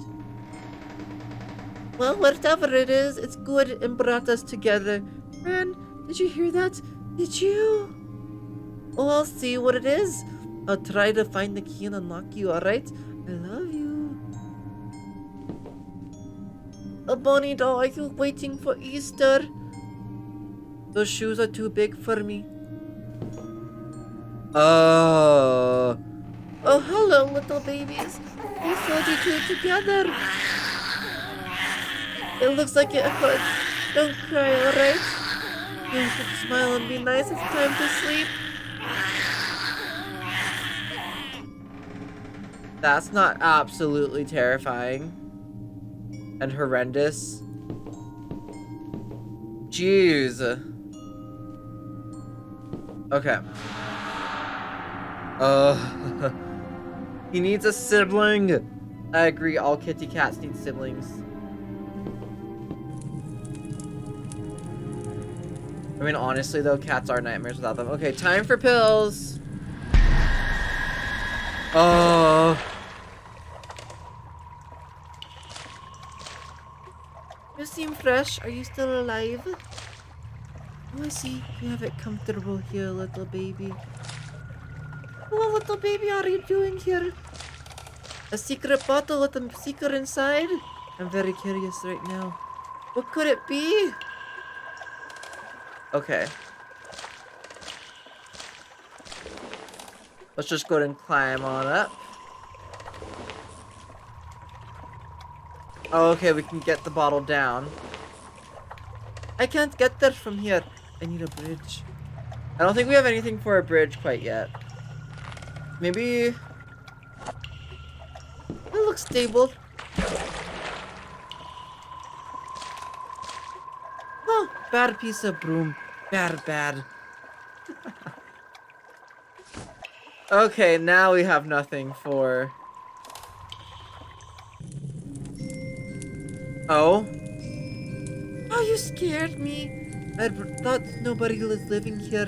Well, whatever it is, it's good and brought us together. Fran, did you hear that? Did you? Oh, I'll see what it is. I'll try to find the key and unlock you, alright? I love you. A bunny doll, are you waiting for Easter? Those shoes are too big for me. Oh, hello, little babies. We sewed you two together. It looks like it hurts. Don't cry, alright? You should smile and be nice. It's time to sleep. that's not absolutely terrifying and horrendous. Jeez. Okay. He needs a sibling. I agree, all kitty cats need siblings. I mean, honestly though, cats are nightmares without them. Okay, time for pills. Oh. You seem fresh. Are you still alive? Oh, I see. You have it comfortable here, little baby. What, little baby, are you doing here? A secret bottle with a secret inside? I'm very curious right now. What could it be? Okay. Let's just go ahead and climb on up. Oh, okay, we can get the bottle down. I can't get there from here. I need a bridge. I don't think we have anything for a bridge quite yet. Maybe... It looks stable. Oh, bad piece of broom. Bad. Okay, now we have nothing for... Oh? Oh, you scared me. I thought nobody was living here.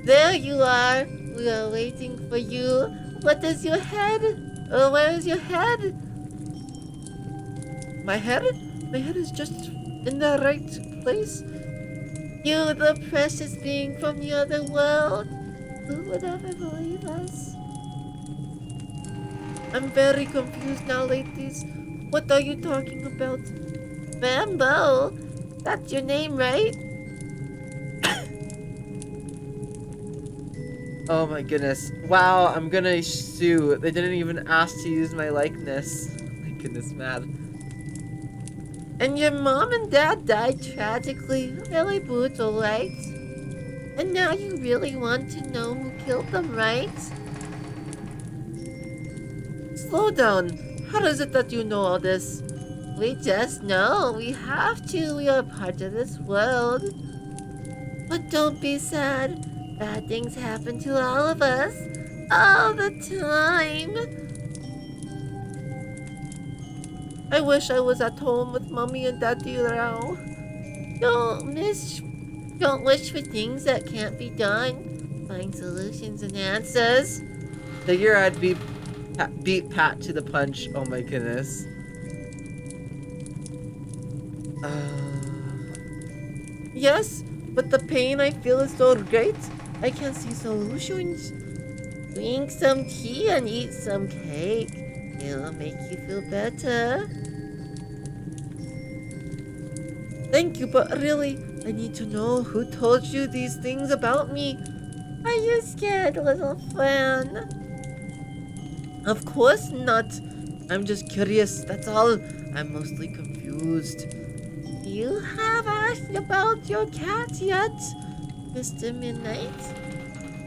There you are. We are waiting for you. What is your head? Oh, where is your head? My head? My head is just in the right place. You, the precious being from the other world. Who would ever believe us? I'm very confused now, ladies. What are you talking about? Bambo? That's your name, right? Oh my goodness. Wow, I'm gonna sue. They didn't even ask to use my likeness. Oh my goodness, mad. And your mom and dad died tragically. Really brutal, right? And now you really want to know who killed them, right? Slow down. How is it that you know all this? We just know. We have to. We are part of this world. But don't be sad. Bad things happen to all of us. All the time. I wish I was at home with mommy and daddy now. Don't wish for things that can't be done. Find solutions and answers. Figure I'd beat Pat to the punch. Oh my goodness. Yes, but the pain I feel is so great. I can see solutions. Drink some tea and eat some cake. It'll make you feel better. Thank you, but really, I need to know who told you these things about me. Are you scared, little Fran? Of course not. I'm just curious, that's all. I'm mostly confused. You have asked about your cat yet, Mr. Midnight?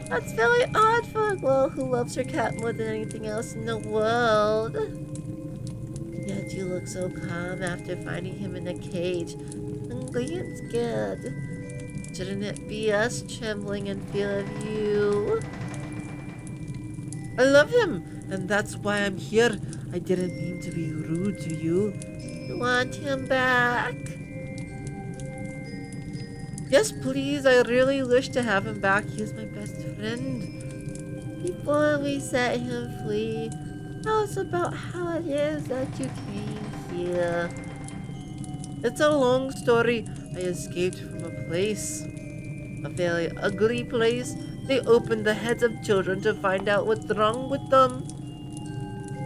That's very odd for a girl who loves her cat more than anything else in the world. Yet you look so calm after finding him in a cage, hungry and scared. Shouldn't it be us trembling in fear of you? I love him, and that's why I'm here. I didn't mean to be rude to you. You want him back? Yes, please. I really wish to have him back. He's my best friend. Before we set him free, tell us about how it is that you came here. It's a long story. I escaped from a place. A very ugly place. They opened the heads of children to find out what's wrong with them.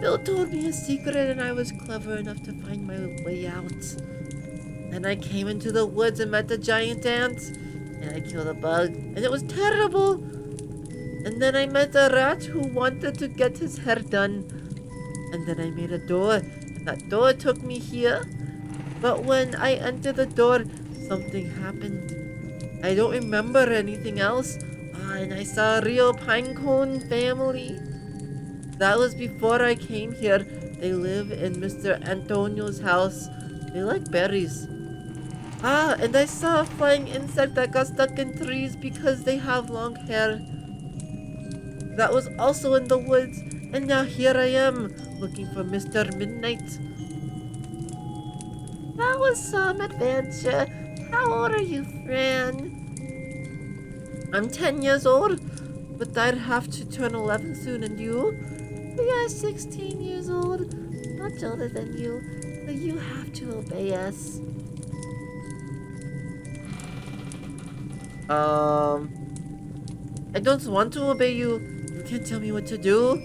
Bill told me a secret and I was clever enough to find my way out. Then I came into the woods and met a giant ant. And I killed a bug. And it was terrible. And then I met a rat who wanted to get his hair done. And then I made a door. And that door took me here. But when I entered the door, something happened. I don't remember anything else. And I saw a real pinecone family. That was before I came here. They live in Mr. Antonio's house. They like berries. And I saw a flying insect that got stuck in trees because they have long hair. That was also in the woods. And now here I am, looking for Mr. Midnight. That was some adventure. How old are you, Fran? I'm 10 years old, but I'd have to turn 11 soon, and you? We are 16 years old, much older than you, so you have to obey us. I don't want to obey you. You can't tell me what to do.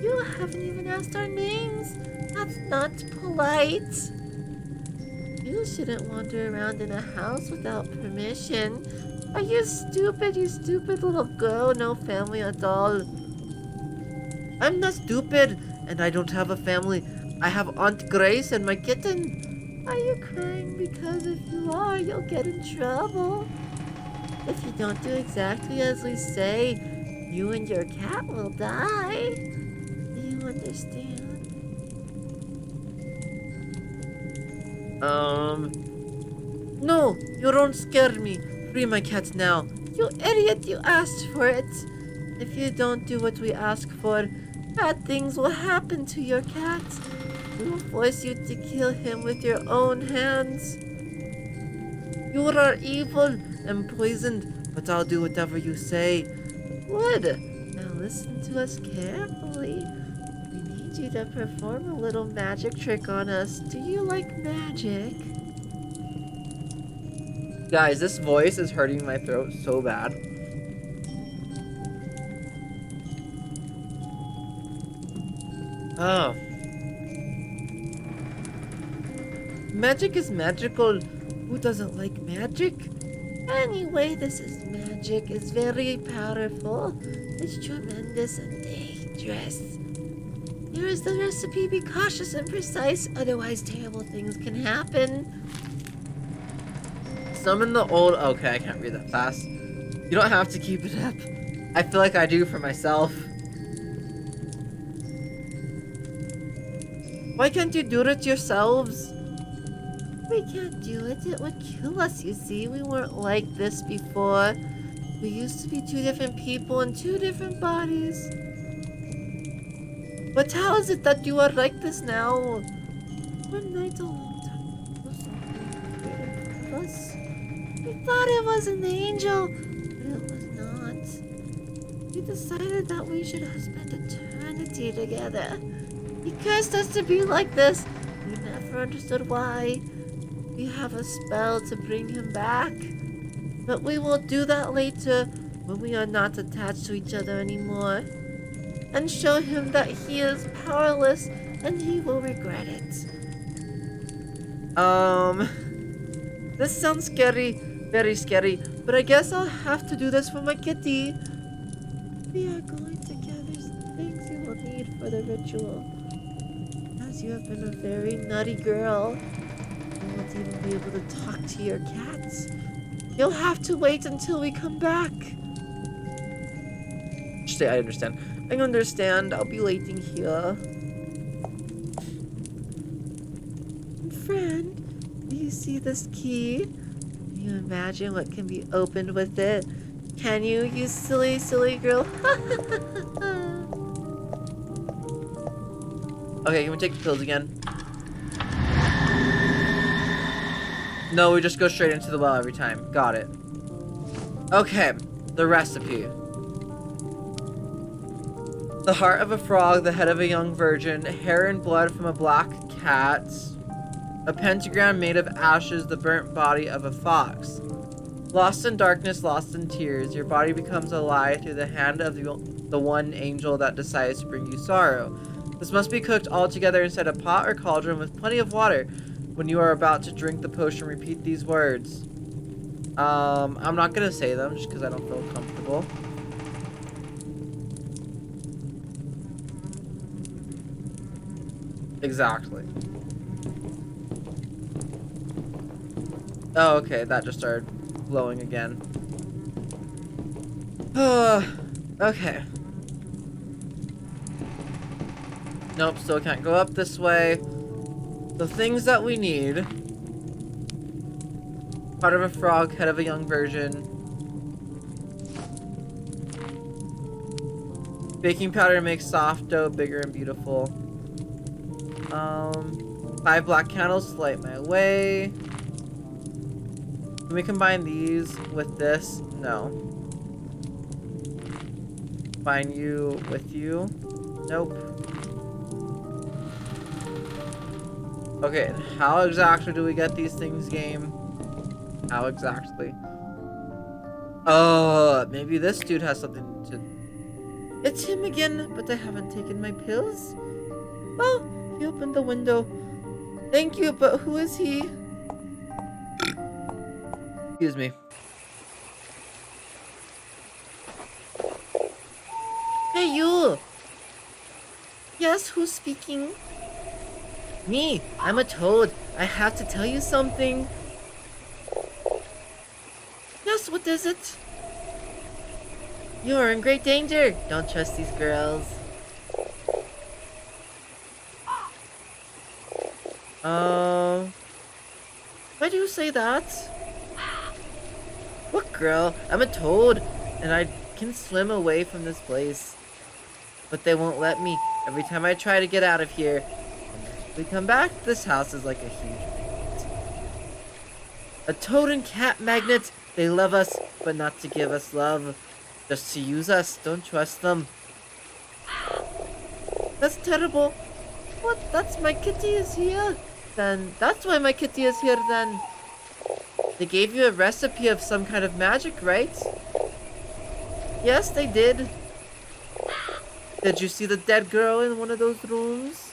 You haven't even asked our names. That's not polite. You shouldn't wander around in a house without permission. Are you stupid, you stupid little girl? No family at all. I'm not stupid, and I don't have a family. I have Aunt Grace and my kitten. Are you crying? Because if you are, you'll get in trouble. If you don't do exactly as we say, you and your cat will die. Do you understand? No, you don't scare me. Free my cat now. You idiot, you asked for it. If you don't do what we ask for, bad things will happen to your cat. We will force you to kill him with your own hands. You are evil and poisoned, but I'll do whatever you say. Good. Now listen to us carefully. We need you to perform a little magic trick on us. Do you like magic? Guys, this voice is hurting my throat so bad. Oh. Magic is magical. Who doesn't like magic? Anyway, this is magic. It's very powerful. It's tremendous and dangerous. Here is the recipe. Be cautious and precise, otherwise terrible things can happen. Summon the old... Okay, I can't read that fast. You don't have to keep it up. I feel like I do for myself. Why can't you do it yourselves? We can't do it. It would kill us, you see. We weren't like this before. We used to be two different people in two different bodies. But how is it that you are like this now? One night a long time ago, something appeared in front of us. We thought it was an angel, but it was not. We decided that we should spend eternity together. He cursed us to be like this. We never understood why. We have a spell to bring him back. But we will do that later when we are not attached to each other anymore. And show him that he is powerless and he will regret it. This sounds scary, very scary, but I guess I'll have to do this for my kitty. We are going to gather some things you will need for the ritual. As you have been a very nutty girl, you won't even be able to talk to your cats. You'll have to wait until we come back. I understand. I understand. I'll be waiting here. Friend, do you see this key? Can you imagine what can be opened with it? Can you, you silly, silly girl? Okay, can we take the pills again? No, we just go straight into the well every time. Got it. Okay, the recipe. The heart of a frog, the head of a young virgin, hair and blood from a black cat, a pentagram made of ashes, the burnt body of a fox. Lost in darkness, lost in tears, your body becomes alive through the hand of the one angel that decides to bring you sorrow. This must be cooked all together inside a pot or cauldron with plenty of water. When you are about to drink the potion, repeat these words. I'm not gonna say them just because I don't feel comfortable. Exactly. Oh, okay, that just started glowing again. Okay. Nope, still can't go up this way. The things that we need. Heart of a frog, head of a young virgin. Baking powder makes soft dough bigger and beautiful. 5 black candles to light my way. Can we combine these with this? No. Combine you with you? Nope. Okay, and how exactly do we get these things, game? How exactly? Oh, maybe this dude has something to... It's him again, but I haven't taken my pills. Oh, he opened the window. Thank you, but who is he? Excuse me. Hey, you! Yes, who's speaking? Me, I'm a toad. I have to tell you something. Yes, what is it? You are in great danger. Don't trust these girls. Why do you say that? What girl? I'm a toad, and I can swim away from this place. But they won't let me. Every time I try to get out of here, and we come back, this house is like a huge field. A toad and cat magnet. They love us, but not to give us love. Just to use us. Don't trust them. That's terrible. What? That's my kitty is here? Then that's why my kitty is here then. They gave you a recipe of some kind of magic, right? Yes, they did. Did you see the dead girl in one of those rooms?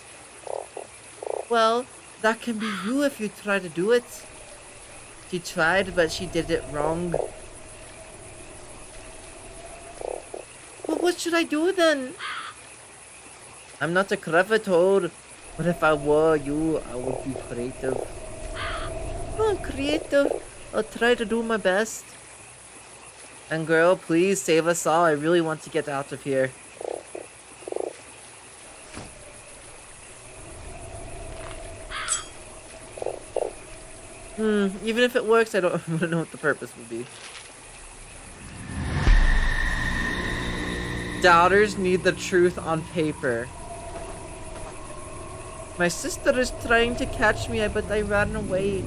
Well, that can be you if you try to do it. She tried, but she did it wrong. Well, what should I do then? I'm not a clever toad, but if I were you, I would be creative. Oh, creative. I'll try to do my best. And girl, please save us all. I really want to get out of here. Even if it works, I don't know what the purpose would be. Doubters need the truth on paper. My sister is trying to catch me, but I ran away.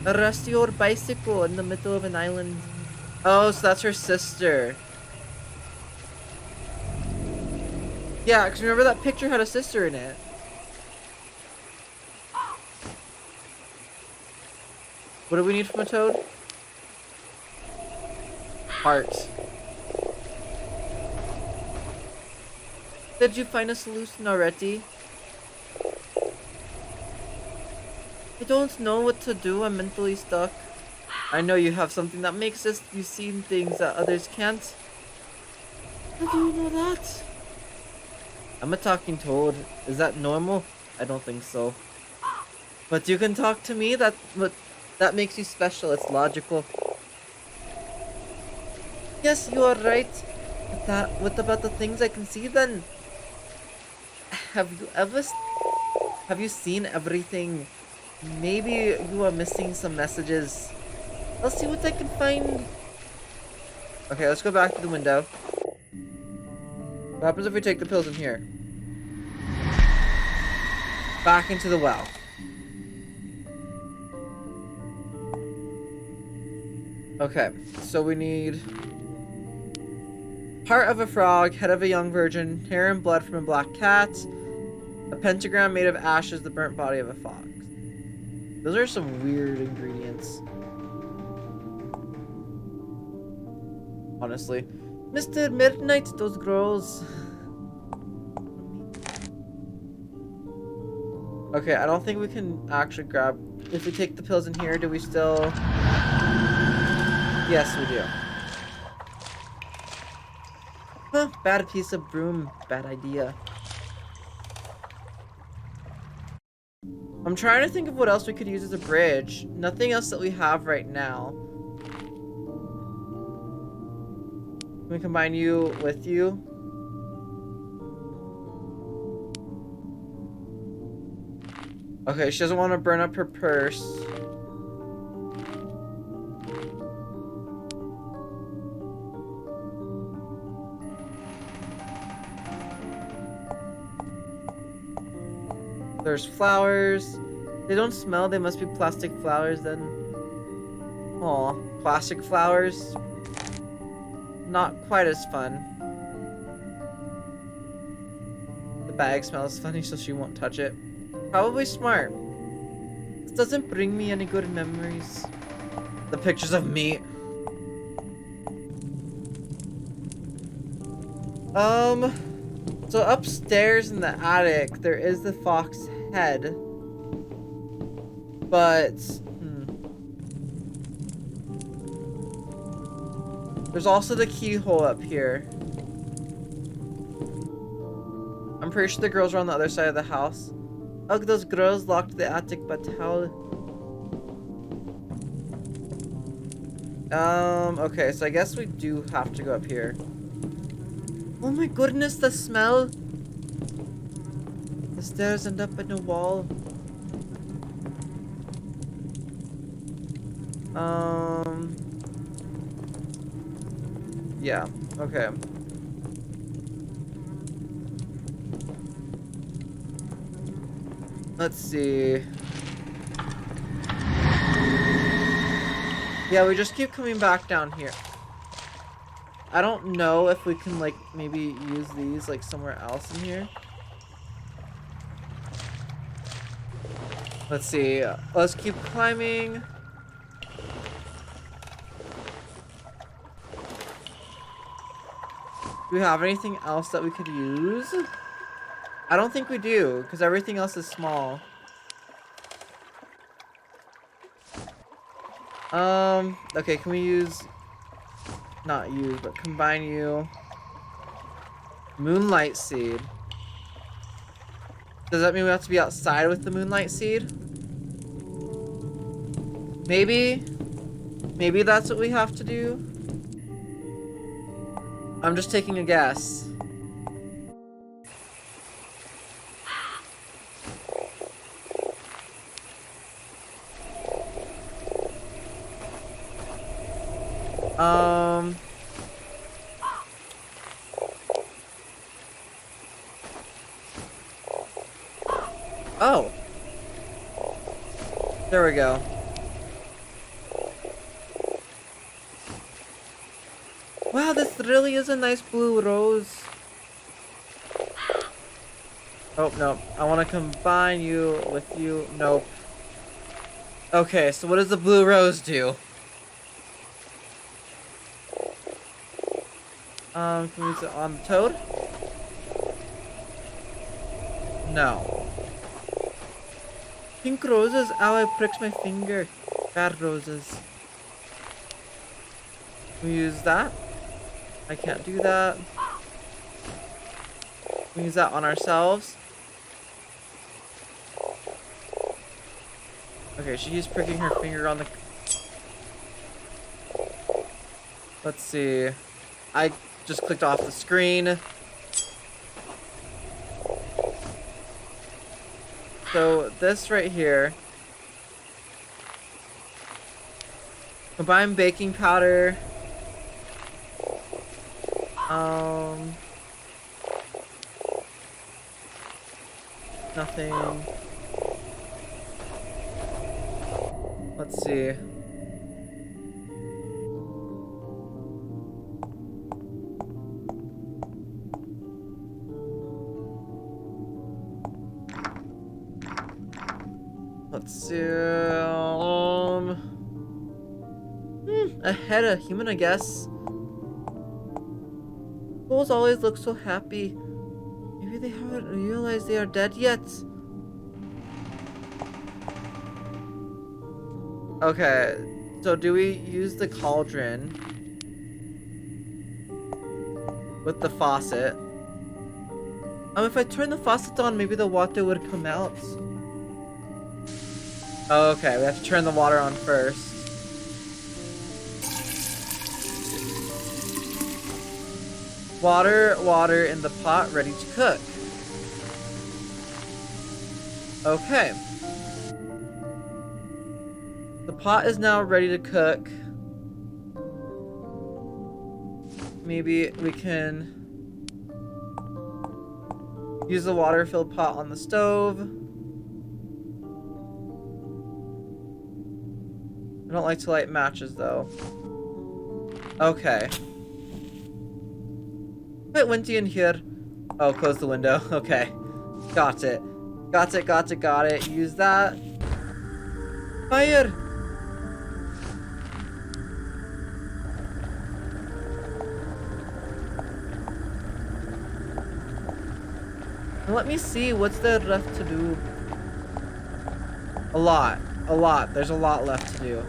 Arrest your bicycle in the middle of an island. Oh, so that's her sister. Yeah, because remember that picture had a sister in it. What do we need from a toad? Heart. Did you find a solution already? I don't know what to do. I'm mentally stuck. I know you have something that makes you see things that others can't. How do you know that? I'm a talking toad. Is that normal? I don't think so. But you can talk to me. That makes you special. It's logical. Yes, you are right. What about the things I can see then? Have you seen everything? Maybe you are missing some messages. I'll see what I can find. Okay, let's go back to the window. What happens if we take the pills in here? Back into the well. Okay, so we need heart of a frog, head of a young virgin, hair and blood from a black cat, a pentagram made of ashes, the burnt body of a fox. Those are some weird ingredients. Honestly. Mr. Midnight, those girls. Okay, I don't think we can actually grab... If we take the pills in here, do we still... Yes, we do. Huh, bad piece of broom. Bad idea. I'm trying to think of what else we could use as a bridge. Nothing else that we have right now. Can we combine you with you? Okay, she doesn't want to burn up her purse. There's flowers. They don't smell. They must be plastic flowers then. Aw, plastic flowers. Not quite as fun. The bag smells funny, so she won't touch it. Probably smart. This doesn't bring me any good memories. The pictures of meat. So upstairs in the attic, there is the fox head. But, there's also the keyhole up here. I'm pretty sure the girls are on the other side of the house. Ugh, those girls locked the attic, but how? Okay, so I guess we do have to go up here. Oh my goodness, the smell! The stairs end up in a wall. Yeah, okay. Let's see. Yeah, we just keep coming back down here. I don't know if we can, like, maybe use these, like, somewhere else in here. Let's see. Let's keep climbing. Do we have anything else that we could use? I don't think we do, because everything else is small. Okay, can we use... Not use, but combine you. Moonlight seed. Does that mean we have to be outside with the moonlight seed? Maybe? Maybe that's what we have to do? I'm just taking a guess. Oh. There we go. Wow, this really is a nice blue rose. Oh, no. I want to combine you with you. Nope. Okay, so what does the blue rose do? Can we use it on the toad? No. Pink roses? Ow, I pricked my finger. Bad roses. Can we use that? I can't do that. Can we use that on ourselves? Okay, she's pricking her finger on the... Let's see. I just clicked off the screen. So this right here. Combine baking powder. Nothing. Let's see. Let's see. A head, a human, I guess. Fools always look so happy. Maybe they haven't realized they are dead yet. Okay, so do we use the cauldron with the faucet? If I turn the faucet on, maybe the water would come out. Okay, we have to turn the water on first. Water in the pot, ready to cook. Okay. The pot is now ready to cook. Maybe we can use the water-filled pot on the stove. I don't like to light matches, though. Okay. Quite windy in here. Oh, close the window. Okay. Got it. Got it. Use that. Fire! Let me see, what's there left to do? A lot. A lot. There's a lot left to do.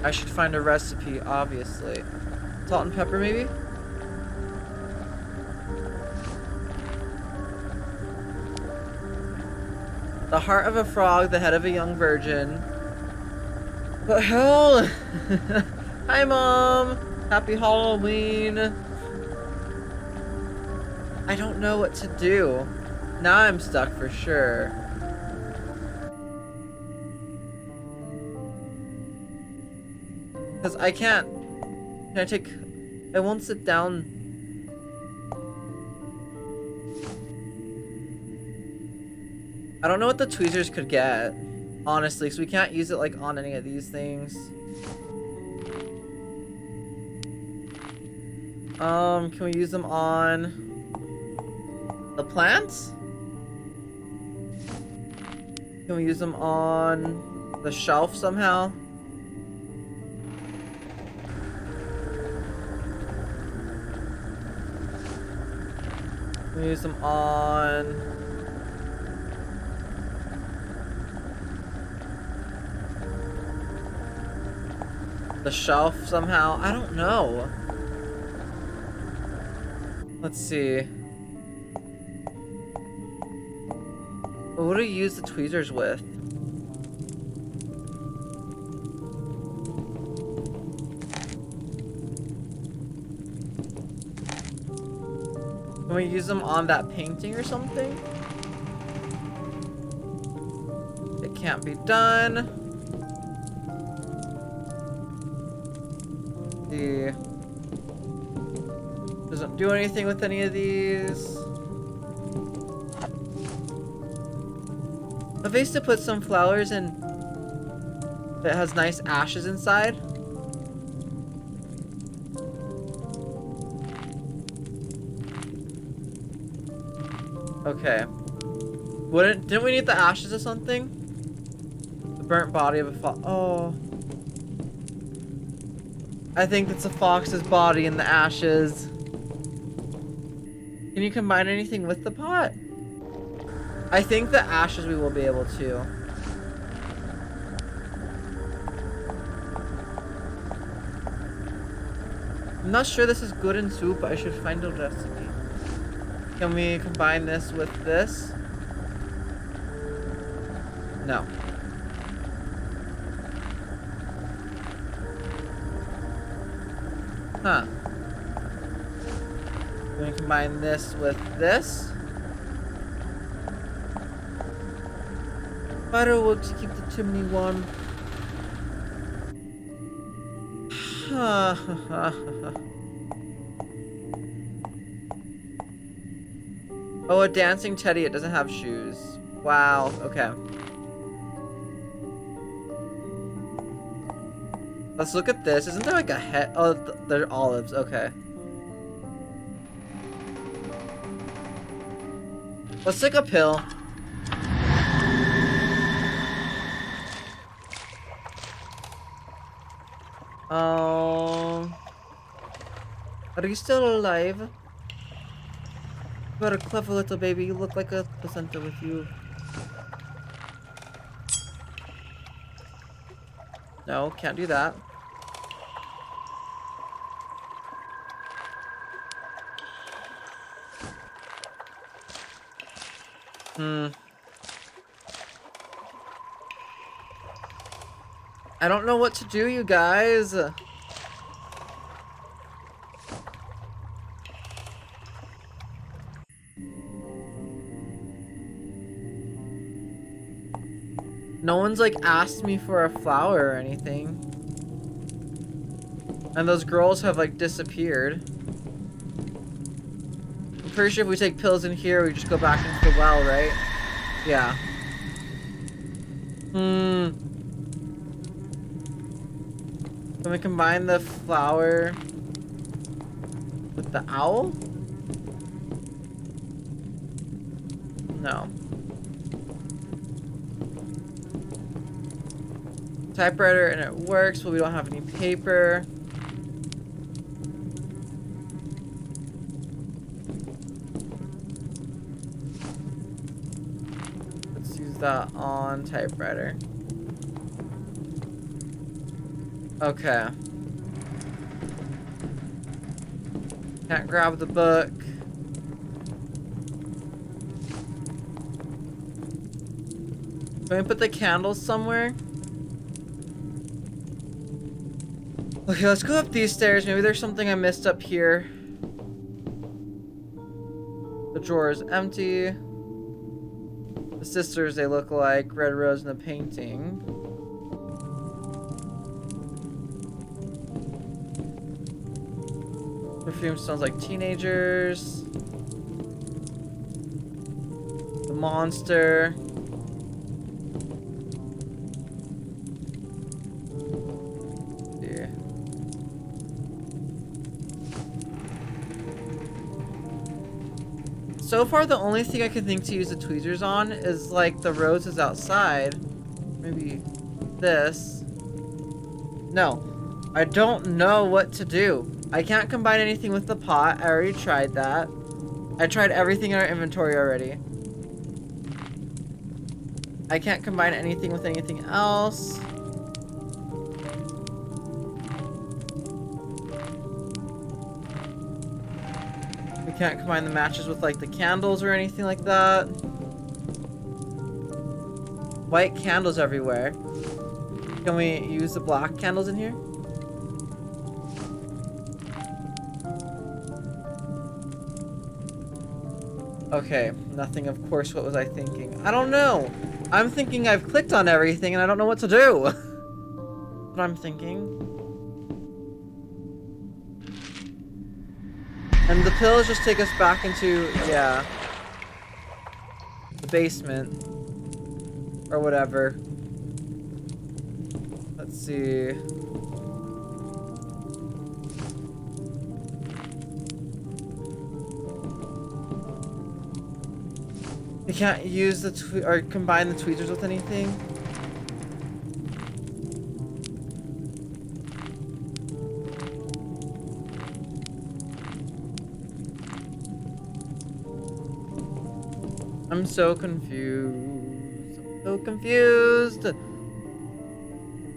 I should find a recipe, obviously. Salt and pepper, maybe? The heart of a frog, the head of a young virgin. What hell? Hi, Mom! Happy Halloween! I don't know what to do. Now I'm stuck for sure. Because I can't. Can I take... I won't sit down. I don't know what the tweezers could get, honestly, so we can't use it like on any of these things. Can we use them on the plants? Can we use them on the shelf somehow? Can we use them on the shelf somehow? I don't know. Let's see. What do you use the tweezers with? Can we use them on that painting or something? It can't be done. See. Doesn't do anything with any of these. A vase to put some flowers in that has nice ashes inside. Okay. Didn't we need the ashes or something? The burnt body of a fox. Oh. I think it's a fox's body in the ashes. Can you combine anything with the pot? I think the ashes we will be able to. I'm not sure this is good in soup, but I should find a recipe. Can we combine this with this? No. Huh. Can we combine this with this? Firewood to keep the chimney warm. Oh, a dancing teddy. It doesn't have shoes. Wow. Okay. Let's look at this. Isn't there like a head? Oh, they're olives. Okay. Let's take a pill. Are you still alive? You're a clever little baby. You look like a placenta with you. No, can't do that. I don't know what to do, you guys. No one's like asked me for a flower or anything. And those girls have like disappeared. I'm pretty sure if we take pills in here, we just go back into the well, right? Yeah. Can we combine the flower with the owl? No. Typewriter and it works, but we don't have any paper. Let's use that on typewriter. Okay. Can't grab the book. Can we put the candles somewhere? Okay, let's go up these stairs. Maybe there's something I missed up here. The drawer is empty. The sisters, they look like Red Rose in the painting. Perfume smells like teenagers. The monster. So far, the only thing I can think to use the tweezers on is like the roses outside. Maybe this. No, I don't know what to do. I can't combine anything with the pot. I already tried that. I tried everything in our inventory already. I can't combine anything with anything else. We can't combine the matches with like the candles or anything like that. White candles everywhere. Can we use the black candles in here? Okay, nothing, of course. What was I thinking? I don't know. I'm thinking I've clicked on everything and I don't know what to do. What I'm thinking. And the pills just take us back into, yeah, the basement. Or whatever. Let's see. You can't use the or combine the tweezers with anything. I'm so confused. I'm so confused.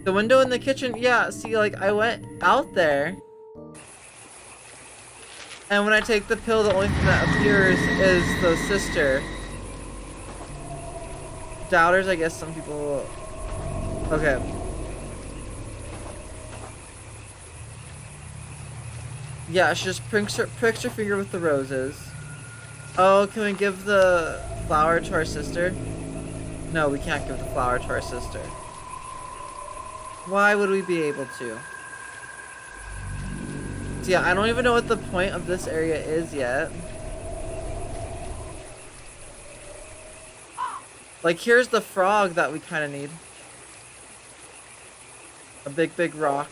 The window in the kitchen, yeah, see, like, I went out there. And when I take the pill, the only thing that appears is the sister. Doubters, I guess some people... Okay. Yeah, she just pricks her finger with the roses. Oh, can we give the flower to our sister? No, we can't give the flower to our sister. Why would we be able to? So yeah, I don't even know what the point of this area is yet. Like, here's the frog that we kind of need. A big, big rock.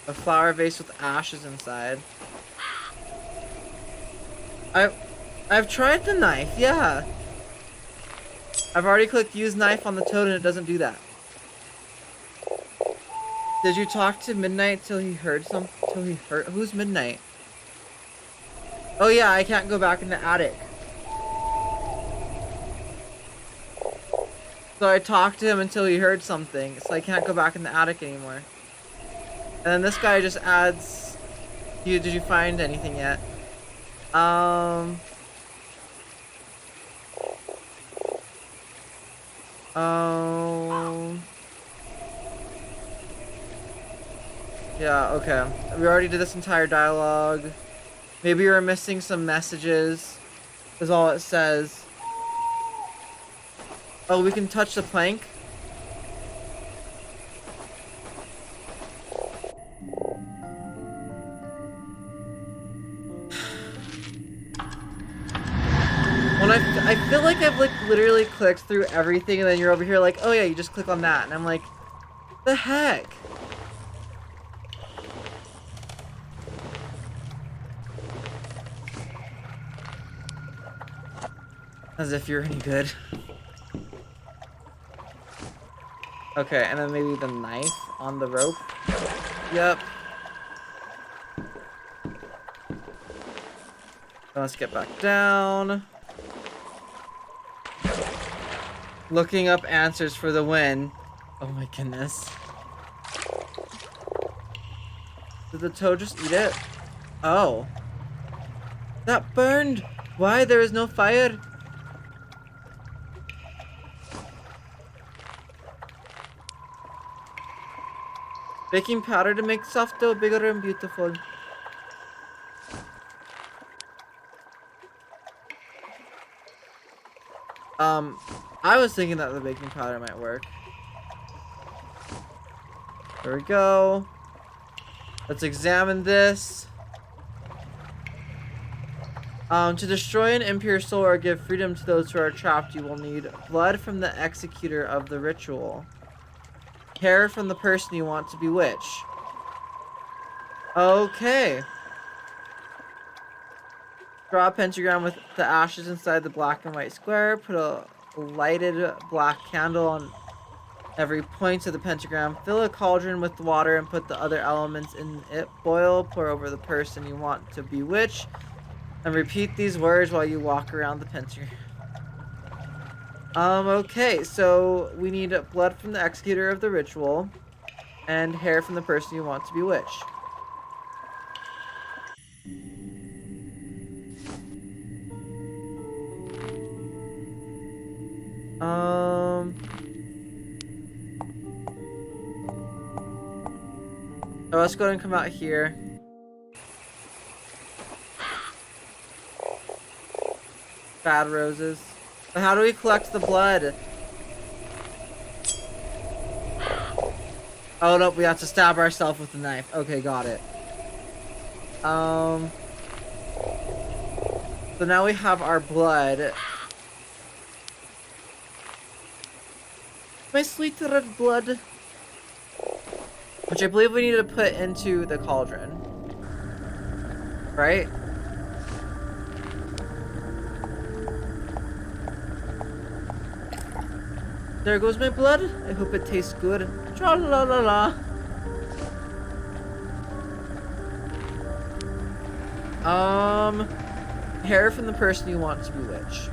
A flower vase with ashes inside. I've tried the knife, yeah. I've already clicked use knife on the toad and it doesn't do that. Did you talk to Midnight till he heard who's Midnight? Oh yeah, I can't go back in the attic. So I talked to him until he heard something, so I can't go back in the attic anymore. And then this guy just adds... Did you find anything yet? Yeah, okay. We already did this entire dialogue. Maybe we're missing some messages, is all it says. Oh, we can touch the plank? When I feel like I've like literally clicked through everything and then you're over here like, oh yeah, you just click on that. And I'm like, the heck? As if you're any good. Okay, and then maybe the knife on the rope. Yep. Let's get back down. Looking up answers for the win. Oh my goodness. Did the toad just eat it? Oh. That burned! Why? There is no fire. Baking powder to make soft dough bigger and beautiful. I was thinking that the baking powder might work. There we go. Let's examine this. To destroy an impure soul or give freedom to those who are trapped, you will need blood from the executor of the ritual. Hair from the person you want to bewitch. Okay. Draw a pentagram with the ashes inside the black and white square. Put a lighted black candle on every point of the pentagram. Fill a cauldron with water and put the other elements in it. Boil, pour over the person you want to bewitch. And repeat these words while you walk around the pentagram. Okay, so we need blood from the executor of the ritual. And hair from the person you want to bewitch. So let's go ahead and come out here. Bad roses. But how do we collect the blood? Oh no, we have to stab ourselves with the knife. Okay, got it. So now we have our blood. My sweet red blood. Which I believe we need to put into the cauldron. Right? There goes my blood. I hope it tastes good. Tra la la la. Hair from the person you want to bewitch.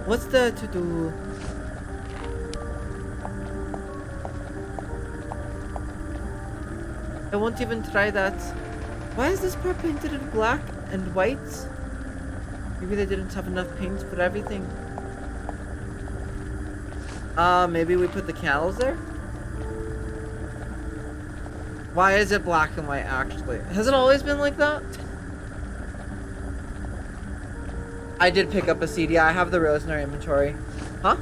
What's that to do? I won't even try that. Why is this part painted in black and white? Maybe they didn't have enough paint for everything. Maybe we put the candles there? Why is it black and white actually? Has it always been like that? I did pick up a CD. I have the rose in our inventory. Huh?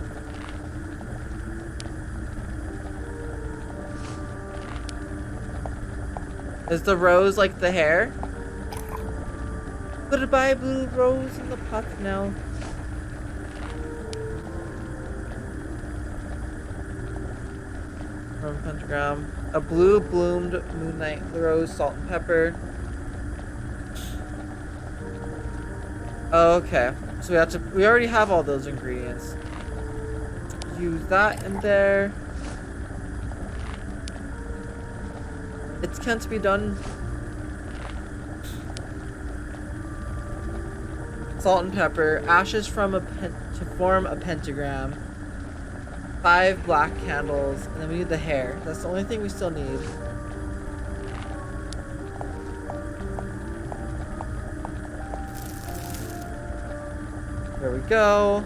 Is the rose like the hair? Goodbye, blue rose in the pot now. From pentagram. A blue bloomed moonlight rose, salt and pepper. Okay. So we already have all those ingredients. Use that in there. It can't be done. Salt and pepper, ashes from to form a pentagram, 5 black candles, and then we need the hair. That's the only thing we still need. There we go.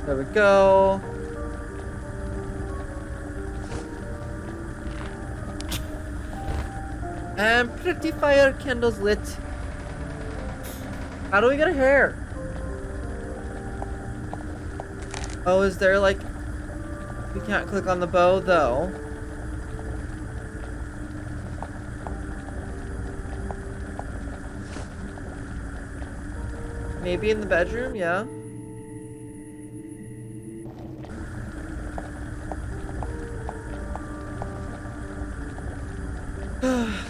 There we go. And pretty fire candles lit. How do we get a hair? Oh, is there like... We can't click on the bow though. Maybe in the bedroom, yeah.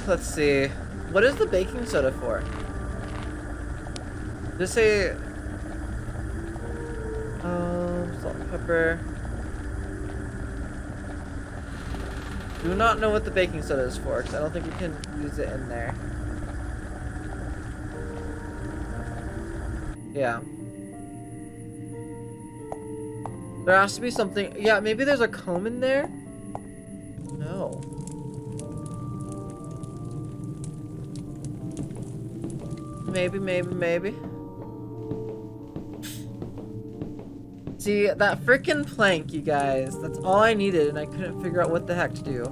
Let's see. What is the baking soda for? Just say... salt and pepper. Do not know what the baking soda is for, because I don't think we can use it in there. Yeah. There has to be something. Yeah, maybe there's a comb in there? No. Maybe. See, that freaking plank, you guys. That's all I needed, and I couldn't figure out what the heck to do.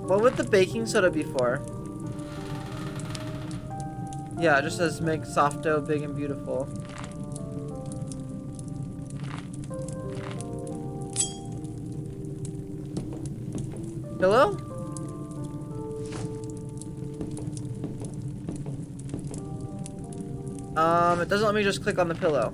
What would the baking soda be for? Yeah, it just says make soft dough big and beautiful. Pillow? It doesn't let me just click on the pillow.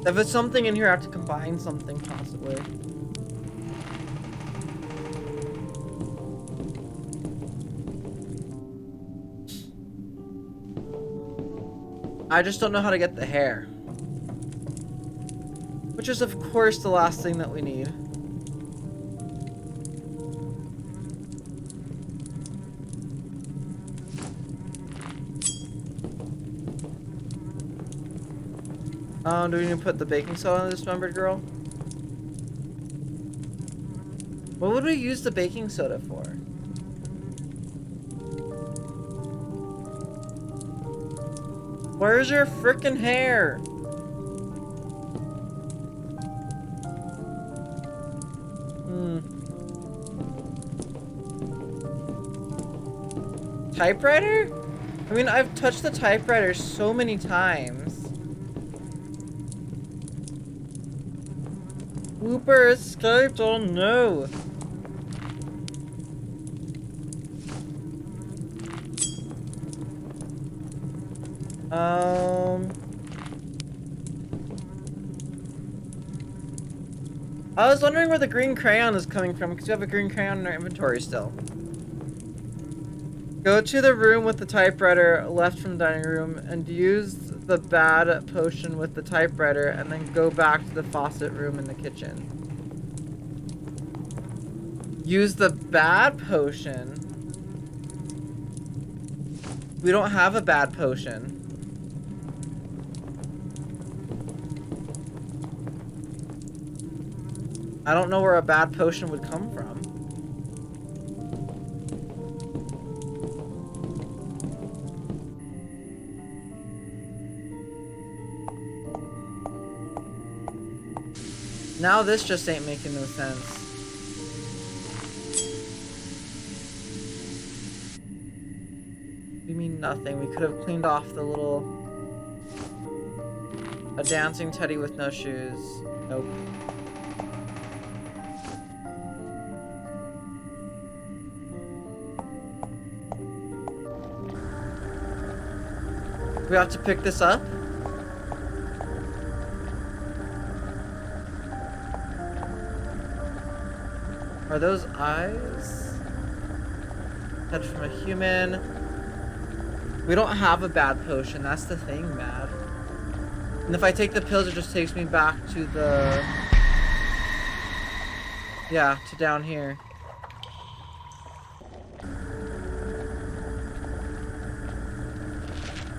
If it's something in here, I have to combine something, possibly. I just don't know how to get the hair. Which is, of course, the last thing that we need. Do we need to put the baking soda on the dismembered girl? What would we use the baking soda for? Where's your frickin' hair? Typewriter? I mean, I've touched the typewriter so many times. Whooper escaped, oh no. I was wondering where the green crayon is coming from, because we have a green crayon in our inventory still. Go to the room with the typewriter left from the dining room and use the bad potion with the typewriter, and then go back to the faucet room in the kitchen. Use the bad potion? We don't have a bad potion. I don't know where a bad potion would come from. Now this just ain't making no sense. You mean nothing? We could have cleaned off the little... A dancing teddy with no shoes. Nope. We have to pick this up? Are those eyes? Head from a human. We don't have a bad potion, that's the thing, Mad. And if I take the pills, it just takes me back to the... Yeah, to down here.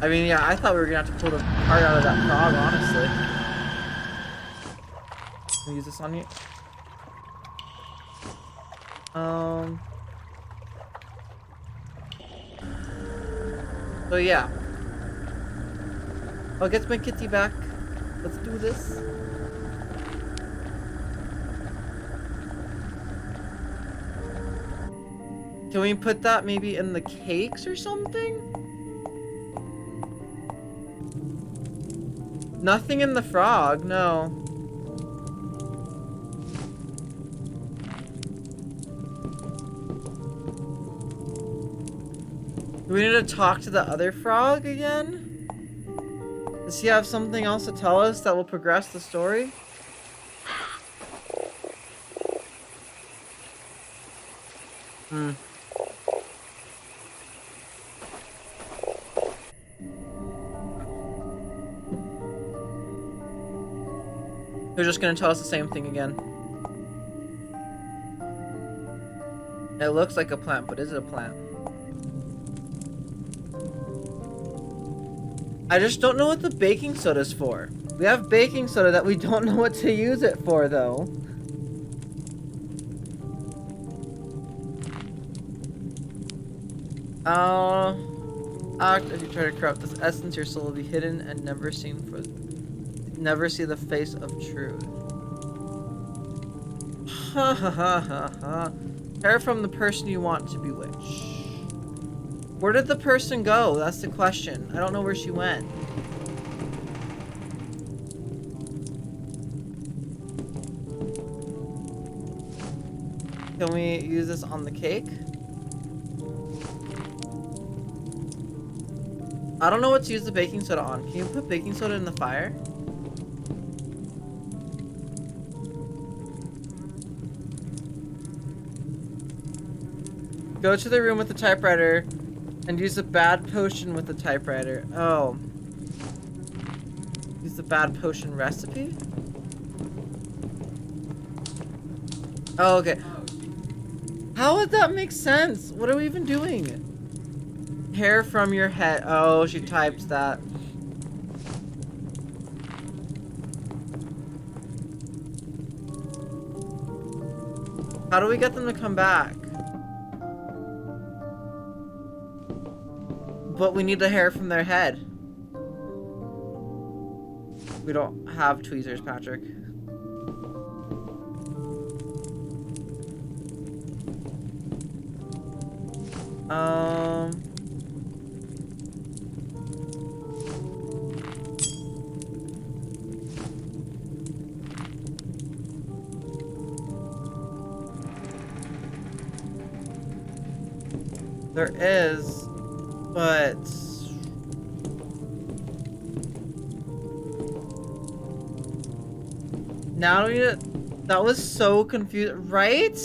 I mean, yeah, I thought we were gonna have to pull the heart out of that frog, honestly. Can we use this on you? So yeah. I'll get my kitty back. Let's do this. Can we put that maybe in the cakes or something? Nothing in the frog, no. Do we need to talk to the other frog again? Does he have something else to tell us that will progress the story? Hmm. They're just gonna tell us the same thing again. It looks like a plant, but is it a plant? I just don't know what the baking soda's for. We have baking soda that we don't know what to use it for, though. Act if you try to corrupt this essence, your soul will be hidden and never see the face of truth. Ha ha ha ha ha. Hair from the person you want to bewitch. Where did the person go? That's the question. I don't know where she went. Can we use this on the cake? I don't know what to use the baking soda on. Can you put baking soda in the fire? Go to the room with the typewriter and use a bad potion with the typewriter. Oh. Use the bad potion recipe? Oh, okay. How would that make sense? What are we even doing? Hair from your head. Oh, she typed that. How do we get them to come back? But we need the hair from their head. We don't have tweezers, Patrick. There is, but now we need to, that was so confusing, right?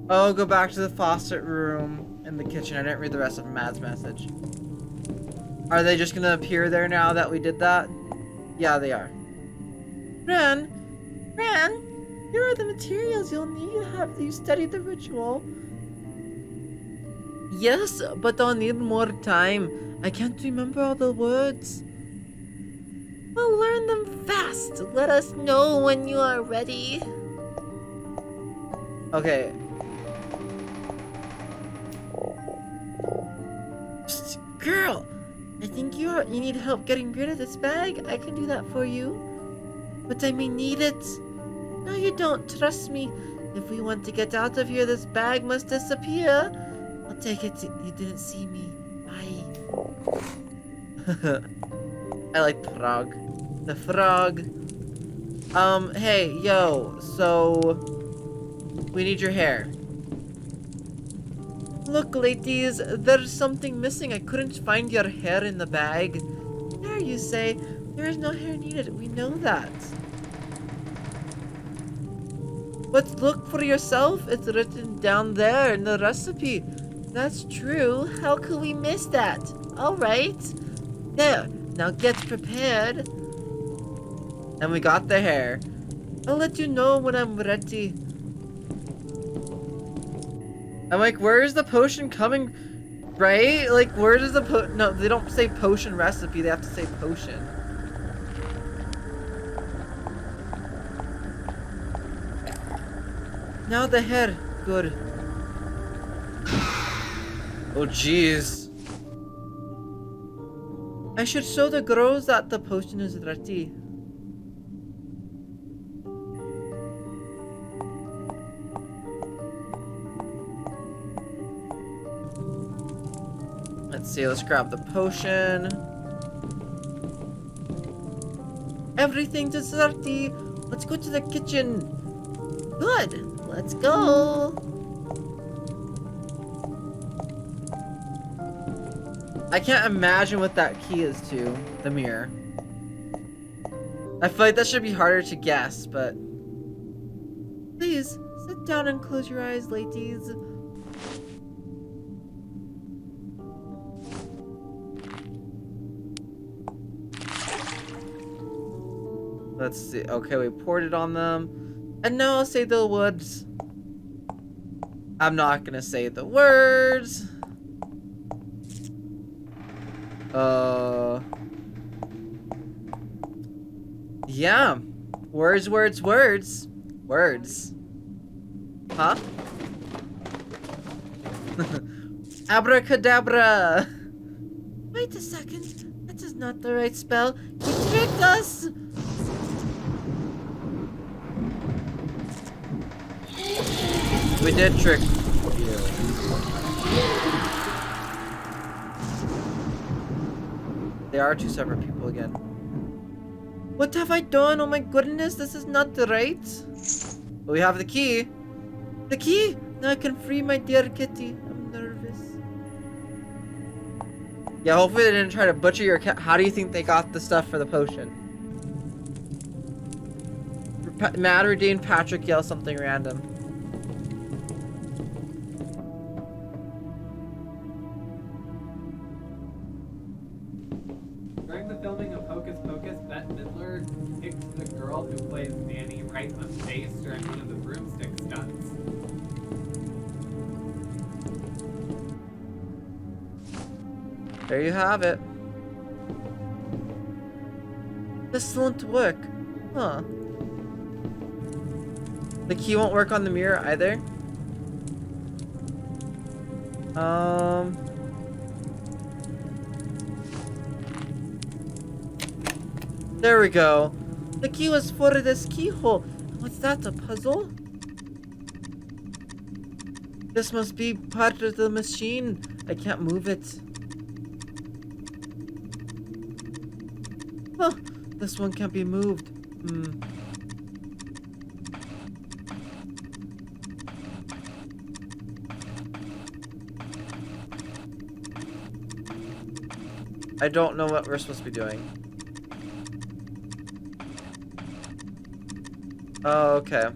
Oh, go back to the faucet room in the kitchen. I didn't read the rest of Mad's message. Are they just gonna appear there now that we did that? Yeah, they are. Fran, here are the materials you'll need. Have you studied the ritual? Yes, but I'll need more time. I can't remember all the words. Well, learn them fast. Let us know when you are ready. Okay. Psst, girl, I think you need help getting rid of this bag. I can do that for you. But I may need it. No, you don't. Trust me. If we want to get out of here, this bag must disappear. I'll take it. You didn't see me. Bye. I like the frog. The frog. Hey, yo, so we need your hair. Look, ladies, there's something missing. I couldn't find your hair in the bag. There you say. There is no hair needed. We know that. But look for yourself. It's written down there in the recipe. That's true. How could we miss that? All right. There. Now get prepared. And we got the hair. I'll let you know when I'm ready. I'm like, where is the potion coming? Right? Like, where does the no, they don't say potion recipe. They have to say potion. Now the hair. Good. Oh, jeez. I should show the girls that the potion is ready. Let's see, let's grab the potion. everything desserty. Let's go to the kitchen. Good. Let's go. I can't imagine what that key is to, the mirror. I feel like that should be harder to guess, but... Please, sit down and close your eyes, ladies. Let's see. Okay, we poured it on them. And now I'll say the words. I'm not gonna say the words. Yeah. Words, words, words. Words. Huh? Abracadabra. Wait a second. That is not the right spell. You tricked us. We did trick you. They are two separate people again. What have I done? Oh my goodness, this is not the right. But we have the key. The key! Now I can free my dear kitty. I'm nervous. Yeah, hopefully they didn't try to butcher your cat. How do you think they got the stuff for the potion? Matt or Dean Patrick yell something random. During the filming of Hocus Pocus, Bette Midler kicked the girl who plays Nanny right in the face during one of the broomstick stunts. There you have it. This won't work. Huh. The key won't work on the mirror either. There we go. The key was for this keyhole. What's that, a puzzle? This must be part of the machine. I can't move it. Oh, this one can't be moved. I don't know what we're supposed to be doing. Oh, okay.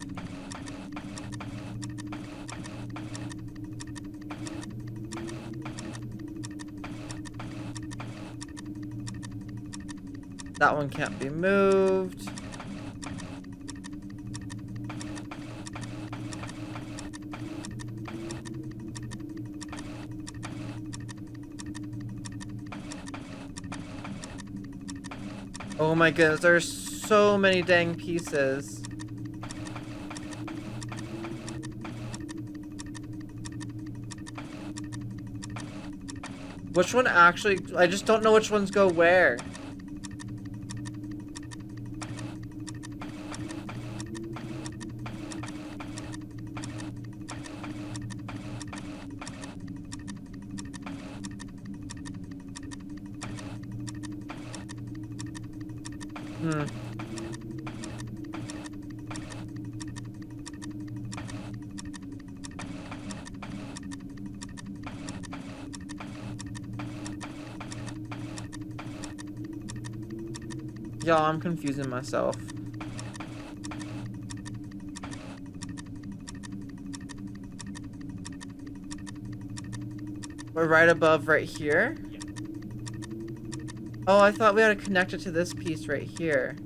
That one can't be moved. Oh my goodness, there's so many dang pieces. Which one actually? I just don't know which ones go where. Y'all, I'm confusing myself. We're right above right here? Yeah. Oh, I thought we had to connect it to this piece right here.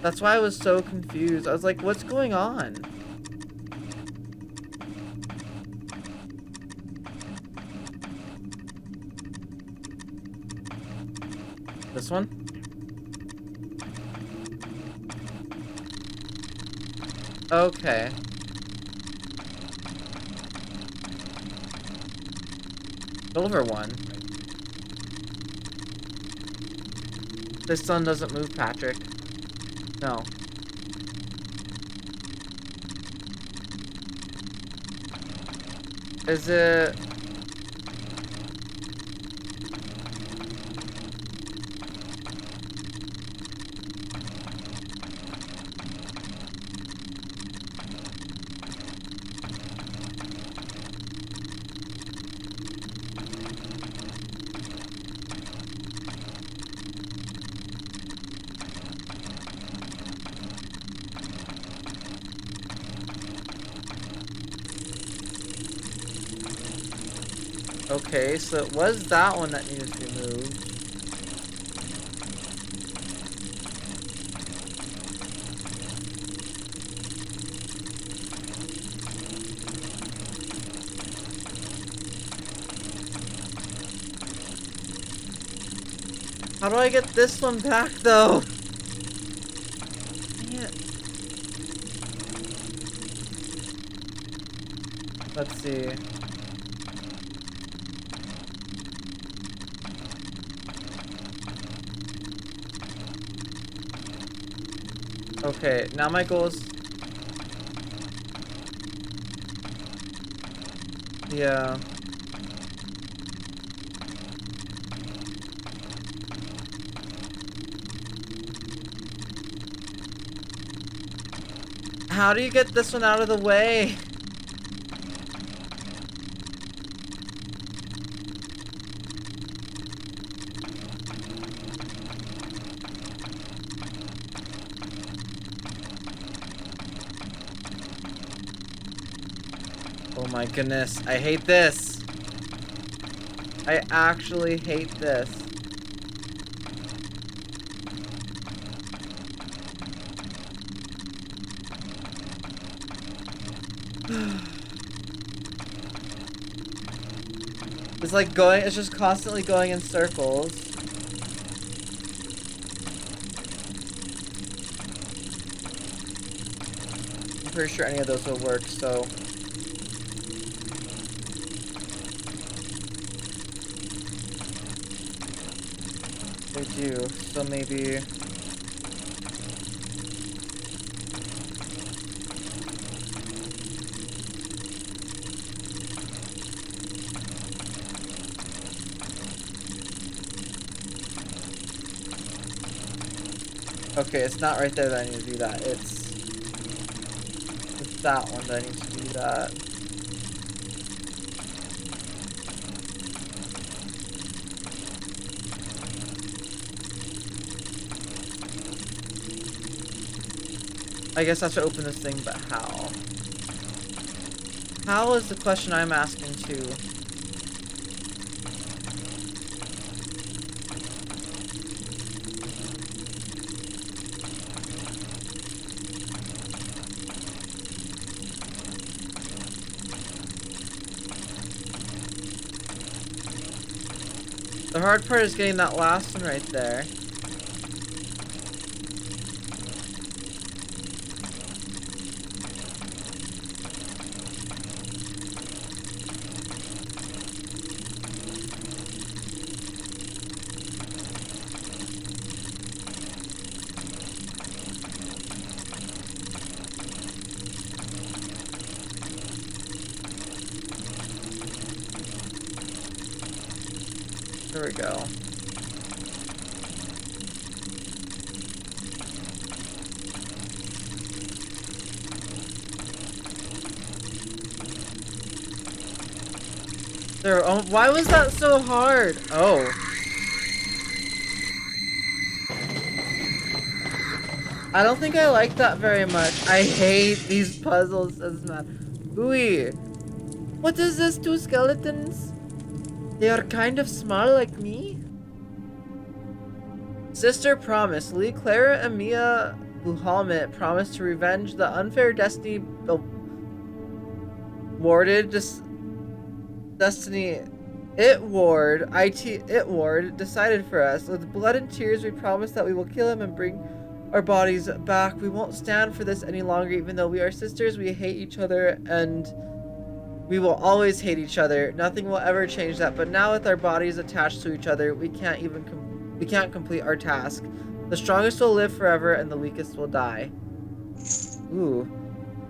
That's why I was so confused. I was like, what's going on? This one? Okay. Silver one. This sun doesn't move, Patrick. No. Is it... Okay, so it was that one that needed to be moved. How do I get this one back, though? Dang it. Let's see. Okay, now my goal is... Yeah. How do you get this one out of the way? Oh my goodness, I hate this. I actually hate this. It's like going, it's just constantly going in circles. I'm pretty sure any of those will work, so. They do, so maybe. Okay, it's not right there that I need to do that. It's that one that I need to do that. I guess I have to open this thing, but how? How is the question I'm asking too? The hard part is getting that last one right there. There we go. There. Oh, why was that so hard? Oh. I don't think I like that very much. I hate these puzzles, says Matt. Ooey. What is this? Two skeletons? They are kind of small like me. Sister promise. Lee, Clara, and Mia Buhalmet promised to revenge the unfair destiny It Ward decided for us. With blood and tears, we promise that we will kill him and bring our bodies back. We won't stand for this any longer, even though we are sisters. We hate each other, and we will always hate each other. Nothing will ever change that. But now, with our bodies attached to each other, we can't complete our task. The strongest will live forever, and the weakest will die. Ooh.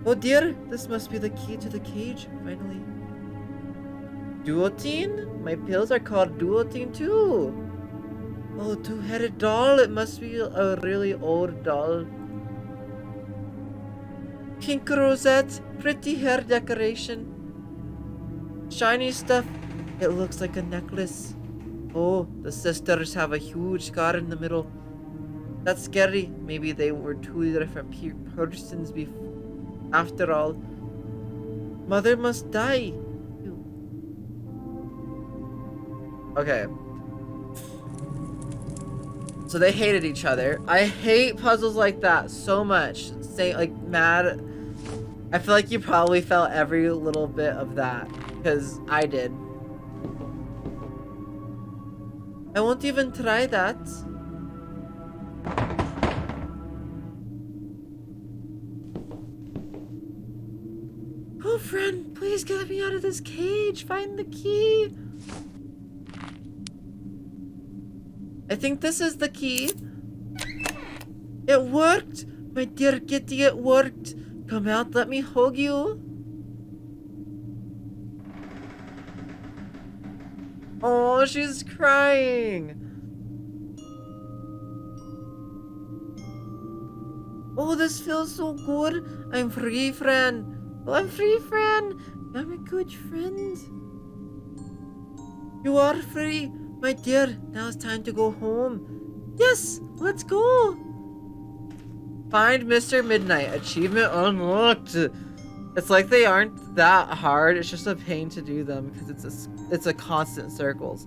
Oh dear, this must be the key to the cage, finally. Duotine? My pills are called Duotine too. Oh, two-headed doll. It must be a really old doll. Pink rosette. Pretty hair decoration. Shiny stuff. It looks like a necklace. Oh, the sisters have a huge scar in the middle. That's scary. Maybe they were two different persons after all. Mother must die. Okay. So they hated each other. I hate puzzles like that so much. Say like mad. I feel like you probably felt every little bit of that because I did. I won't even try that. Oh, friend, please get me out of this cage. Find the key. I think this is the key. It worked! My dear kitty, it worked! Come out, let me hug you. Oh, she's crying. Oh, this feels so good. I'm free, Fran. Oh, I'm free, Fran. I'm a good friend. You are free. My dear, now it's time to go home. Yes, let's go. Find Mr. Midnight. Achievement unlocked. It's like they aren't that hard. It's just a pain to do them because it's a constant circles.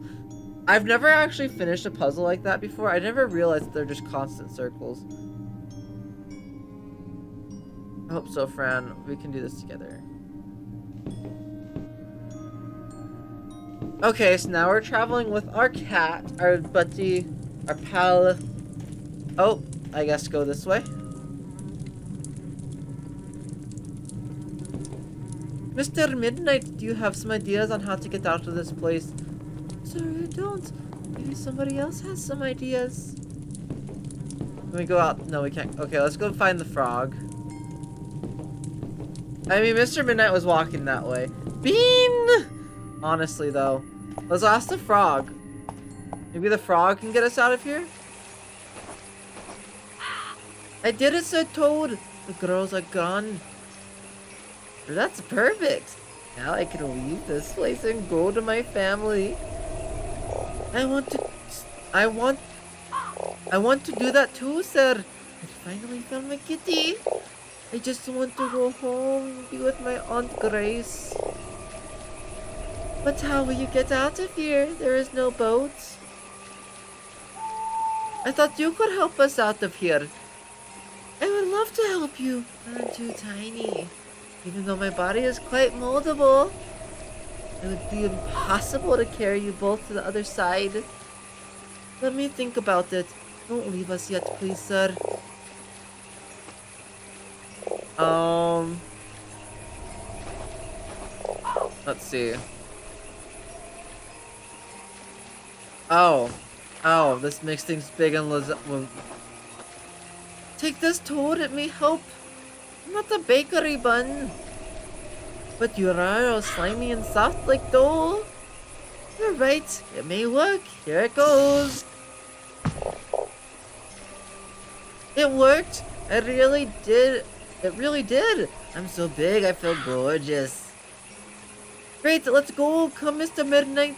I've never actually finished a puzzle like that before. I never realized that they're just constant circles. I hope so, Fran. We can do this together. Okay, so now we're traveling with our cat, our buddy, our pal. Oh, I guess go this way. Mr. Midnight, do you have some ideas on how to get out of this place? Sorry, I don't. Maybe somebody else has some ideas. Can we go out? No, we can't. Okay, let's go find the frog. I mean, Mr. Midnight was walking that way. Bean! Honestly, though. Let's ask the frog. Maybe the frog can get us out of here? I did it, Sir Toad. The girls are gone. That's perfect. Now I can leave this place and go to my family. I want to do that too, sir. I finally found my kitty. I just want to go home and be with my Aunt Grace. But how will you get out of here? There is no boat. I thought you could help us out of here. I would love to help you, but I'm too tiny. Even though my body is quite moldable, it would be impossible to carry you both to the other side. Let me think about it. Don't leave us yet, please, sir. Let's see. Oh, this makes things big and take this, Toad, it may help. I'm not a bakery bun. But you are all slimy and soft like dough. You're right, it may work. Here it goes. It worked. It really did. It really did. I'm so big, I feel gorgeous. Great, let's go. Come, Mr. Midnight.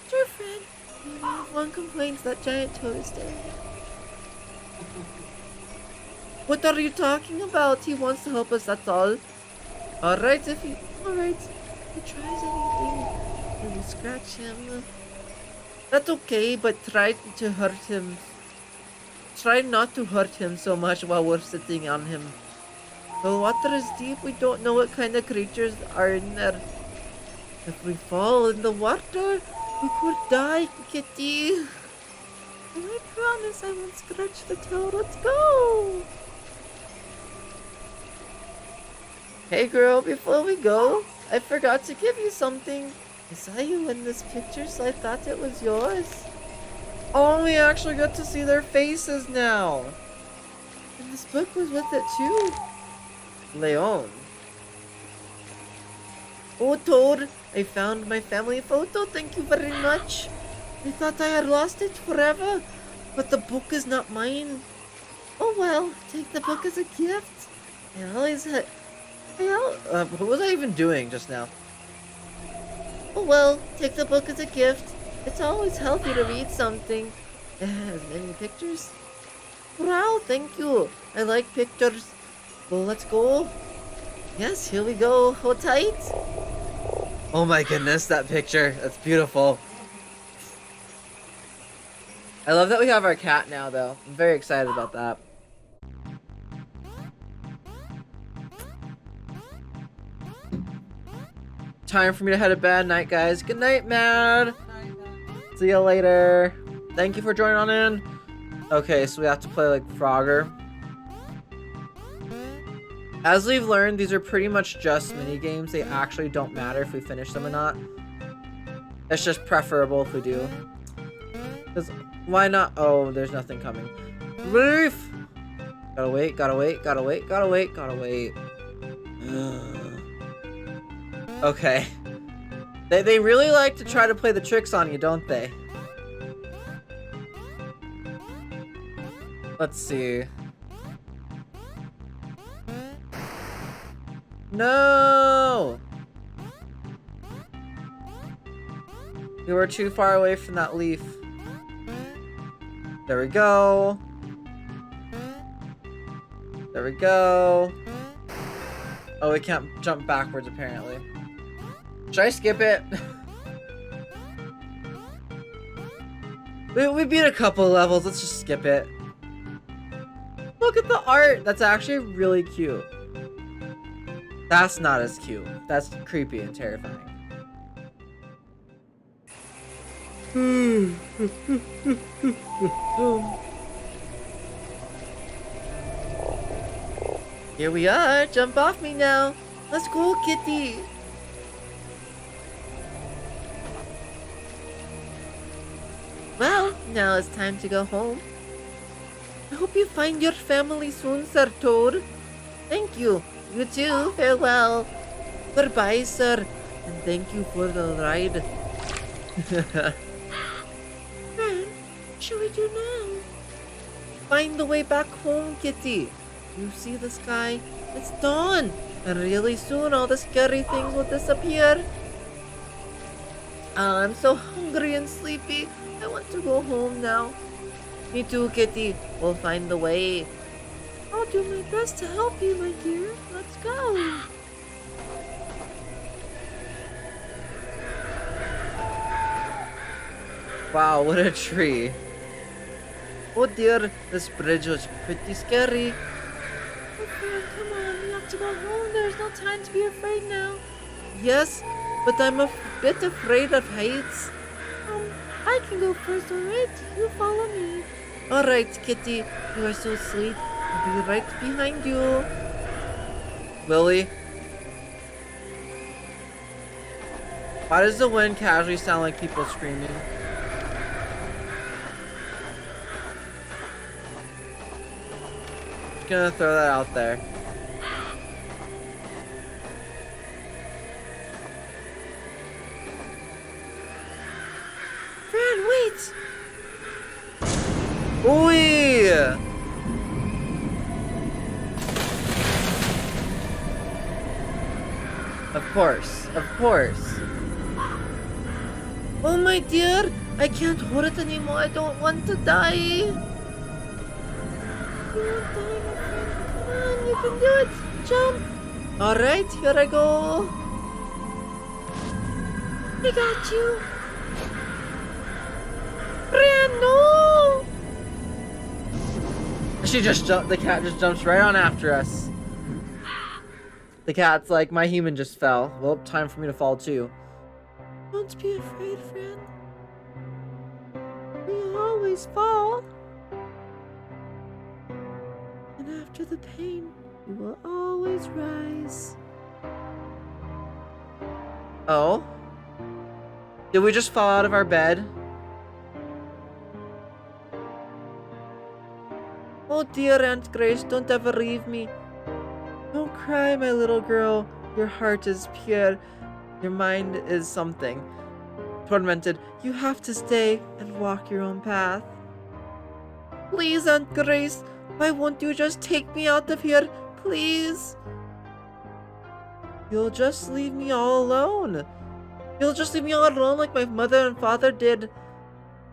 Sure, friend. We have one complaint, that giant toad is dead. What are you talking about? He wants to help us, that's all. Alright, if he tries anything, we will scratch him. That's okay, but try to hurt him. Try not to hurt him so much while we're sitting on him. The water is deep, we don't know what kind of creatures are in there. If we fall in the water, we could die, kitty. And I promise I won't scratch the toad. Let's go! Hey girl, before we go, I forgot to give you something. I saw you in this picture, so I thought it was yours. Oh, we actually got to see their faces now. And this book was with it too. Leon. Oh, Toad, I found my family photo. Thank you very much. I thought I had lost it forever, but the book is not mine. Oh well, take the book as a gift. I always had... what was I even doing just now? Oh well, take the book as a gift. It's always healthy to read something. It has many pictures. Wow, thank you. I like pictures. Well, let's go. Yes, here we go. Hold tight. Oh my goodness, that picture. That's beautiful. I love that we have our cat now, though. I'm very excited about that. Time for me to head to bed. Night, guys. Good night, Mad. See you later. Thank you for joining on in. Okay, so we have to play like Frogger. As we've learned, these are pretty much just mini games. They actually don't matter if we finish them or not. It's just preferable if we do. Because why not? Oh, there's nothing coming. Relief! Gotta wait, gotta wait, gotta wait, gotta wait, gotta wait. Okay. They really like to try to play the tricks on you, don't they? Let's see. No! We were too far away from that leaf. There we go. There we go. Oh, we can't jump backwards apparently. Should I skip it? we beat a couple of levels. Let's just skip it. Look at the art. That's actually really cute. That's not as cute. That's creepy and terrifying. Here we are. Jump off me now. Let's go, kitty. Well, now it's time to go home. I hope you find your family soon, Sir Toad. Thank you. You too. Farewell. Goodbye, sir. And thank you for the ride. Fran, what should we do now? Find the way back home, kitty. You see the sky? It's dawn. And really soon all the scary things will disappear. I'm so hungry and sleepy. I want to go home now. Me too, kitty. We'll find the way. I'll do my best to help you, my dear. Let's go. Wow, what a tree. Oh dear, this bridge was pretty scary. Oh, Fran, come on. We have to go home. There's no time to be afraid now. Yes, but I'm a bit afraid of heights. I can go first, alright? You follow me. Alright, kitty. You are so sweet. I'll be right behind you. Lily? Why does the wind casually sound like people screaming? Just gonna throw that out there. Fran, wait! Ooh! Of course, of course. Oh my dear, I can't hold it anymore. I don't want to die. You won't die, my friend. Come on, you can do it. Jump. Alright, here I go. I got you. Fran, no! She just jumped. The cat just jumps right on after us. The cat's like, my human just fell. Well, time for me to fall too. Don't be afraid, Fran. We always fall. And after the pain, we will always rise. Oh? Did we just fall out of our bed? Oh dear Aunt Grace, don't ever leave me. Don't cry, my little girl. Your heart is pure. Your mind is something. Tormented, you have to stay and walk your own path. Please, Aunt Grace, why won't you just take me out of here? Please. You'll just leave me all alone. You'll just leave me all alone like my mother and father did.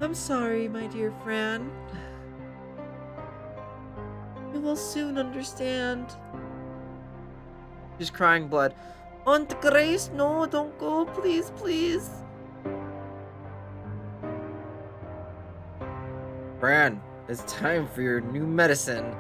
I'm sorry, my dear Fran. You will soon understand. She's crying blood. Aunt Grace, no, don't go, please, please. Fran, it's time for your new medicine.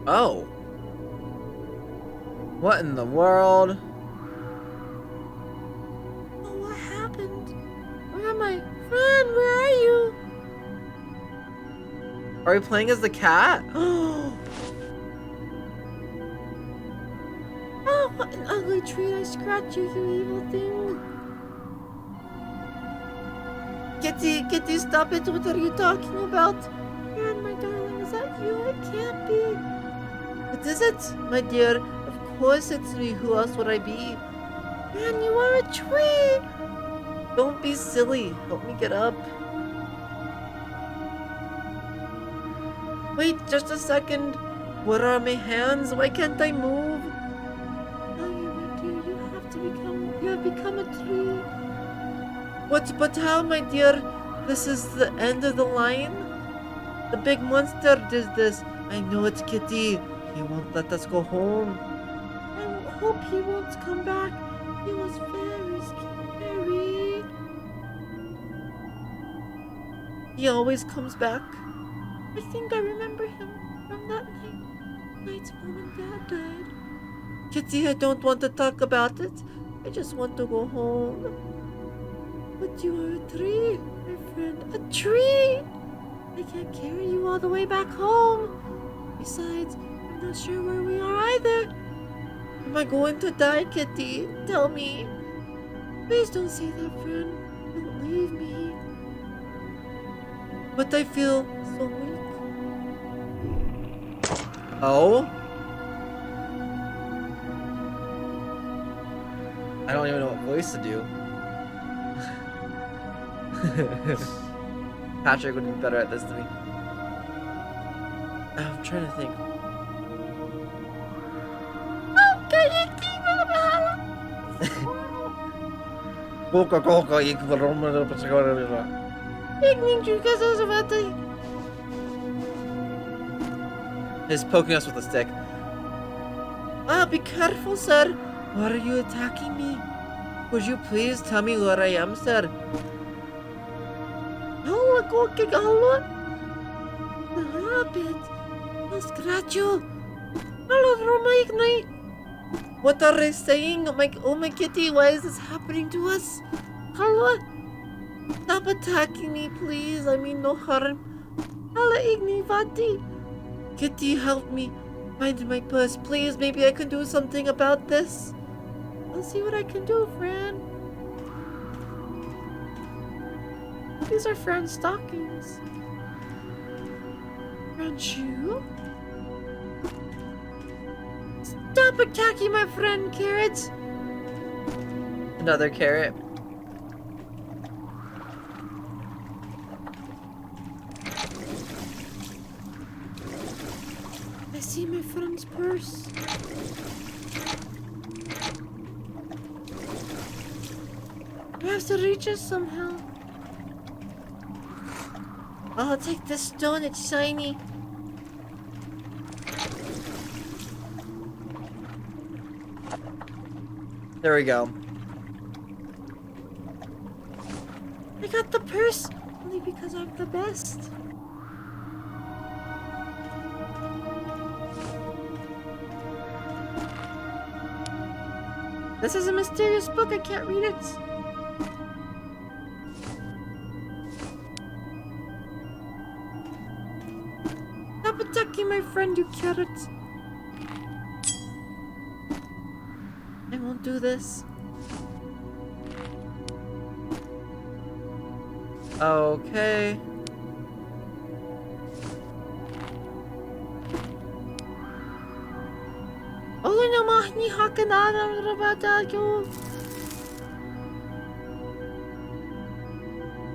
Oh. What in the world? Oh, what happened? Where am I? Fran, where are you? Are we playing as the cat? Oh, what an ugly treat I scratched you, you evil thing. Kitty, stop it. What are you talking about? Fran, my darling, is that you? It can't be. What is it, my dear? Of course it's me. Who else would I be? Fran, you are a tree. Don't be silly. Help me get up. Wait, just a second. Where are my hands? Why can't I move? Oh, my dear, you have become a tree. But how, my dear? This is the end of the line? The big monster does this. I know it's Kitty. He won't let us go home. I hope he won't come back. He was very scary. He always comes back. I think I remember him from that night Mom and Dad died. Kitty, I don't want to talk about it. I just want to go home. But you are a tree, my friend. A tree! I can't carry you all the way back home. Besides, I'm not sure where we are either. Am I going to die, Kitty? Tell me. Please don't say that, friend. Don't leave me. But I feel so weak. Oh? I don't even know what voice to do. Patrick would be better at this than me. I'm trying to think. He's poking us with a stick. Be careful, sir. Why are you attacking me? Could you please tell me where I am, sir? Rabbit. I'll scratch you. What are they saying? Oh my kitty, why is this happening to us? Hello? Stop attacking me, please. I mean no harm. Hello, Ignivati. Kitty, help me. Find my purse, please. Maybe I can do something about this. I'll see what I can do, Fran. These are Fran's stockings. Fran shoe? Stop attacking my friend, Carrot! Another carrot. I see my friend's purse. I have to reach it somehow. I'll take this stone, it's shiny. There we go. I got the purse only because I'm the best. This is a mysterious book, I can't read it. Stop attacking my friend, you carrot. I won't do this. Okay.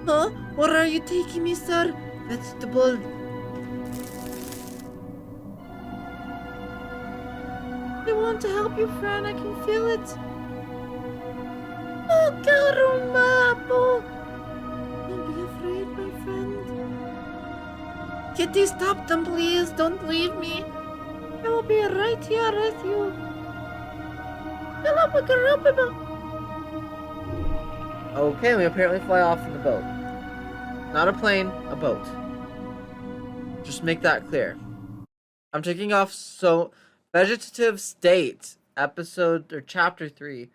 Huh? Where are you taking me, sir? Vegetable. I want to help you, Fran. I can feel it. Oh, Karumapo! Don't be afraid, my friend. Kitty, stop them, please. Don't leave me. I will be right here with you. Hello, Okay, we apparently fly off in the boat. Not a plane, a boat. Just make that clear. I'm taking off. So, vegetative state, episode or chapter 3.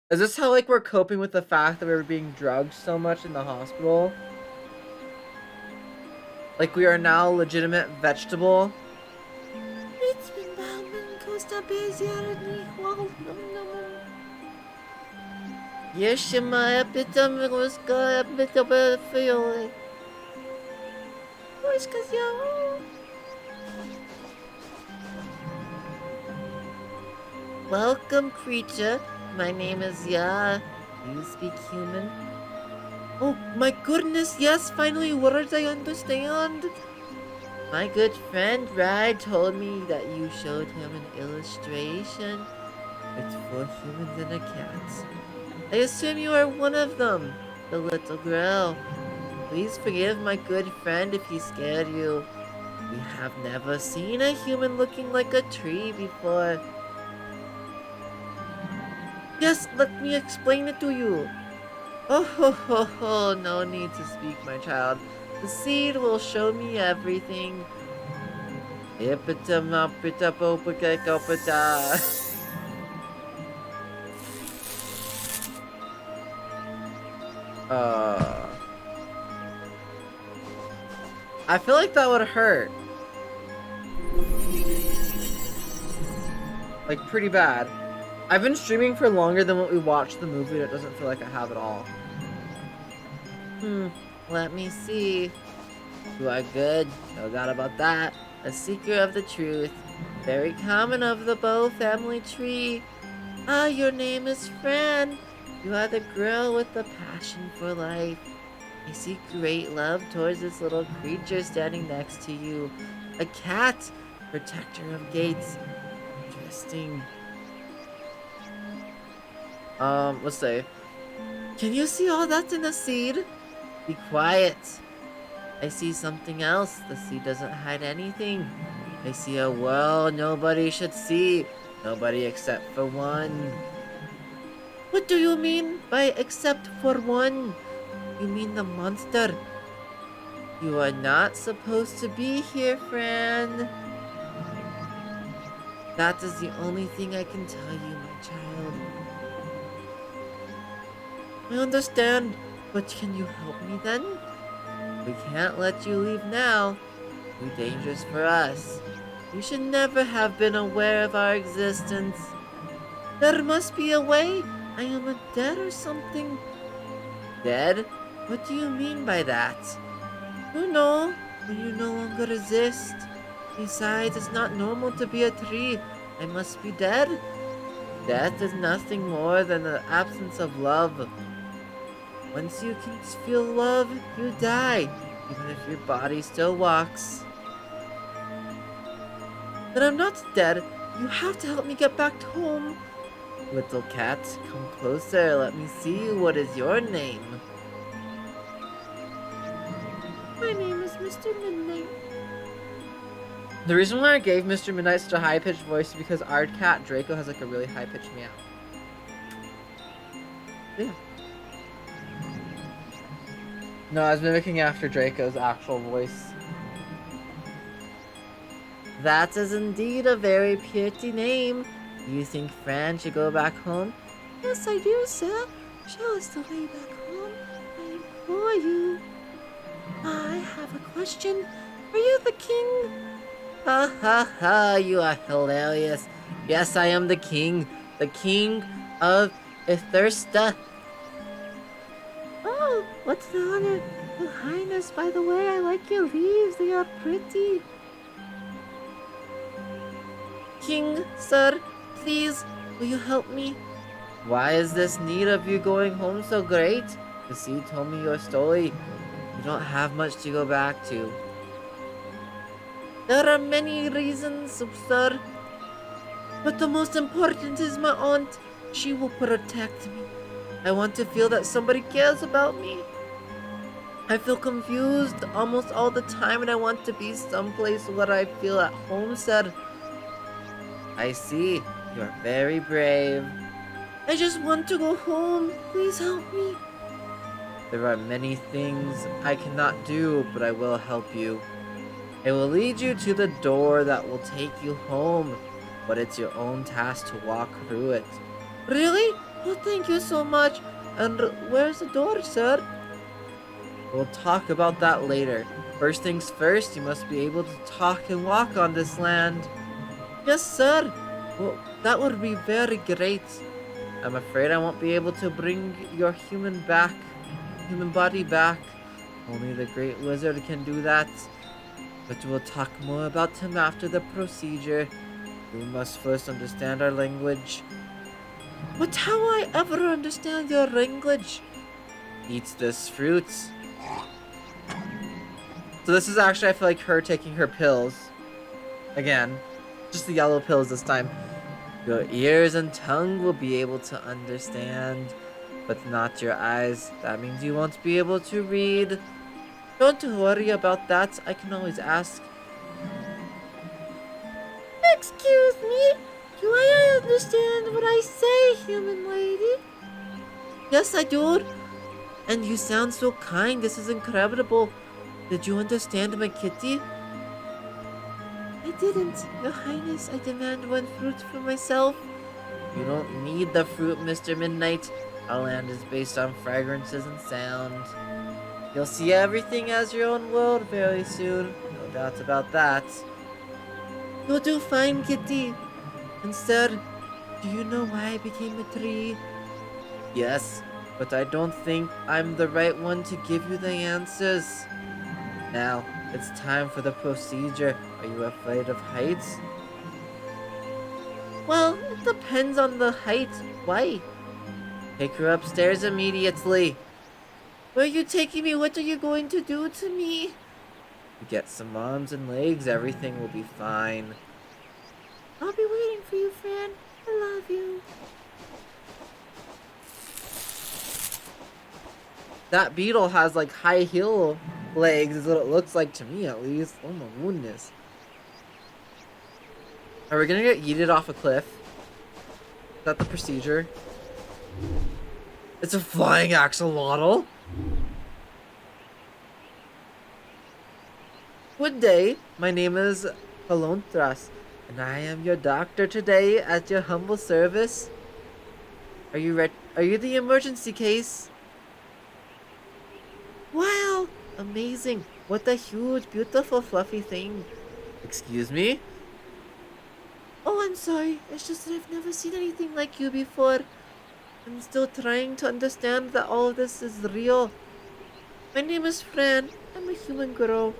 Is this how like we're coping with the fact that we were being drugged so much in the hospital? Like we are now legitimate vegetable? Yes, my Pitamruska, Pitabafio. Welcome, creature. My name is Ya. You speak human? Oh my goodness, yes, finally words I understand. My good friend Rye told me that you showed him an illustration. It's for humans and a cat. I assume you are one of them, the little girl. Please forgive my good friend if he scared you. We have never seen a human looking like a tree before. Yes, let me explain it to you. Oh ho ho ho, no need to speak, my child. The seed will show me everything. I feel like that would hurt. Like, pretty bad. I've been streaming for longer than what we watched the movie, and it doesn't feel like I have it all. Let me see. You are good, no doubt about that. A seeker of the truth. Very common of the Bow family tree. Ah, your name is Fran. You are the girl with the passion for life. I see great love towards this little creature standing next to you. A cat, protector of gates. Interesting. Let's say. Can you see all that's in the seed? Be quiet. I see something else. The seed doesn't hide anything. I see a world nobody should see. Nobody except for one. What do you mean by except for one? You mean the monster? You are not supposed to be here, Fran. That is the only thing I can tell you, my child. I understand, but can you help me then? We can't let you leave now. Too dangerous for us. You should never have been aware of our existence. There must be a way. I am dead or something. Dead? What do you mean by that? You know, when you no longer exist. Besides, it's not normal to be a tree. I must be dead. Death is nothing more than the absence of love. Once you can feel love, you die, even if your body still walks. But I'm not dead. You have to help me get back home. Little cat, come closer. Let me see. What is your name? My name is Mr. Midnight. The reason why I gave Mr. Midnight such a high-pitched voice is because our cat, Draco, has like a really high-pitched meow. Yeah. No, I was mimicking after Draco's actual voice. That is indeed a very pretty name. Do you think Fran should go back home? Yes, I do, sir. Show us the way back home. I implore you. I have a question. Are you the king? Ha ha ha, you are hilarious. Yes, I am the king of Ithursta. Oh, what's the honor? Your Highness, by the way, I like your leaves. They are pretty. King, sir, please, will you help me? Why is this need of you going home so great? The sea told me your story. You don't have much to go back to. There are many reasons, sir. But the most important is my aunt. She will protect me. I want to feel that somebody cares about me. I feel confused almost all the time and I want to be someplace where I feel at home, sir. I see. You're very brave. I just want to go home. Please help me. There are many things I cannot do, but I will help you. I will lead you to the door that will take you home, but it's your own task to walk through it. Really? Oh, thank you so much. And where's the door, sir? We'll talk about that later. First things first, you must be able to talk and walk on this land. Yes, sir. Well, that would be very great. I'm afraid I won't be able to bring your human body back. Only the great wizard can do that. But we'll talk more about him after the procedure. You must first understand our language. But how will I ever understand your language? Eat this fruit. So this is actually, I feel like, her taking her pills. Again, just the yellow pills this time. Your ears and tongue will be able to understand, but not your eyes. That means you won't be able to read. Don't worry about that. I can always ask. Excuse me? Do I understand what I say, human lady? Yes, I do. And you sound so kind. This is incredible. Did you understand my kitty? I didn't, Your Highness. I demand one fruit for myself. You don't need the fruit, Mr. Midnight. Our land is based on fragrances and sound. You'll see everything as your own world very soon. No doubt about that. You'll do fine, kitty. And sir, do you know why I became a tree? Yes, but I don't think I'm the right one to give you the answers. Now, it's time for the procedure. Are you afraid of heights? Well, it depends on the height. Why? Take her upstairs immediately. Where are you taking me? What are you going to do to me? You get some arms and legs, everything will be fine. I'll be waiting for you, Fran. I love you. That beetle has like high heel legs, is what it looks like to me at least. Oh my goodness. Are we gonna get yeeted off a cliff? Is that the procedure? It's a flying axolotl? Good day, my name is Palontras, and I am your doctor today at your humble service. Are you the emergency case? Wow, amazing. What a huge, beautiful, fluffy thing. Excuse me? Oh, I'm sorry. It's just that I've never seen anything like you before. I'm still trying to understand that all of this is real. My name is Fran. I'm a human girl.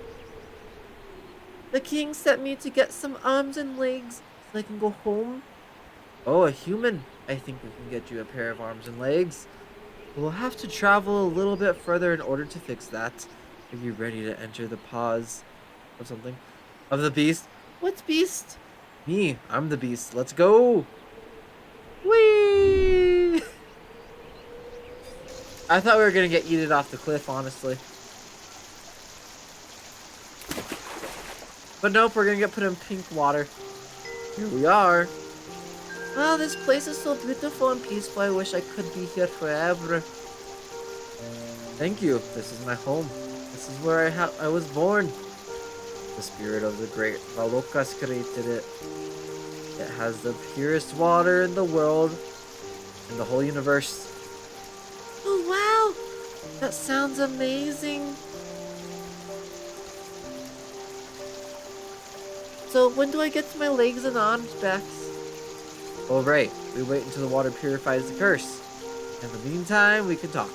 The king sent me to get some arms and legs so I can go home. Oh, a human. I think we can get you a pair of arms and legs. We'll have to travel a little bit further in order to fix that. Are you ready to enter the paws of something? Of the beast? What beast? Me. I'm the beast. Let's go. Whee! I thought we were gonna get yeeted off the cliff, honestly. But nope, we're gonna get put in pink water. Here we are. Wow, this place is so beautiful and peaceful. I wish I could be here forever. Thank you. This is my home. This is where I was born. The spirit of the great Valokas created it. It has the purest water in the world, in the whole universe. Oh wow! That sounds amazing. So when do I get my legs and arms back? Oh right, we wait until the water purifies the curse. In the meantime, we can talk.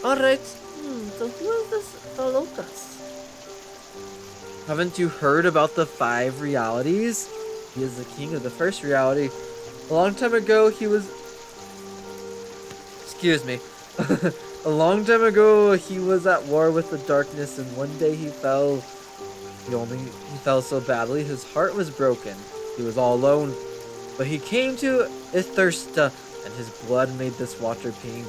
Alright, so who is this Valokas? Haven't you heard about the 5 realities? He is the king of the first reality. A long time ago, he was... Excuse me. A long time ago, he was at war with the darkness, and one day he fell. He fell so badly, his heart was broken. He was all alone. But he came to Ithirsta, and his blood made this water pink.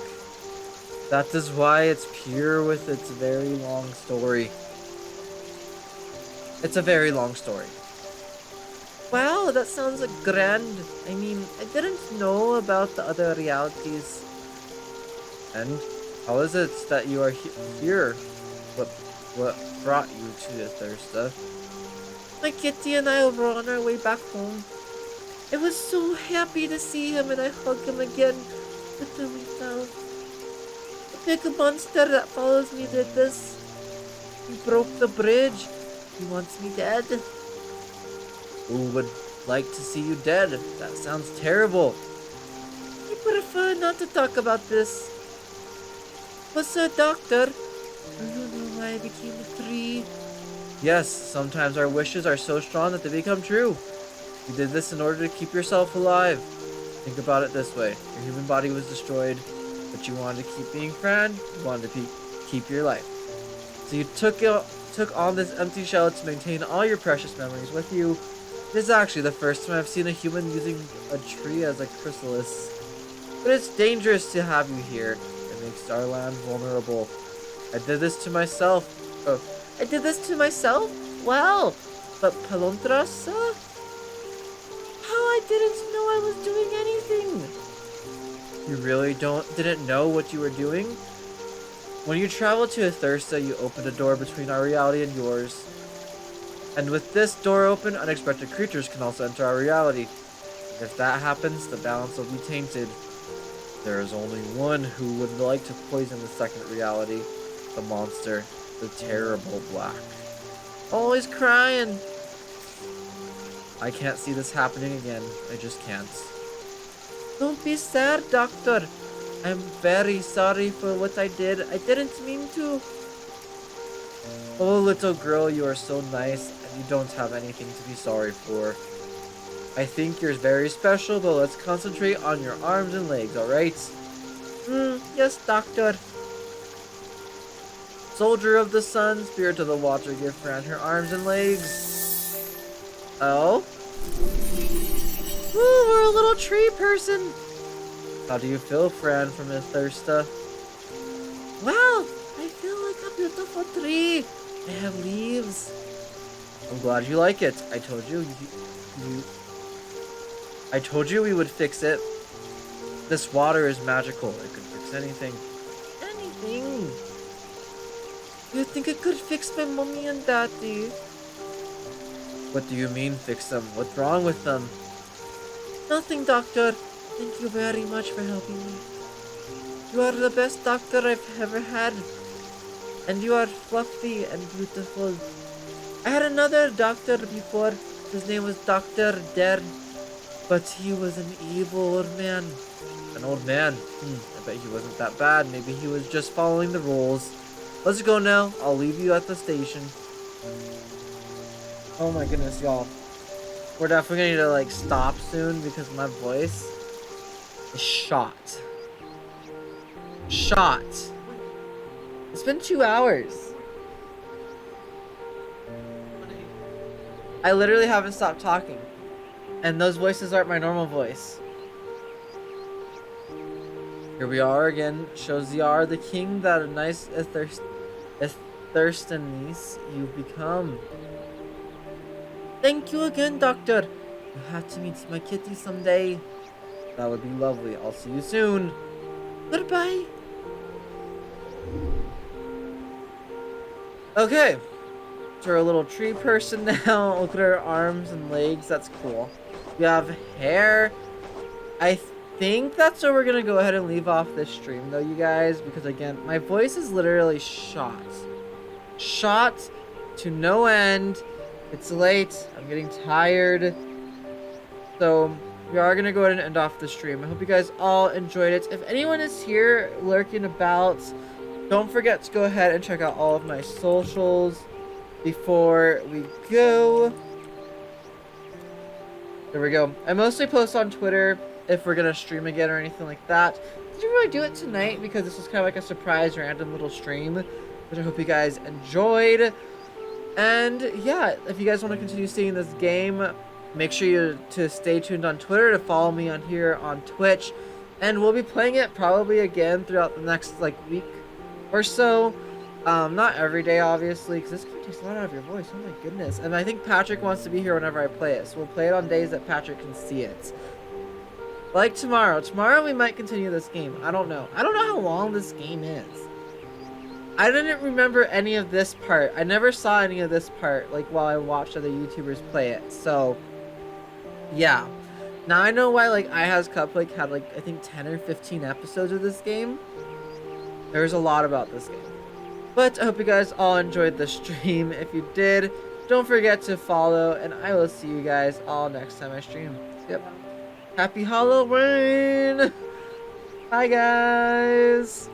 That is why it's pure with its very long story. It's a very long story. Wow, that sounds grand. I mean, I didn't know about the other realities. And how is it that you are here? What what brought you to the Thirsta? My kitty and I were on our way back home. I was so happy to see him and I hugged him again. But then we fell. The big monster that follows me did this. He broke the bridge. He wants me dead. Who would like to see you dead? That sounds terrible. I prefer not to talk about this. But Sir Doctor, do you know why I became a tree? Yes, sometimes our wishes are so strong that they become true. You did this in order to keep yourself alive. Think about it this way. Your human body was destroyed, but you wanted to keep being Fran. You wanted to keep your life. So you took on this empty shell to maintain all your precious memories with you. This is actually the first time I've seen a human using a tree as a chrysalis. But it's dangerous to have you here. It makes our land vulnerable. I did this to myself. Oh, I did this to myself? Wow. But Palontras? How I didn't know I was doing anything. you really didn't know what you were doing? When you travel to Thirsta, you open a door between our reality and yours. And with this door open, unexpected creatures can also enter our reality. If that happens, the balance will be tainted. There is only one who would like to poison the second reality. The monster. The terrible Black. Always crying. I can't see this happening again. I just can't. Don't be sad, Doctor. I'm very sorry for what I did. I didn't mean to. Oh, little girl, you are so nice, and you don't have anything to be sorry for. I think you're very special, but let's concentrate on your arms and legs, alright? Yes, Doctor. Soldier of the sun, spirit of the water, give Fran her arms and legs. Oh? Ooh, we're a little tree person. How do you feel, Fran, from Thirsta? Wow, I feel like a beautiful tree. I have leaves. I'm glad you like it. I told you we would fix it. This water is magical. It could fix anything. Anything. You think it could fix my mommy and daddy? What do you mean, fix them? What's wrong with them? Nothing, Doctor. Thank you very much for helping me. You are the best doctor I've ever had. And you are fluffy and beautiful. I had another doctor before. His name was Dr. Dern. But he was an evil old man. An old man? I bet he wasn't that bad. Maybe he was just following the rules. Let's go now. I'll leave you at the station. Oh my goodness, y'all. We're definitely gonna need to like stop soon because my voice is shot. Shot. It's been 2 hours. I literally haven't stopped talking. And those voices aren't my normal voice. Here we are again. Shows you are the king that a nice Thurstonese you've become. Thank you again, Doctor. You have to meet my kitty someday. That would be lovely. I'll see you soon. Goodbye. Okay. So we're a little tree person now. Look at her arms and legs. That's cool. We have hair. I think that's where we're going to go ahead and leave off this stream, though, you guys. Because, again, my voice is literally shot. Shot to no end. It's late. I'm getting tired. So we are going to go ahead and end off the stream. I hope you guys all enjoyed it. If anyone is here lurking about, don't forget to go ahead and check out all of my socials before we go. There we go. I mostly post on Twitter if we're going to stream again or anything like that. Didn't really do it tonight because this was kind of like a surprise random little stream, which I hope you guys enjoyed. And yeah, if you guys want to continue seeing this game, make sure to stay tuned on Twitter, to follow me on here on Twitch, And we'll be playing it probably again throughout the next like week or so. Not every day, obviously, because this game takes a lot out of your voice. Oh my goodness! And I think Patrick wants to be here whenever I play it, so we'll play it on days that Patrick can see it. Like tomorrow. Tomorrow we might continue this game. I don't know. I don't know how long this game is. I didn't remember any of this part. I never saw any of this part, like, while I watched other YouTubers play it. So, yeah. Now I know why, like, iHas Cupcake had, like, I think 10 or 15 episodes of this game. There's a lot about this game. But I hope you guys all enjoyed the stream. If you did, don't forget to follow, and I will see you guys all next time I stream. Yep. Happy Halloween! Bye, guys!